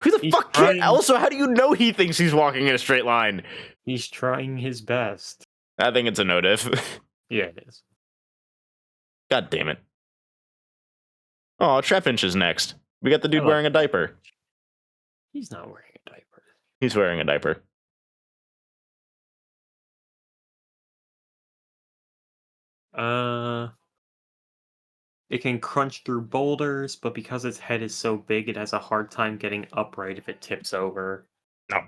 Who the He's fuck can't? trying- Also, how do you know he thinks he's walking in a straight line? He's trying his best. I think it's a no diff. Yeah, it is. God damn it. Oh, Trapinch is next. We got the dude I love wearing a diaper. He's not wearing a diaper. He's wearing a diaper. It can crunch through boulders, but because its head is so big, it has a hard time getting upright if it tips over. No.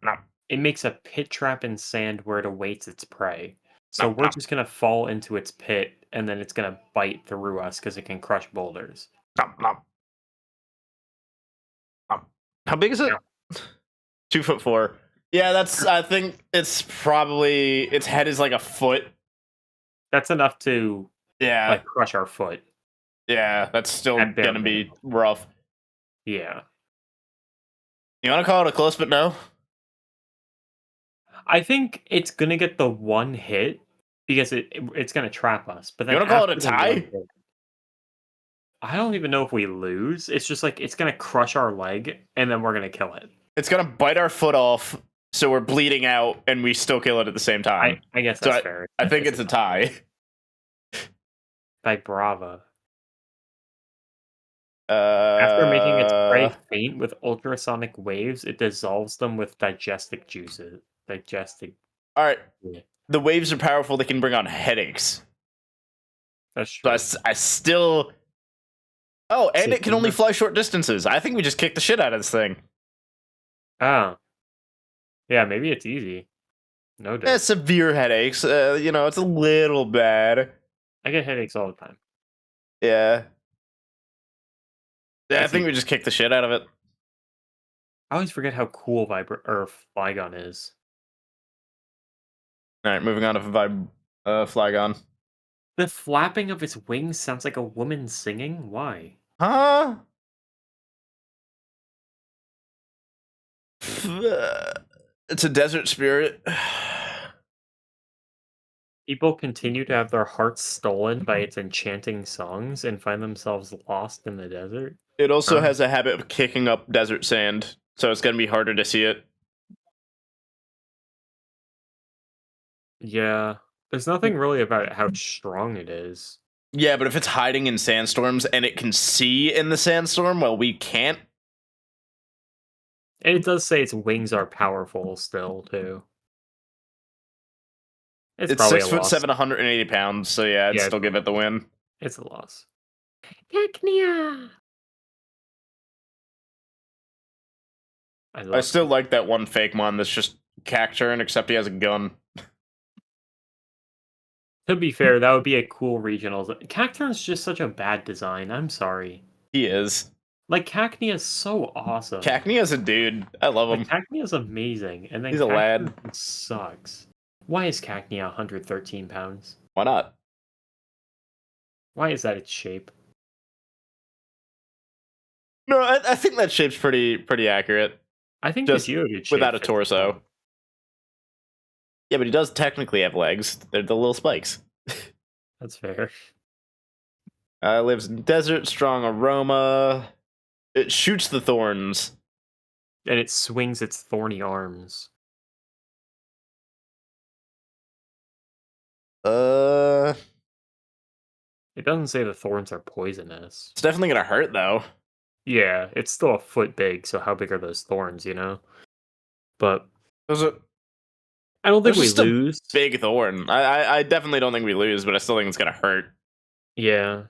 No. It makes a pit trap in sand where it awaits its prey. So No, we're no. just gonna fall into its pit, and then it's gonna bite through us because it can crush boulders. No. How big is it? No. 2'4". Yeah, that's. I think it's probably its head is like a foot. That's enough to Yeah, like crush our foot. yeah, that's still At bare gonna be minimum. rough. Yeah. You want to call it a close, but no. I think it's gonna get the one hit because it's gonna trap us. But then You wanna call it a after the one tie? hit- I don't even know if we lose. It's just like it's gonna crush our leg, and then we're gonna kill it. It's gonna bite our foot off, so we're bleeding out, and we still kill it at the same time. I guess So that's fair. I think it's a tie. By Brava. After making its prey Uh, faint with ultrasonic waves, it dissolves them with digestic juices. Digestic. all right. Yeah, The waves are powerful. They can bring on headaches. that's So true. I still. Oh, and it can only September. fly short distances. I think we just kick the shit out of this thing. Oh. Yeah, maybe it's easy. No doubt. Severe headaches. It's a little bad. I get headaches all the time. Yeah. Yeah, I That's think easy. we just kick the shit out of it. I always forget how cool Flygon is. All right, moving on to Flygon. The flapping of its wings sounds like a woman singing. Why? Huh? It's a desert spirit. People continue to have their hearts stolen by its enchanting songs and find themselves lost in the desert. It also Huh? has a habit of kicking up desert sand, so it's gonna be harder to see it. Yeah. There's nothing really about how strong it is. Yeah, but if it's hiding in sandstorms and it can see in the sandstorm, well, we can't. And it does say its wings are powerful still, too. It's It's probably 6'7", a loss. 180 pounds, so yeah, I'd Yeah, still give it the win. It's a loss. Cacnea! I still like that one fake mon that's just Cacturn, except he has a gun. To be fair, that would be a cool regional. Cacturn's just such a bad design. I'm sorry. He is. Like, Cacnea is so awesome. Cacnea's a dude. I love him. Like, Cacnea is amazing, and then He's a lad. Cacturn sucks. Why is Cacnea 113 pounds? Why not? Why is that its shape? No, I think that shape's pretty accurate. I think Just the Geodude shape without a fits torso. well. Yeah, but he does technically have legs. They're the little spikes. That's fair. Lives in desert, strong aroma. It shoots the thorns. And it swings its thorny arms. It's It doesn't say the thorns are poisonous. definitely gonna hurt though. Yeah, it's still a foot big, so how big are those thorns, you know? But Those are I don't think There's we just a lose. big thorn. I definitely don't think we lose, but I still think it's gonna hurt. Yeah.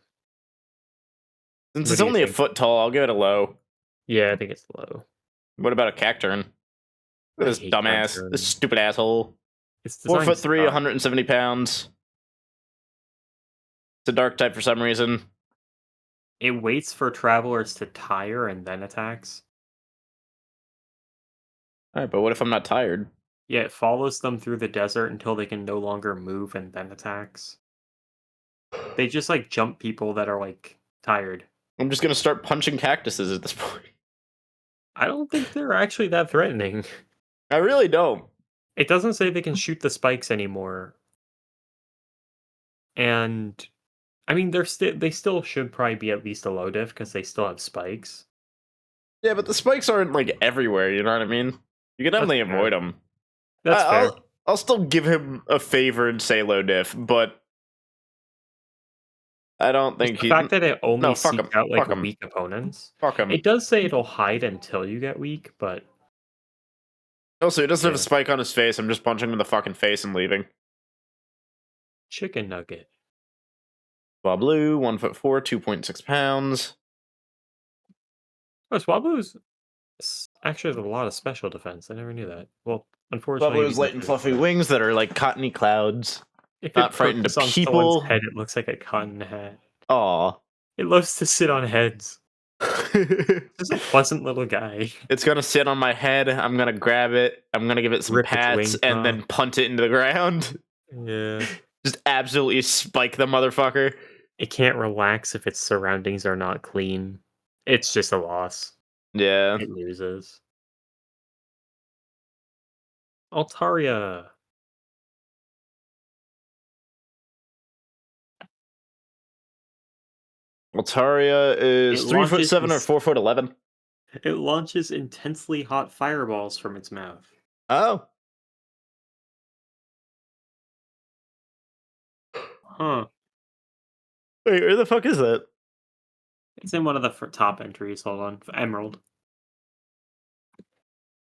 Since What it's do you only a think? foot tall, I'll give it a low. Yeah, I think it's low. What about a Cacturn? Look I at this hate dumbass. Cacturn. This stupid asshole. It's 4'3", designed sucks. 170 pounds. It's a dark type for some reason. It waits for travelers to tire and then attacks. Alright, but what if I'm not tired? Yeah, it follows them through the desert until they can no longer move and then attacks. They just like jump people that are like tired. I'm just gonna start punching cactuses at this point. I don't think they're actually that threatening. I really don't. It doesn't say they can shoot the spikes anymore. And I mean they still should probably be at least a low diff because they still have spikes. Yeah, but the spikes aren't like everywhere, you know what I mean? You can definitely That's fair. avoid them. That's fair. I'll still give him a favor and say low diff, but I don't think The fact that it only fuck seeks him. out like Fuck him. weak opponents. Fuck him. It does say it'll hide until you get weak, but Also, he doesn't have a Yeah. spike on his face. I'm just punching him in the fucking face and leaving. chicken nugget. Swablu, 1'4", 2.6 pounds. Oh, Swablu's actually has a lot of special defense. I never knew that. Well, unfortunately, Swablu's light and fluffy wings that are like cottony clouds. If not it frightened of perches on people. someone's head, it looks like a cotton hat. Aw. It loves to sit on heads. Just a pleasant little guy. It's gonna sit on my head. I'm gonna grab it. I'm gonna give it some Rip its pats wings and off. then punt it into the ground. Yeah. Just absolutely spike the motherfucker. It can't relax if its surroundings are not clean. It's just a loss. Yeah. It loses. Altaria. Altaria is It 3'7" or launches 4'11". It launches intensely hot fireballs from its mouth. Oh, Huh. wait, where the fuck is that? It's in one of the top entries. Hold on. Emerald.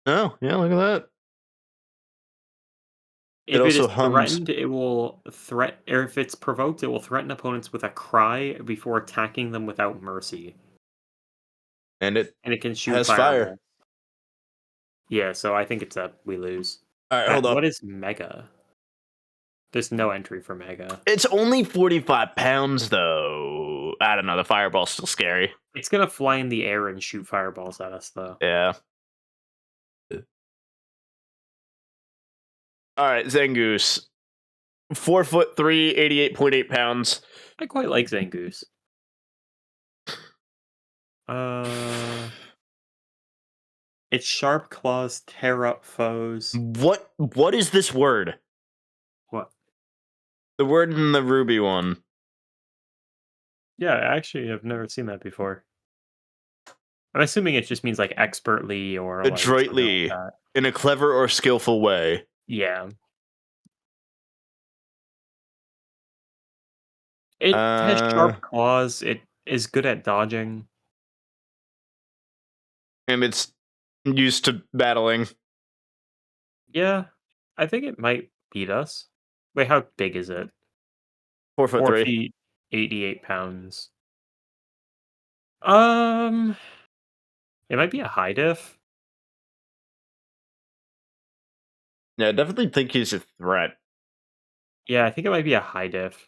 Oh, yeah, look at that. It If it is also hums. threatened, it will or if it's provoked, it will threaten opponents with a cry before attacking them without mercy. And it And it can shoot has fireballs. fire. Yeah, so I think it's we lose. All right, hold What up. is Mega? There's no entry for Mega. It's only 45 pounds, though. I don't know. The fireball's still scary. It's gonna fly in the air and shoot fireballs at us, though. Yeah. All right, Zangoose. 4'3", 88.8 pounds. I quite like Zangoose. Its sharp claws tear up foes. What is this word? What? The word in the Ruby one. Yeah, actually, I've never seen that before. I'm assuming it just means like expertly or like something like Adroitly, that. in a clever or skillful way. Yeah. It has sharp claws. It is good at dodging. And it's used to battling. Yeah, I think it might beat us. Wait, how big is it? 4 4'3". feet, 88 pounds. Um, it might be a high diff. Yeah, I definitely think he's a threat. Yeah, I think it might be a high diff.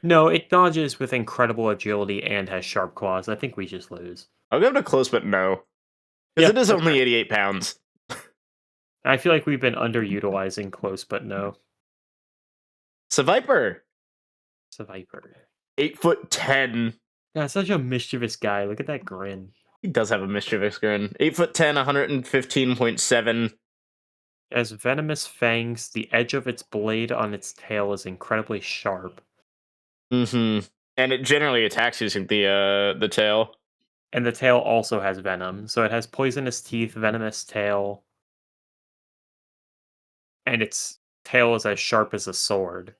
No, it dodges with incredible agility and has sharp claws. I think we just lose. I'll give it a close, but no. Because Yeah, it is that's only fair. 88 pounds. I feel like we've been underutilizing close, but no. Seviper. It's a Viper. 8'10". Yeah, such a mischievous guy. Look at that grin. He does have a mischievous grin. 8'10", 115.7. As venomous fangs, the edge of its blade on its tail is incredibly sharp. Mm-hmm. And it generally attacks using the tail. And the tail also has venom. So it has poisonous teeth, venomous tail, and its tail is as sharp as a sword.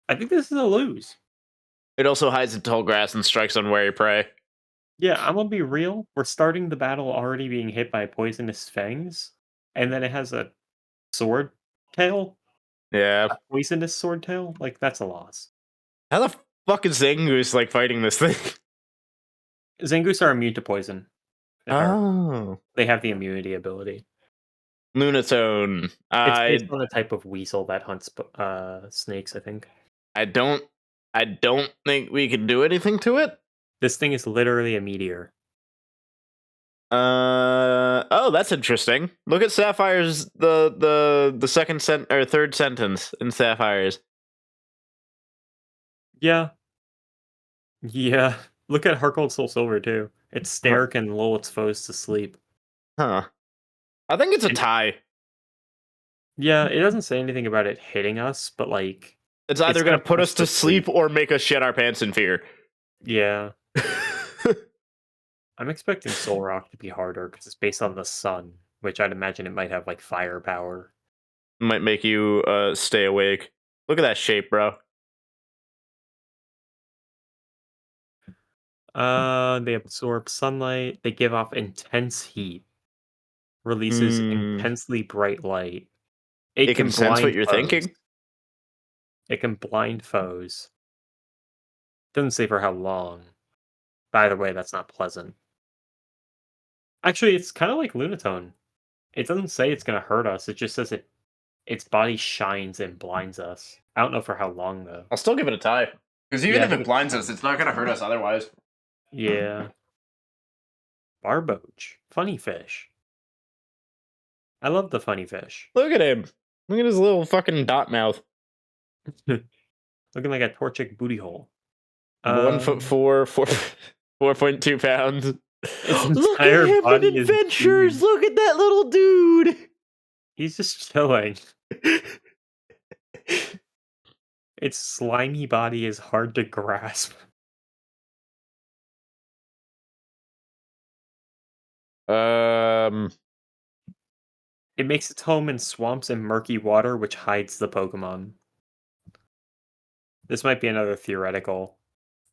I think this is a lose. It also hides in tall grass and strikes on wary prey. Yeah, I'm gonna be real. We're starting the battle already being hit by poisonous fangs, and then it has a sword tail, Yeah. a poisonous sword tail. Like that's a loss. How the fuck is Zangoose like fighting this thing? Zangoose are immune to poison. Oh. They have the immunity ability. Lunatone. It's based on the type of weasel that hunts snakes, I think. I don't think we can do anything to it. This thing is literally a meteor. Oh, that's interesting. Look at Sapphire's the second or third sentence in Sapphire's. Yeah. Yeah. Look at Heart Gold Soul Silver too. Its stare can lull its foes to sleep. Huh. I think it's a And- tie. Yeah, it doesn't say anything about it hitting us, but like It's either it's gonna put us to sleep or make us shit our pants in fear. Yeah. I'm expecting Soul Rock to be harder because it's based on the sun, which I'd imagine it might have like firepower. Might make you stay awake. Look at that shape, bro. They absorb sunlight, they give off intense heat, releases intensely bright light. It can sense what blind you're foes. thinking. It can blind foes. Doesn't say for how long. By the way, that's not pleasant. Actually, it's kind of like Lunatone. It doesn't say it's going to hurt us. It just says its body shines and blinds us. I don't know for how long though. I'll still give it a tie. Because even Yeah, I if think it it's blinds fine. us, it's not gonna hurt us otherwise. Yeah. Barboach. Funny fish. I love the funny fish. Look at him. Look at his little fucking dot mouth. Looking like a Torchic booty hole. 1'4", 4.2 pounds. Its Look at entire him in body is adventures. huge. Look at that little dude. He's just chilling. Its slimy body is hard to grasp. It makes its home in swamps and murky water, which hides the Pokemon. This might be another theoretical.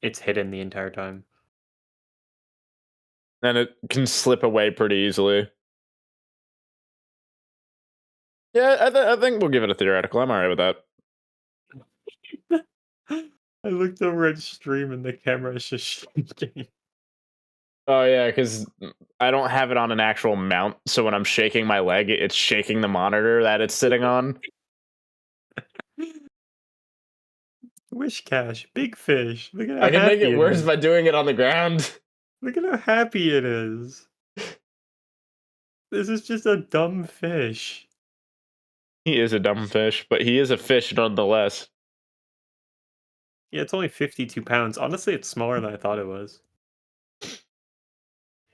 It's hidden the entire time. And it can slip away pretty easily. Yeah, I think we'll give it a theoretical. I'm alright with that. I looked over at stream and the camera is just shaking. Oh yeah, because I don't have it on an actual mount, so when I'm shaking my leg, it's shaking the monitor that it's sitting on. Wish Cash, big fish. Look at how I can make happy it worse is. by doing it on the ground. Look at how happy it is. This is just a dumb fish. He is a dumb fish, but he is a fish nonetheless. Yeah, it's only 52 pounds. Honestly, it's smaller than I thought it was.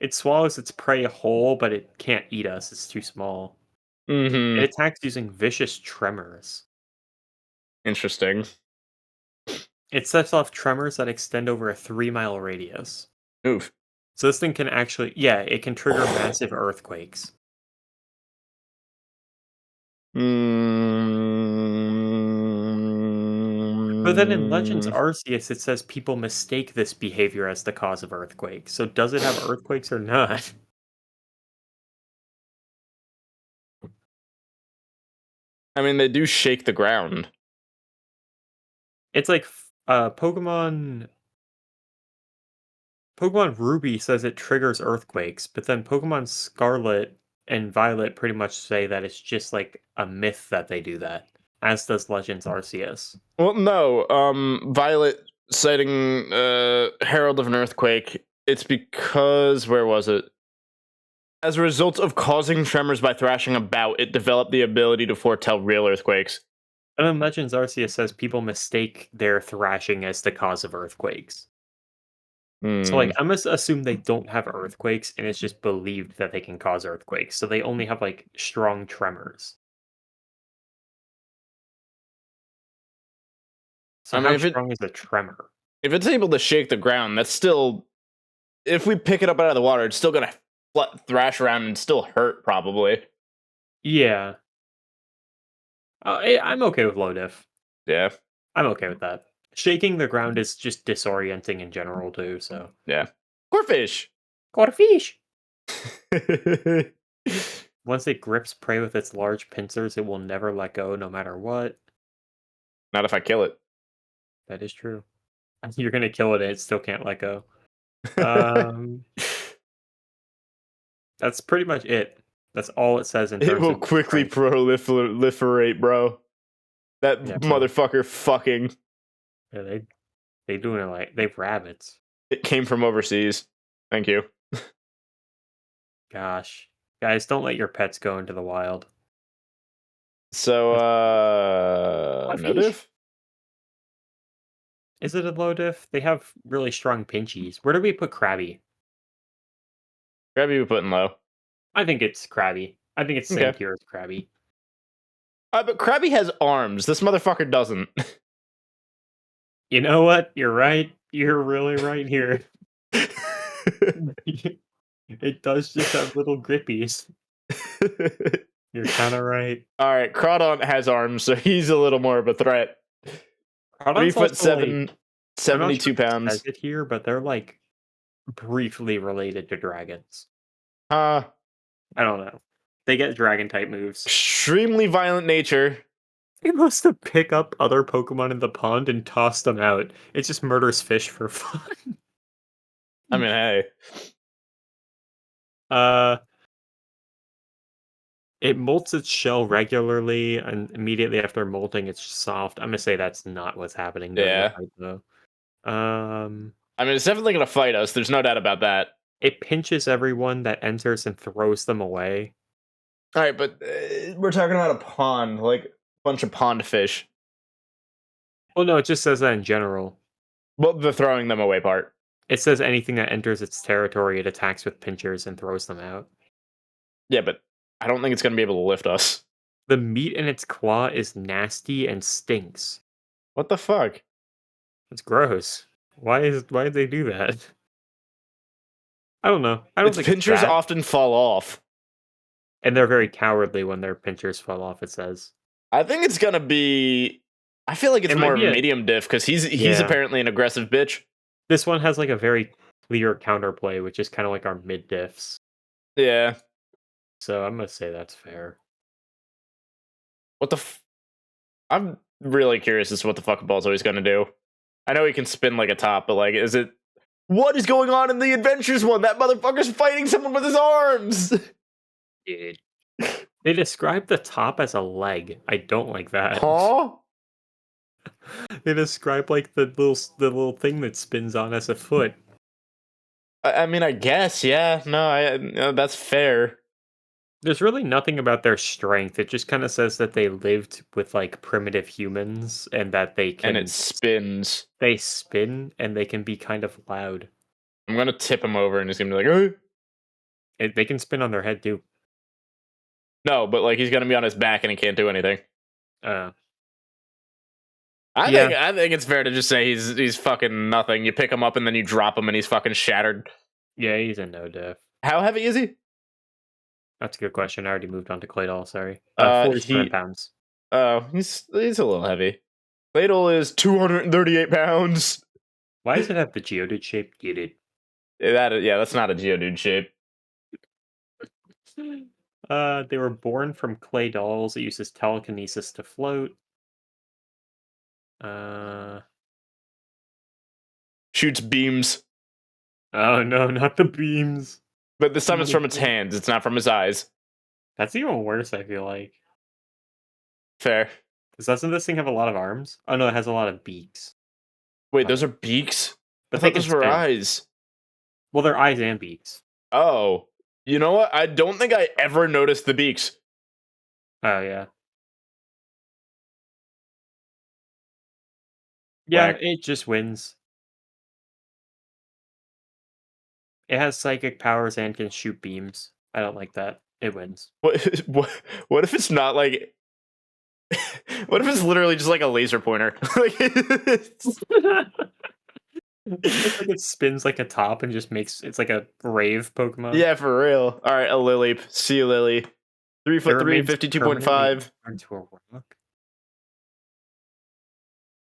It swallows its prey whole, but it can't eat us. It's too small. Mm-hmm. It attacks using vicious tremors. Interesting. It sets off tremors that extend over a 3-mile radius. Oof. So this thing can actually, yeah, it can trigger massive earthquakes. But then in Legends Arceus, it says people mistake this behavior as the cause of earthquakes. So does it have earthquakes or not? I mean, they do shake the ground. It's like Pokemon Ruby says it triggers earthquakes, but then Pokemon Scarlet and Violet pretty much say that it's just like a myth that they do that, as does Legends Arceus. Well, no. Violet citing Herald of an Earthquake. It's because where was it? As a result of causing tremors by thrashing about, it developed the ability to foretell real earthquakes. And then Legends Arceus says people mistake their thrashing as the cause of earthquakes. So, like, I must assume they don't have earthquakes, and it's just believed that they can cause earthquakes. So they only have like strong tremors. So I mean, how if it strong is a tremor? if it's able to shake the ground, that's still. If we pick it up out of the water, it's still gonna thrash around and still hurt, probably. Yeah, I'm okay with low diff. Yeah, I'm okay with that. Shaking the ground is just disorienting in general too. So yeah. Corfish. caught a fish. Once it grips prey with its large pincers, it will never let go, no matter what. Not if I kill it. That is true. You're gonna kill it, and it still can't let go. Um, that's pretty much it. That's all it says in terms It will of quickly strength. proliferate, bro. That Yeah, bro. motherfucker fucking. Yeah, they doing it like they've rabbits. It came from overseas. Thank you. Gosh, guys, don't let your pets go into the wild. So, A no fish. diff? Is it a low diff? They have really strong pinchies. Where do we put Krabby? Grabby we put in low. I think it's Krabby. I think it's same Okay. tier as Krabby. But Krabby has arms. This motherfucker doesn't. You know what? You're right. You're really right here. It does just have little grippies. You're kind of right. Alright, Crawdon has arms, so he's a little more of a threat. 3 Crawdon's foot also, like, 7, I'm not 72 sure if it pounds. says it here, but they're like briefly related to dragons. Uh, I don't know. They get dragon type moves. extremely violent nature. It must have pick up other Pokemon in the pond and toss them out. It just murders fish for fun. I mean, hey. It molts its shell regularly, and immediately after molting, it's soft. I'm gonna say that's not what's happening during the Yeah. fight, though. I mean, it's definitely gonna fight us. There's no doubt about that. It pinches everyone that enters and throws them away. Alright, but we're talking about a pond, like a bunch of pond fish. Well, no, it just says that in general. Well, the throwing them away part. It says anything that enters its territory, it attacks with pinchers and throws them out. Yeah, but I don't think it's gonna be able to lift us. The meat in its claw is nasty and stinks. What the fuck? It's gross. Why did they do that? I don't know. I don't Its think pinchers it's that. often fall off. And they're very cowardly when their pinchers fall off, it says. I think it's gonna be. I feel like it's It might more of be a a- medium diff because he's Yeah. apparently an aggressive bitch. This one has like a very clear counterplay, which is kind of like our mid diffs. Yeah. So I'm gonna say that's fair. What the? I'm really curious as to what the fuck Balzo's gonna do. I know he can spin like a top, but like, is it? What is going on in the adventures one? That motherfucker's fighting someone with his arms. Dude. They describe the top as a leg. I don't like that. Huh? They describe like the little thing that spins on as a foot. I mean, I guess, yeah. No, that's fair. There's really nothing about their strength. It just kind of says that they lived with like primitive humans and that they can And it spins. they spin and they can be kind of loud. I'm gonna tip him over, and he's gonna be like, They can spin on their head too. no, but like he's gonna be on his back, and he can't do anything. Uh, I Yeah. think it's fair to just say he's fucking nothing. You pick him up and then you drop him, and he's fucking shattered. yeah, he's a no diff. How heavy is he? That's a good question. I already moved on to Claydol, sorry. Uh, 47 he- pounds. Oh, he's a little heavy. Ladle is 238 pounds. Why does it have the Geodude shape? Get it. That's not a Geodude shape. They were born from clay dolls. It uses telekinesis to float. Shoots beams, Oh no, not the beams. but this time it's from its Beautiful. hands. It's not from his eyes. That's even worse, I feel like. Fair. Because doesn't this thing have a lot of arms? Oh no, it has a lot of beaks. Wait, those are beaks? I But thought they those can were spin. eyes. Well, they're eyes and beaks. Oh. You know what? I don't think I ever noticed the beaks. Oh yeah. Yeah, Whack. it just wins. It has psychic powers and can shoot beams. I don't like that. It wins. What if it's not like what if it's literally just like a laser pointer? Like, It's like it spins like a top and just makes it's like a rave Pokemon. yeah, for real. All right, a Lily. See you, Lily. 3 foot 3, remains 52.5. permanently Into a rock.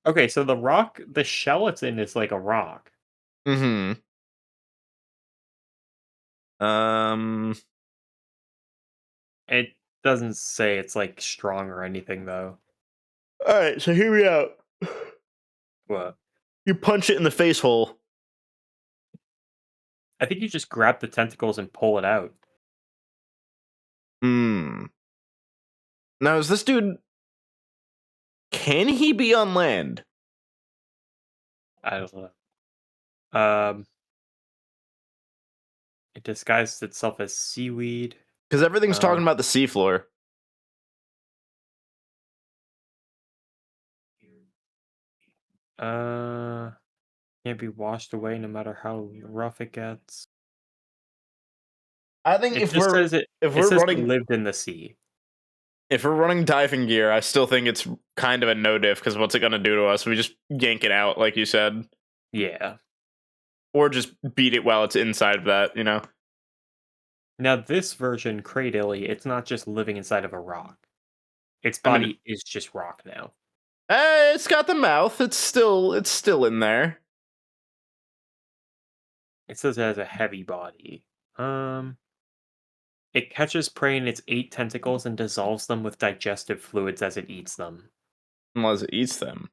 Okay, so the rock, the shell it's in is like a rock. Mm-hmm. It doesn't say it's like strong or anything though. All right, so hear me out. What? You punch it in the face hole. I think you just grab the tentacles and pull it out. Hmm. Now, is this dude? Can he be on land? I don't know. It disguises itself as seaweed. Because everything's talking about the seafloor. Can't be washed away no matter how rough it gets. I think It if just we're says it. if It we're says it running lived in the sea. if we're running diving gear, I still think it's kind of a no diff. Because what's it gonna do to us? We just yank it out, like you said, Yeah. or just beat it while it's inside of that. You know. Now this version, Cradily, it's not just living inside of a rock. Its I mean- body is just rock now. It's got the mouth. It's still in there. It says it has a heavy body. It catches prey in its 8 tentacles and dissolves them with digestive fluids as it eats them. Unless it eats them.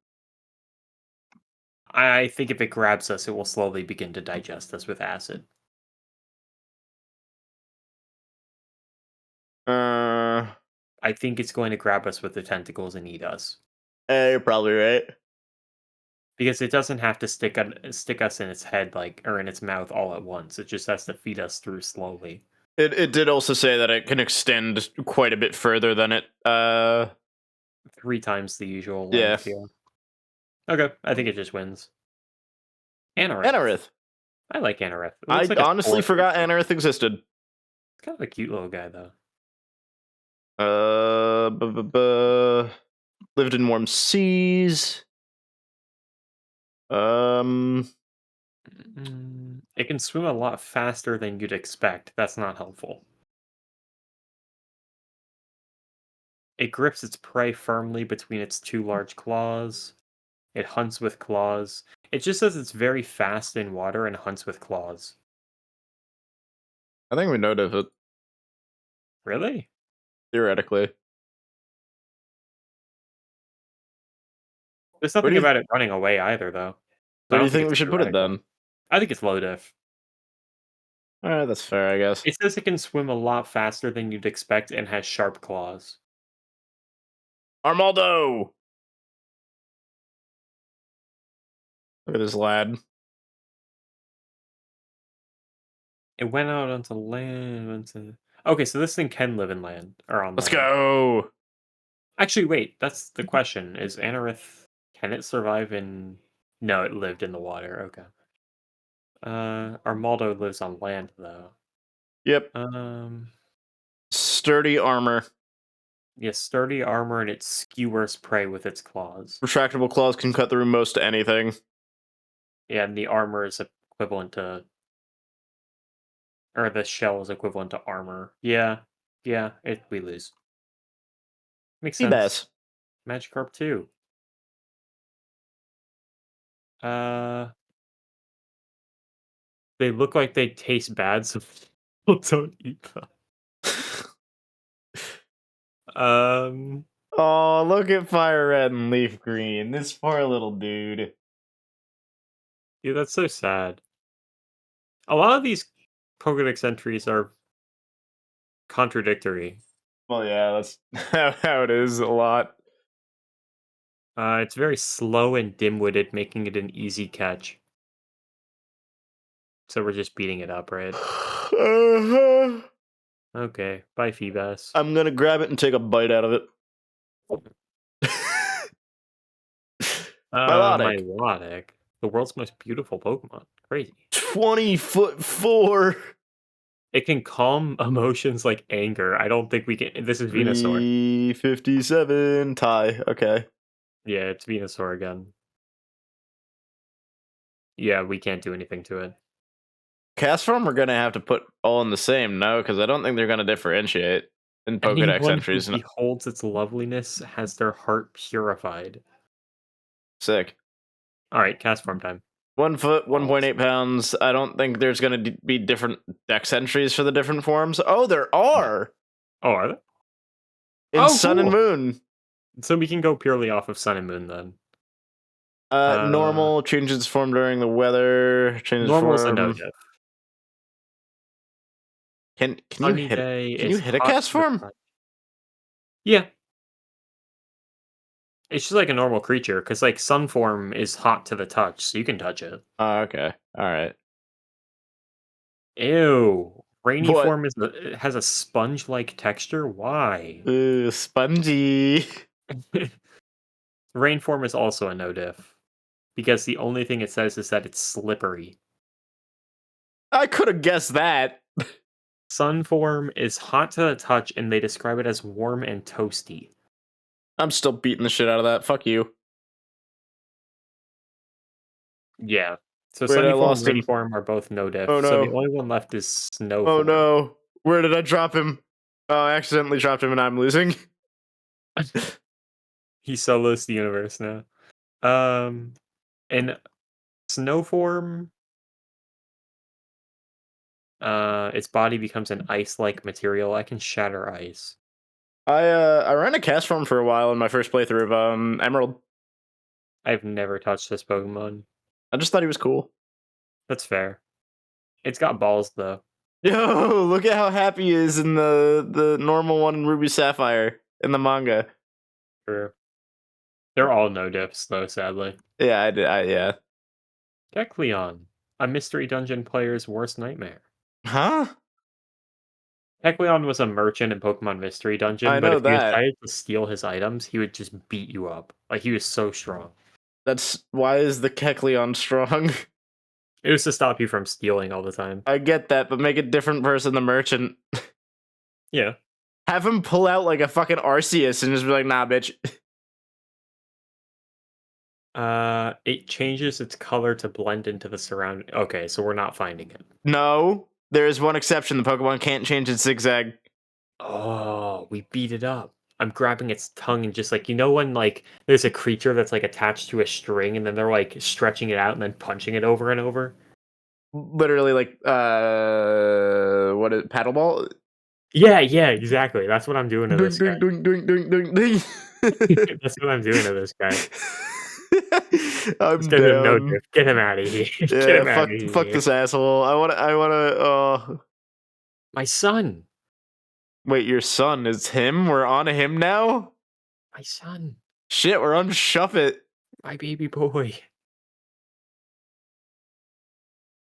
I think if it grabs us, it will slowly begin to digest us with acid. I think it's going to grab us with the tentacles and eat us. You're probably right. Because it doesn't have to stick us in its head or in its mouth all at once. It just has to feed us through slowly. It did also say that it can extend quite a bit further than it. 3 times the usual Yeah. length. Yeah. Okay, I think it just wins. Anorith. Anorith. I like Anorith. It I looks like a honestly sword. forgot Anorith existed. It's kind of a cute little guy, though. Lived in warm seas. Mm. It can swim a lot faster than you'd expect. That's not helpful. It grips its prey firmly between its two large claws. It hunts with claws. It just says it's very fast in water and hunts with claws. I think we noted it, Really? theoretically. There's Where nothing do you, about it running away either, though. I where do don't you think it's we should put it theoretical. then? I think it's low diff. Alright, that's fair, I guess. It says it can swim a lot faster than you'd expect and has sharp claws. Armaldo! Look at this lad. It went out onto land. Okay, so this thing can live in land or on Let's land. go! Actually, wait. That's the question. Is Anorith? Can it survive in? No, it lived in the water. Okay. Armaldo lives on land though. Yep. Sturdy armor. Yeah, sturdy armor and it skewers prey with its claws. Retractable claws can cut through most anything. Yeah, and the armor is equivalent to, or the shell is equivalent to armor. Yeah, we lose. Makes sense. Seabass. Magikarp 2. They look like they taste bad, so people don't eat them. Oh, look at Fire Red and Leaf Green. This poor little dude. Yeah, that's so sad. A lot of these Pokedex entries are contradictory. Well, yeah, that's how it is a lot. It's very slow and dim-witted, making it an easy catch. So we're just beating it up, right? Uh-huh. Okay, bye, Feebas. I'm gonna grab it and take a bite out of it. Milotic. Milotic. The world's most beautiful Pokemon. Crazy. 20'4". It can calm emotions like anger. I don't think we can. This is Venusaur. 357 tie. Okay. Yeah, it's Venusaur again. Yeah, we can't do anything to it. Castform we're gonna have to put all in the same, no? Because I don't think they're gonna differentiate in Pokedex Anyone entries. who beholds its loveliness has their heart purified. Sick. All right, Castform time. 1 foot, 1.8 pounds. I don't think there's going to be different dex entries for the different forms. Oh, there are! Oh, are there? In Sun and cool. Moon. So we can go purely off of Sun and Moon then. Normal changes form during the weather. Changes Normal's a form. no diff. Can you hit? Can you hit a cast form? Yeah. It's just like a normal creature, because like Sun form is hot to the touch, so you can touch it. Oh, okay. All right. Ew. Rainy What? form it has a sponge-like texture. Why? Ooh, spongy. Rain form is also a no diff, because the only thing it says is that it's slippery. I could have guessed that. Sun form is hot to the touch, and they describe it as warm and toasty. I'm still beating the shit out of that. Fuck you. Yeah. So Wait, Sunny I form lost and Rainy him. form are both no diff. Oh, So the no. only one left is Snow Oh form. no. Where did I drop him? Oh, I accidentally dropped him and I'm losing. He solos the universe now. In Snow form, its body becomes an ice-like material. I can shatter ice. I ran a cast form for a while in my first playthrough of Emerald. I've never touched this Pokemon. I just thought he was cool. That's fair. It's got balls though. Yo, look at how happy he is in the normal one in Ruby Sapphire in the manga. True. They're all no diffs though, sadly. Yeah, yeah. Kecleon, a mystery dungeon player's worst nightmare. Huh? Kecleon was a merchant in Pokemon Mystery Dungeon, I but know if you that. decided to steal his items, he would just beat you up. Like, he was so strong. That's why is the Kecleon strong? It was to stop you from stealing all the time. I get that, but make a different person the merchant. Yeah. Have him pull out like a fucking Arceus and just be like, nah, bitch. It changes its color to blend into the surrounding. Okay, so we're not finding it. No, there is one exception. The Pokemon can't change its zigzag. Oh, we beat it up. I'm grabbing its tongue and just like, you know when like there's a creature that's like attached to a string and then they're like stretching it out and then punching it over and over? Literally, like, what is paddleball? Yeah, exactly. That's what I'm doing to Doink, this guy. doink, doink, doink, doink, doink. That's what I'm doing to this guy. I'm This guy's a no down. diff. Get him out of here. Get Yeah, him out of fuck here. this asshole. I wanna. My son. Wait, your son is him? We're on him now? My son. Shit, we're on Shuffit. My baby boy.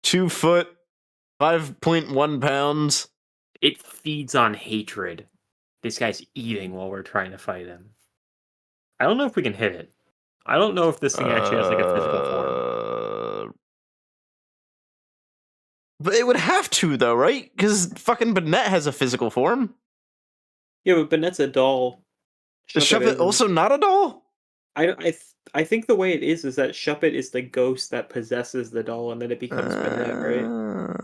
2 foot, 5.1 pounds. It feeds on hatred. This guy's eating while we're trying to fight him. I don't know if we can hit it. I don't know if this thing actually has like a physical form. But it would have to, though, right? Because fucking Banette has a physical form. Yeah, but Banette's a doll. Is Shuffit also not a doll? I think the way it is that Shuppet is the ghost that possesses the doll and then it becomes Banette, right?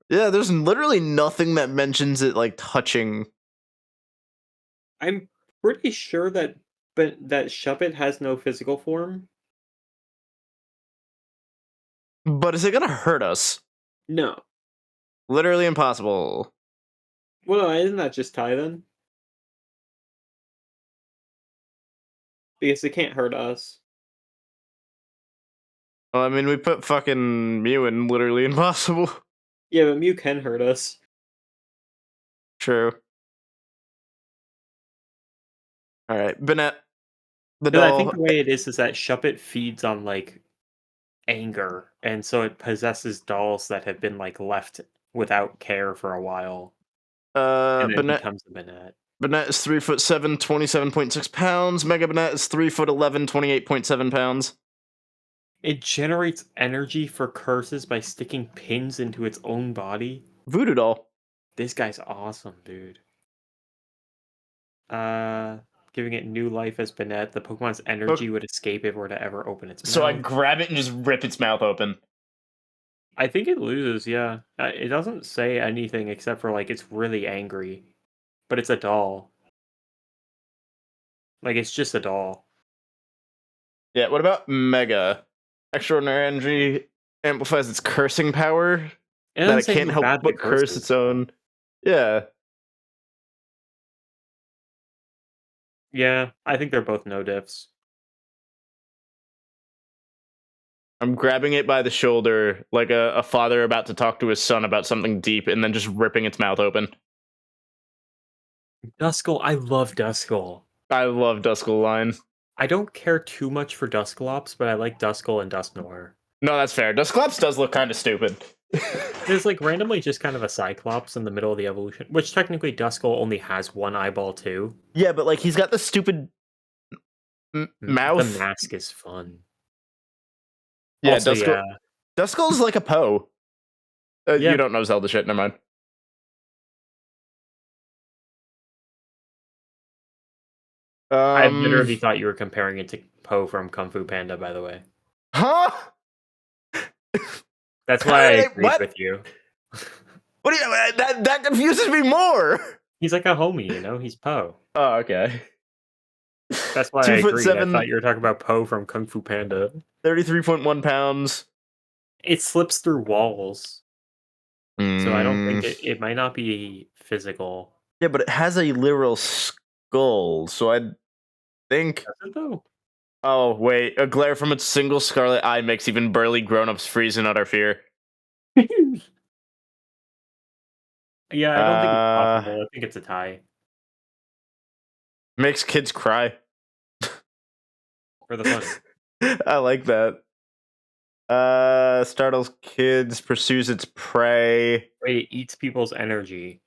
Yeah, there's literally nothing that mentions it like touching. I'm pretty sure that that Shuppet has no physical form. But is it gonna hurt us? No. Literally impossible. Well, no, isn't that just Ty then? Because it can't hurt us. Well, I mean, we put fucking Mew in literally impossible. Yeah, but Mew can hurt us. True. Alright, Banette. The 'Cause I doll. think the way it is that Shuppet feeds on like anger, and so it possesses dolls that have been like left without care for a while, and then Banette. becomes a Banette. Banette is 3'7", 27.6 pounds. Mega Banette is 3'11", 28.7 pounds. It generates energy for curses by sticking pins into its own body. Voodoo doll. This guy's awesome, dude. Giving it new life as Banette, the Pokemon's energy would escape if it were to ever open its mouth. So I grab it and just rip its mouth open. I think it loses, yeah. It doesn't say anything except for like it's really angry, but it's a doll. Like it's just a doll. Yeah, what about Mega? Extraordinary energy amplifies its cursing power. It That doesn't it say can't how help bad but the curse curse its is. own. Yeah. Yeah, I think they're both no diffs. I'm grabbing it by the shoulder like a father about to talk to his son about something deep and then just ripping its mouth open. Duskull, I love Duskull. I love Duskull line. I don't care too much for Dusclops, but I like Duskull and Dusknoir. No, that's fair. Dusclops does look kind of stupid. There's like randomly just kind of a Cyclops in the middle of the evolution, which technically Duskull only has one eyeball too. Yeah, but like he's got the stupid mouth. The mask is fun. Yeah, Also, Duskull. yeah. Duskull's like a Poe. Yeah. You don't know Zelda shit. Never mind. I literally thought you were comparing it to Poe from Kung Fu Panda, by the way. Huh? That's why I agreed What? with you. What do you? That confuses me more. He's like a homie, you know? He's Poe. Oh, okay. That's why I agreed. I thought you were talking about Poe from Kung Fu Panda. 33.1 pounds. It slips through walls. So I don't think Mm. it might not be physical. Yeah, but it has a literal skull, so I think. Does it though? Oh wait, a glare from its single scarlet eye makes even burly grown-ups freeze in utter fear. Yeah, I don't think it's possible. I think it's a tie. Makes kids cry. For the fun. I like that. Startles kids, pursues its prey. Wait, it eats people's energy.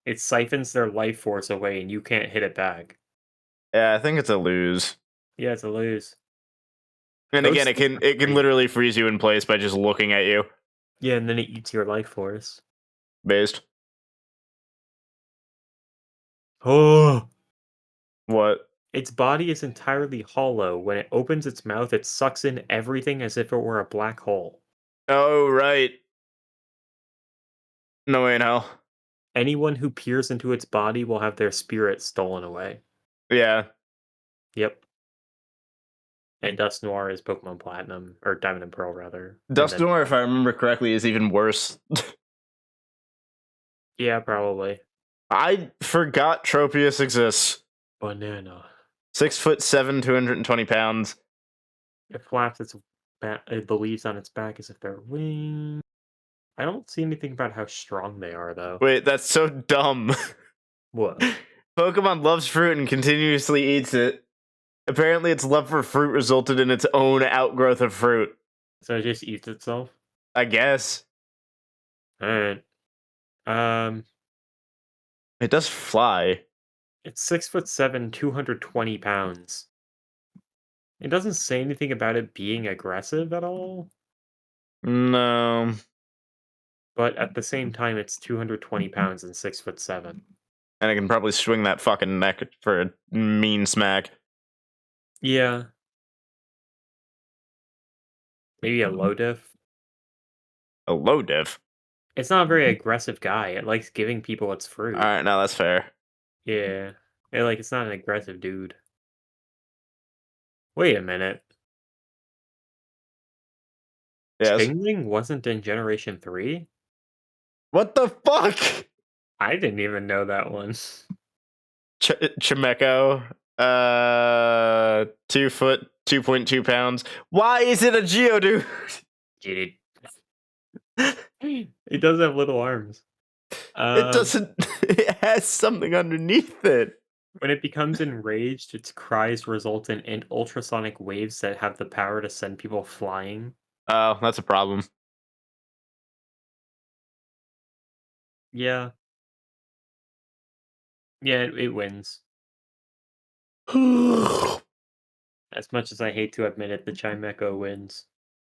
It siphons their life force away and you can't hit it back. Yeah, I think it's a lose. Yeah, it's a lose. And Those again, it things can are great. literally freeze you in place by just looking at you. Yeah, and then it eats your life force. Based. Oh, What? Its body is entirely hollow. When it opens its mouth, it sucks in everything as if it were a black hole. Oh, right. No way in hell. Anyone who peers into its body will have their spirit stolen away. Yeah. Yep. And Dust Noir is Pokemon Platinum, or Diamond and Pearl, rather. And Dust then- Noir, if I remember correctly, is even worse. Yeah, probably. I forgot Tropius exists. Banana. 6'7", 220 pounds. It flaps its the leaves on its back as if they're wings. I don't see anything about how strong they are, though. Wait, that's so dumb. What? Pokemon loves fruit and continuously eats it. Apparently, its love for fruit resulted in its own outgrowth of fruit. So it just eats itself? I guess. Alright. It does fly. It's 6'7", 220 pounds. It doesn't say anything about it being aggressive at all, No. but at the same time, it's 220 pounds and 6'7". And it can probably swing that fucking neck for a mean smack. Yeah. Maybe a low diff. A low diff. It's not a very aggressive guy. It likes giving people its fruit. Alright, no, that's fair. Yeah. It's not an aggressive dude. Wait a minute. Yes. Chingling wasn't in Generation 3? What the fuck? I didn't even know that one. Chimeco. 2 foot, 2.2 pounds. Why is it a Geodude? Get it. It does have little arms. It doesn't. It has something underneath it. When it becomes enraged, its cries result in ultrasonic waves that have the power to send people flying. Oh, that's a problem. Yeah. Yeah, it wins. As much as I hate to admit it, the Chimecho wins.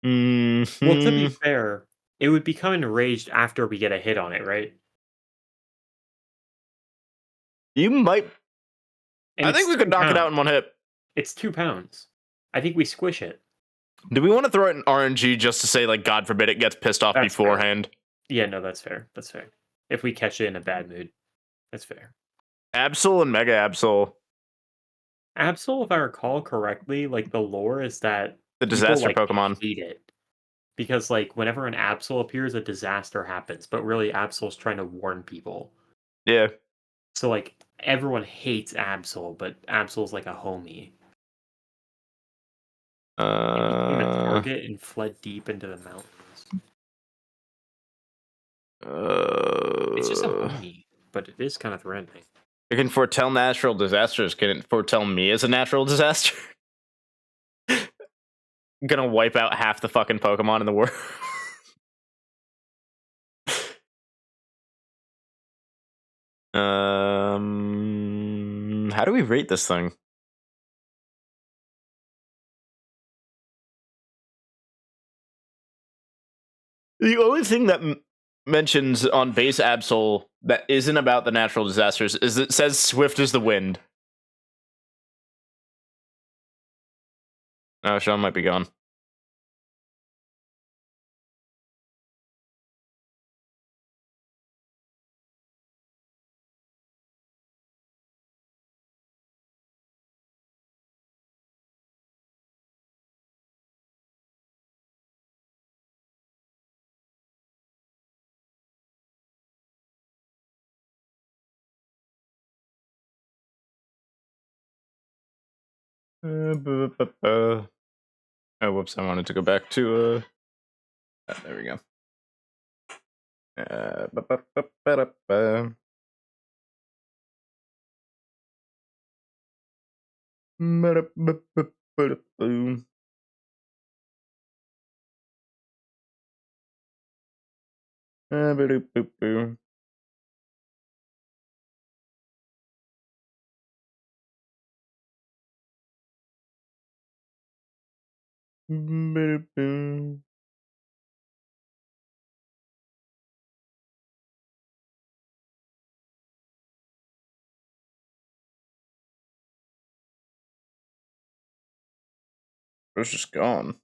Well, to be Mhm. fair, it would become enraged after we get a hit on it, right? You might. And I it's think we 2 could knock it out pounds. in one hit. It's 2 pounds. I think we squish it. Do we want to throw it in RNG just to say, like, God forbid it gets pissed off That's fair. beforehand? Yeah, no, that's fair. That's fair. If we catch it in a bad mood, that's fair. Absol and Mega Absol. Absol, if I recall correctly, like the lore is that The people, disaster like, Pokemon. hate it. Because, like, whenever an Absol appears, a disaster happens. But really, Absol's trying to warn people. Yeah. So, like, everyone hates Absol, but Absol's like a homie. It became a target and fled deep into the mountains. It's just a homie, but it is kind of threatening. It can foretell natural disasters. Can it foretell me as a natural disaster? Gonna wipe out half the fucking Pokemon in the world. How do we rate this thing? The only thing that mentions on base Absol that isn't about the natural disasters is it says swift as the wind. Oh, Sean might be gone. Oh, whoops! I wanted to go back to there we go. It was just gone.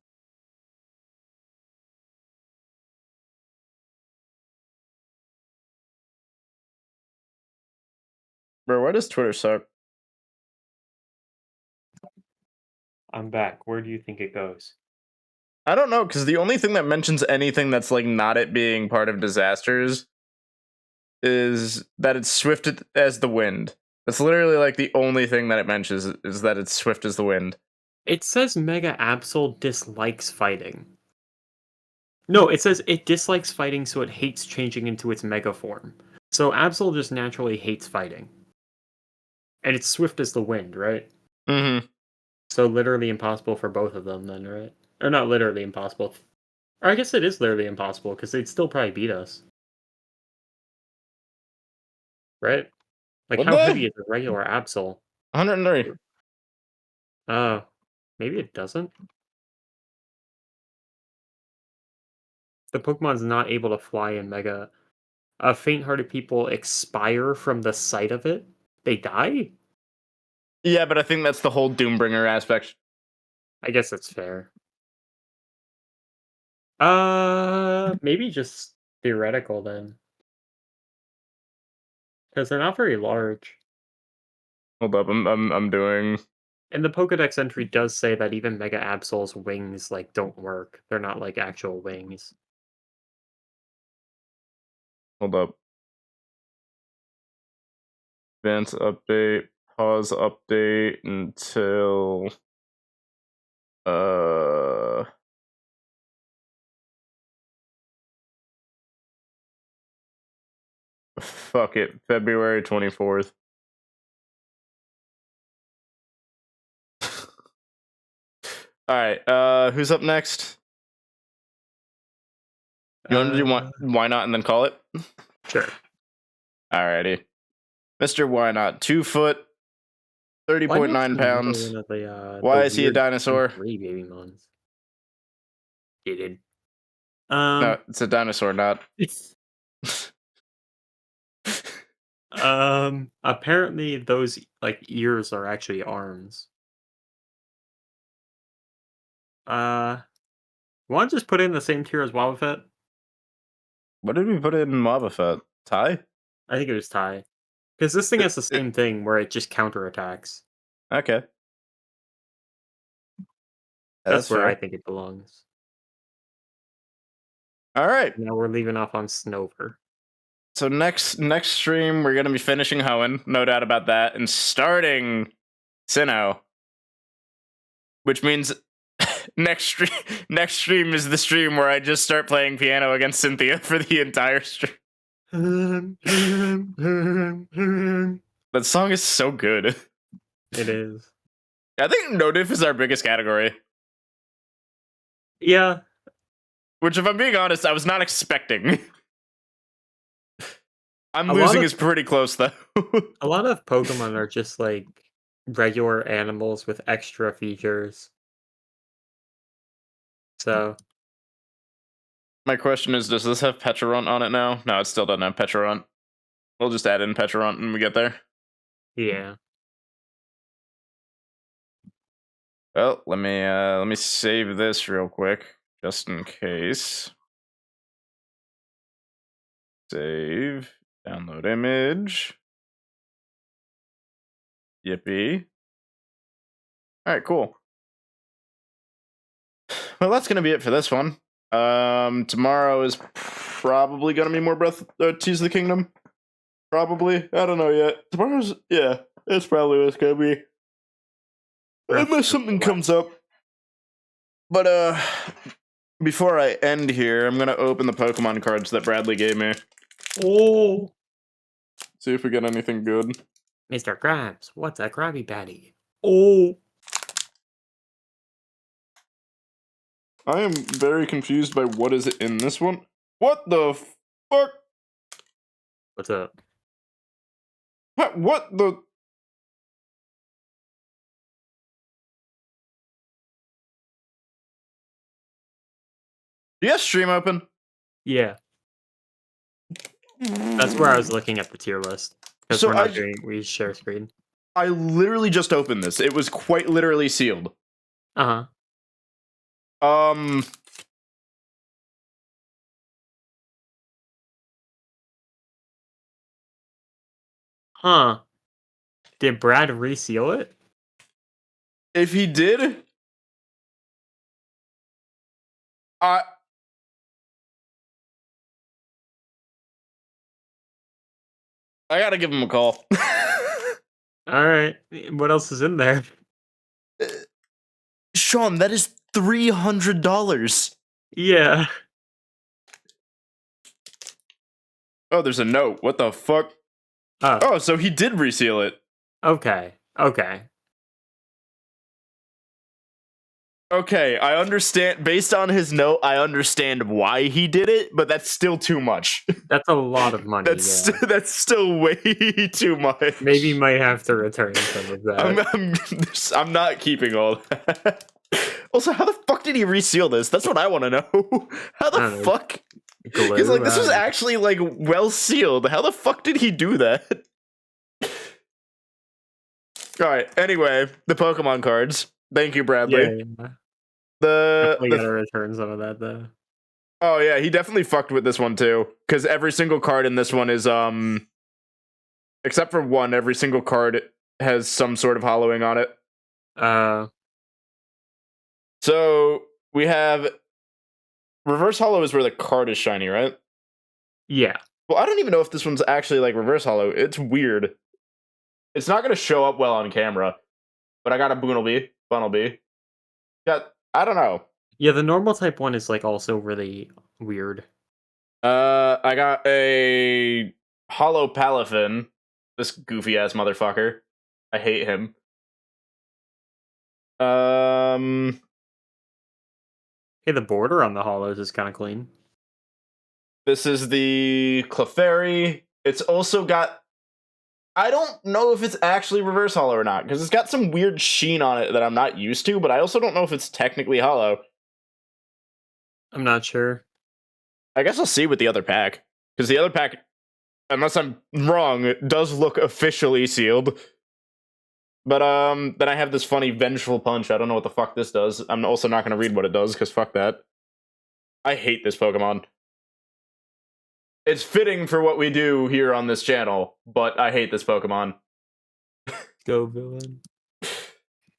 Bro, why does Twitter suck? I'm back. Where do you think it goes? I don't know, because the only thing that mentions anything that's like not it being part of disasters is that it's swift as the wind. That's literally like the only thing that it mentions is that it's swift as the wind. It says Mega Absol dislikes fighting. No, it says it dislikes fighting, so it hates changing into its Mega form. So Absol just naturally hates fighting. And it's swift as the wind, right? Mm-hmm. So literally impossible for both of them then, right? Or not literally impossible. Or I guess it is literally impossible, because they'd still probably beat us. Right? Like, Would how they? heavy is a regular Absol? 103. Oh, maybe it doesn't? The Pokemon's not able to fly in Mega. Faint-hearted people expire from the sight of it? They die? Yeah, but I think that's the whole Doombringer aspect. I guess that's fair. Maybe just theoretical then. Because they're not very large. Hold up, I'm doing. And the Pokedex entry does say that even Mega Absol's wings, like, don't work. They're not, like, actual wings. Hold up. Advance update. Pause update until. Fuck it. February 24th. Alright, who's up next? You want to do why not and then call it? Sure. Alrighty. Mr. Why Not, 2 foot, 30.9 pounds. Why is he a dinosaur? 3 baby mons. Dated. No, it's a dinosaur, not. Apparently those, like, ears are actually arms. Want to just put it in the same tier as Wobbuffet? What did we put in Wobbuffet? Ty? I think it was Ty. Because this thing has the It- same thing where it just counterattacks. Okay. That's where I fair. think it belongs. Alright. Now we're leaving off on Snover. So next stream we're gonna be finishing Hoenn, no doubt about that, and starting Sinnoh. Which means next stream is the stream where I just start playing piano against Cynthia for the entire stream. That song is so good. It is. I think no diff is our biggest category. Yeah. Which, if I'm being honest, I was not expecting. I'm A losing lot of- is pretty close, though. A lot of Pokemon are just like regular animals with extra features. So My question is, does this have Pecharunt on it now? No, it still doesn't have Pecharunt. We'll just add in Pecharunt when we get there. yeah. Well, let me save this real quick, just in case. Save. Download image. Yippee. Alright, cool. Well, that's gonna be it for this one. Tomorrow is probably gonna be more Tears of the Kingdom. Probably. I don't know yet. Tomorrow's, yeah, it's probably what it's gonna be. Unless something comes up. But, before I end here, I'm gonna open the Pokemon cards that Bradley gave me. Oh, See if we get anything good. Mr. Krabs, what's a Krabby Patty? Oh, I am very confused by what is in this one. What the fuck? what's up? What the? You guys stream open? Yeah, that's where I was looking at the tier list because So we're not we share screen. I literally just opened this. It was quite literally sealed. Uh huh. Huh. Did Brad reseal it? If he did, I gotta give him a call. Alright. What else is in there? Sean, that is $300. Yeah. Oh, there's a note. What the fuck? Oh, Oh, so he did reseal it. okay. Okay. Okay, I understand. Based on his note, I understand why he did it, but that's still too much. That's a lot of money. That's Yeah. that's still way too much. Maybe might have to return some of that. I'm not keeping all that. Also, how the fuck did he reseal this? That's what I want to know. How I the don't know. fuck? Glue, Because like this was uh, actually like well sealed. How the fuck did he do that? All right. Anyway, the Pokemon cards. Thank you, Bradley. yeah. The Definitely gotta return some of that though. oh yeah, he definitely fucked with this one too. Because every single card in this one is except for one, every single card has some sort of hollowing on it. So we have reverse hollow is where the card is shiny, right? Yeah. Well, I don't even know if this one's actually like reverse hollow. It's weird. It's not gonna show up well on camera, but I got a Bunnelby. I don't know. Yeah, the normal type one is like also really weird. I got a hollow Palafin. This goofy ass motherfucker. I hate him. Hey, the border on the hollows is kind of clean. This is the Clefairy. It's also got. I don't know if it's actually reverse hollow or not, because it's got some weird sheen on it that I'm not used to, but I also don't know if it's technically hollow. I'm not sure. I guess I'll see with the other pack, because the other pack, unless I'm wrong, it does look officially sealed. But then I have this funny Vengeful Punch. I don't know what the fuck this does. I'm also not going to read what it does, because fuck that. I hate this Pokemon. It's fitting for what we do here on this channel, but I hate this Pokemon. Go villain.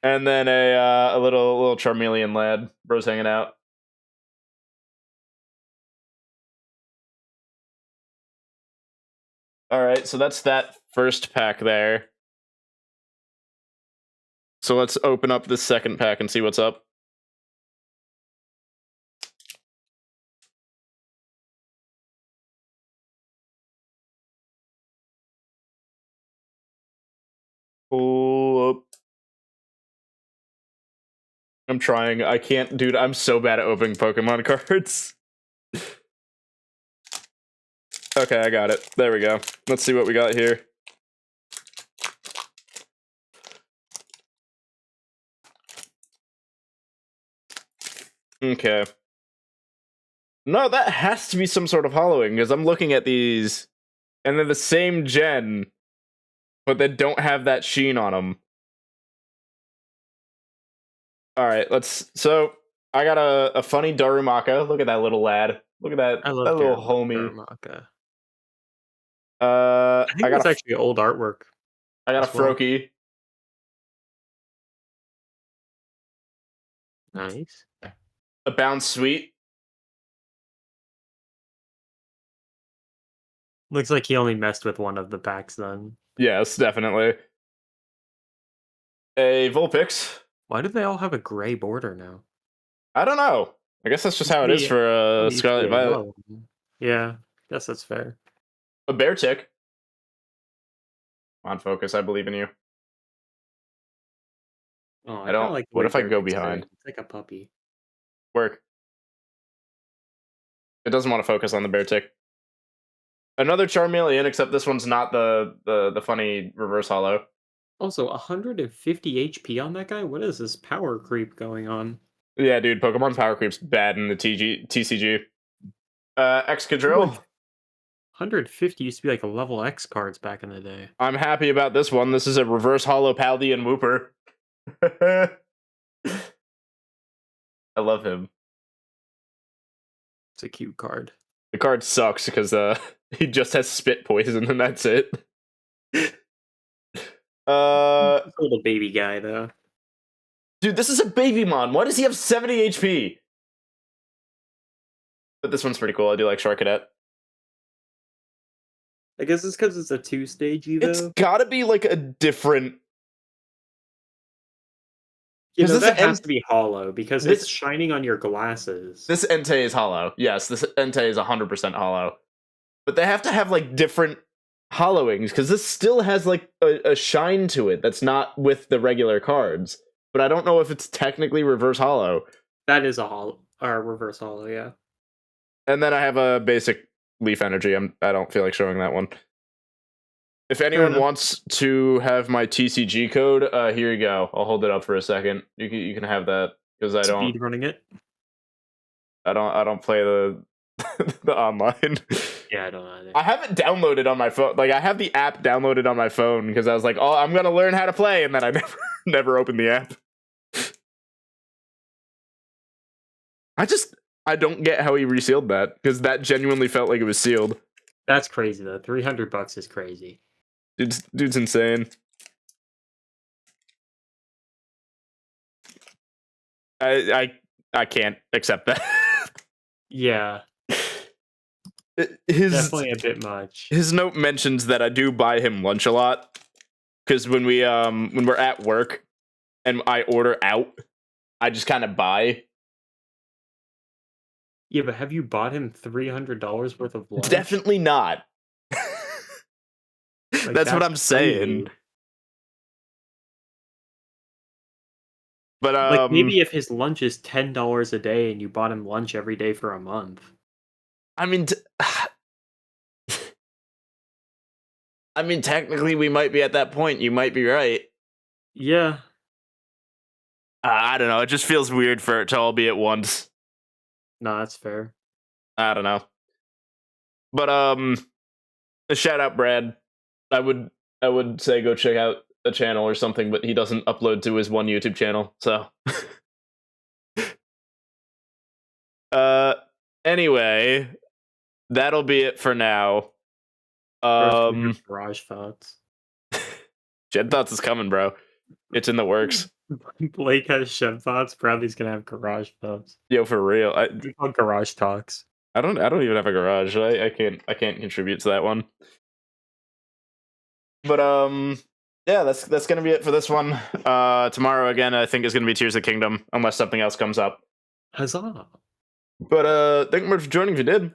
And then a little Charmeleon lad. Bro's hanging out. Alright, so that's that first pack there. So let's open up this second pack and see what's up. Pull up. I'm trying. I can't, dude. I'm so bad at opening Pokemon cards. Okay, I got it. There we go. Let's see what we got here. Okay. No, that has to be some sort of hollowing, because I'm looking at these, and they're the same gen, but they don't have that sheen on them. Alright, so, I got a funny Darumaka. Look at that little lad. Look at that, I love that little Darumaka. homie. I think I got it's actually old artwork. I got a as well. Froakie. Nice. A Bounce Sweet. Looks like he only messed with one of the packs then. Yes, definitely. A Vulpix. Why do they all have a gray border now? I don't know. I guess that's just how it is for Used to Scarlet be a Violet. yellow one. Yeah, guess that's fair. A Beartick. On focus, I believe in you. Oh, I don't- kinda like the what way if I go Beartick's behind? very- It's like a puppy. Work. It doesn't want to focus on the Beartick. Another Charmeleon, except this one's not the funny reverse hollow. Also, 150 HP on that guy? What is this power creep going on? Yeah, dude, Pokemon Power Creep's bad in the TCG. Excadrill. 150 used to be like a level X cards back in the day. I'm happy about this one. This is a reverse hollow Paldean Wooper. I love him. It's a cute card. The card sucks because he just has spit poison and that's it. A little baby guy though. Dude, this is a baby mon. Why does he have 70 HP? But this one's pretty cool. I do like Shark Cadet. I guess it's because it's a 2-stage Evo. It's gotta be like a different. You know, this that has Ent- to be hollow because this- it's shining on your glasses. This Entei is hollow. Yes, this Entei is 100% hollow. But they have to have like different hollowings because this still has like a shine to it that's not with the regular cards. But I don't know if it's technically reverse hollow. That is a hollow or reverse hollow, yeah. And then I have a basic Leaf Energy. I don't feel like showing that one. If anyone enough. wants to have my TCG code, here you go. I'll hold it up for a second. You can have that because I Speed running it. don't play the the online. Yeah, I don't either. I have it downloaded on my phone. Like I have the app downloaded on my phone because I was like, oh, I'm gonna learn how to play, and then I never opened the app. I don't get how he resealed that because that genuinely felt like it was sealed. That's crazy though. $300 is crazy. Dude's insane. I can't accept that. Yeah, His definitely a bit much. his note mentions that I do buy him lunch a lot because when we're at work and I order out, I just kind of buy. Yeah, but have you bought him $300 worth of lunch? Definitely not. Like, that's what I'm saying. crazy. But Like maybe if his lunch is $10 a day and you bought him lunch every day for a month. I mean, technically we might be at that point. You might be right. Yeah. I don't know. It just feels weird for it to all be at once. No, that's fair. I don't know. But a shout out Brad. I would say go check out a channel or something, but he doesn't upload to his one YouTube channel. So anyway, that'll be it for now. Garage thoughts. Jed Thoughts is coming, bro. It's in the works. Blake has shed thoughts. Bradley's gonna have garage thoughts. Yo, for real. They're called garage talks. I don't even have a garage. I can't contribute to that one. But yeah, that's gonna be it for this one. Tomorrow again, I think is gonna be Tears of the Kingdom, unless something else comes up. Huzzah! But thank you for joining if you did.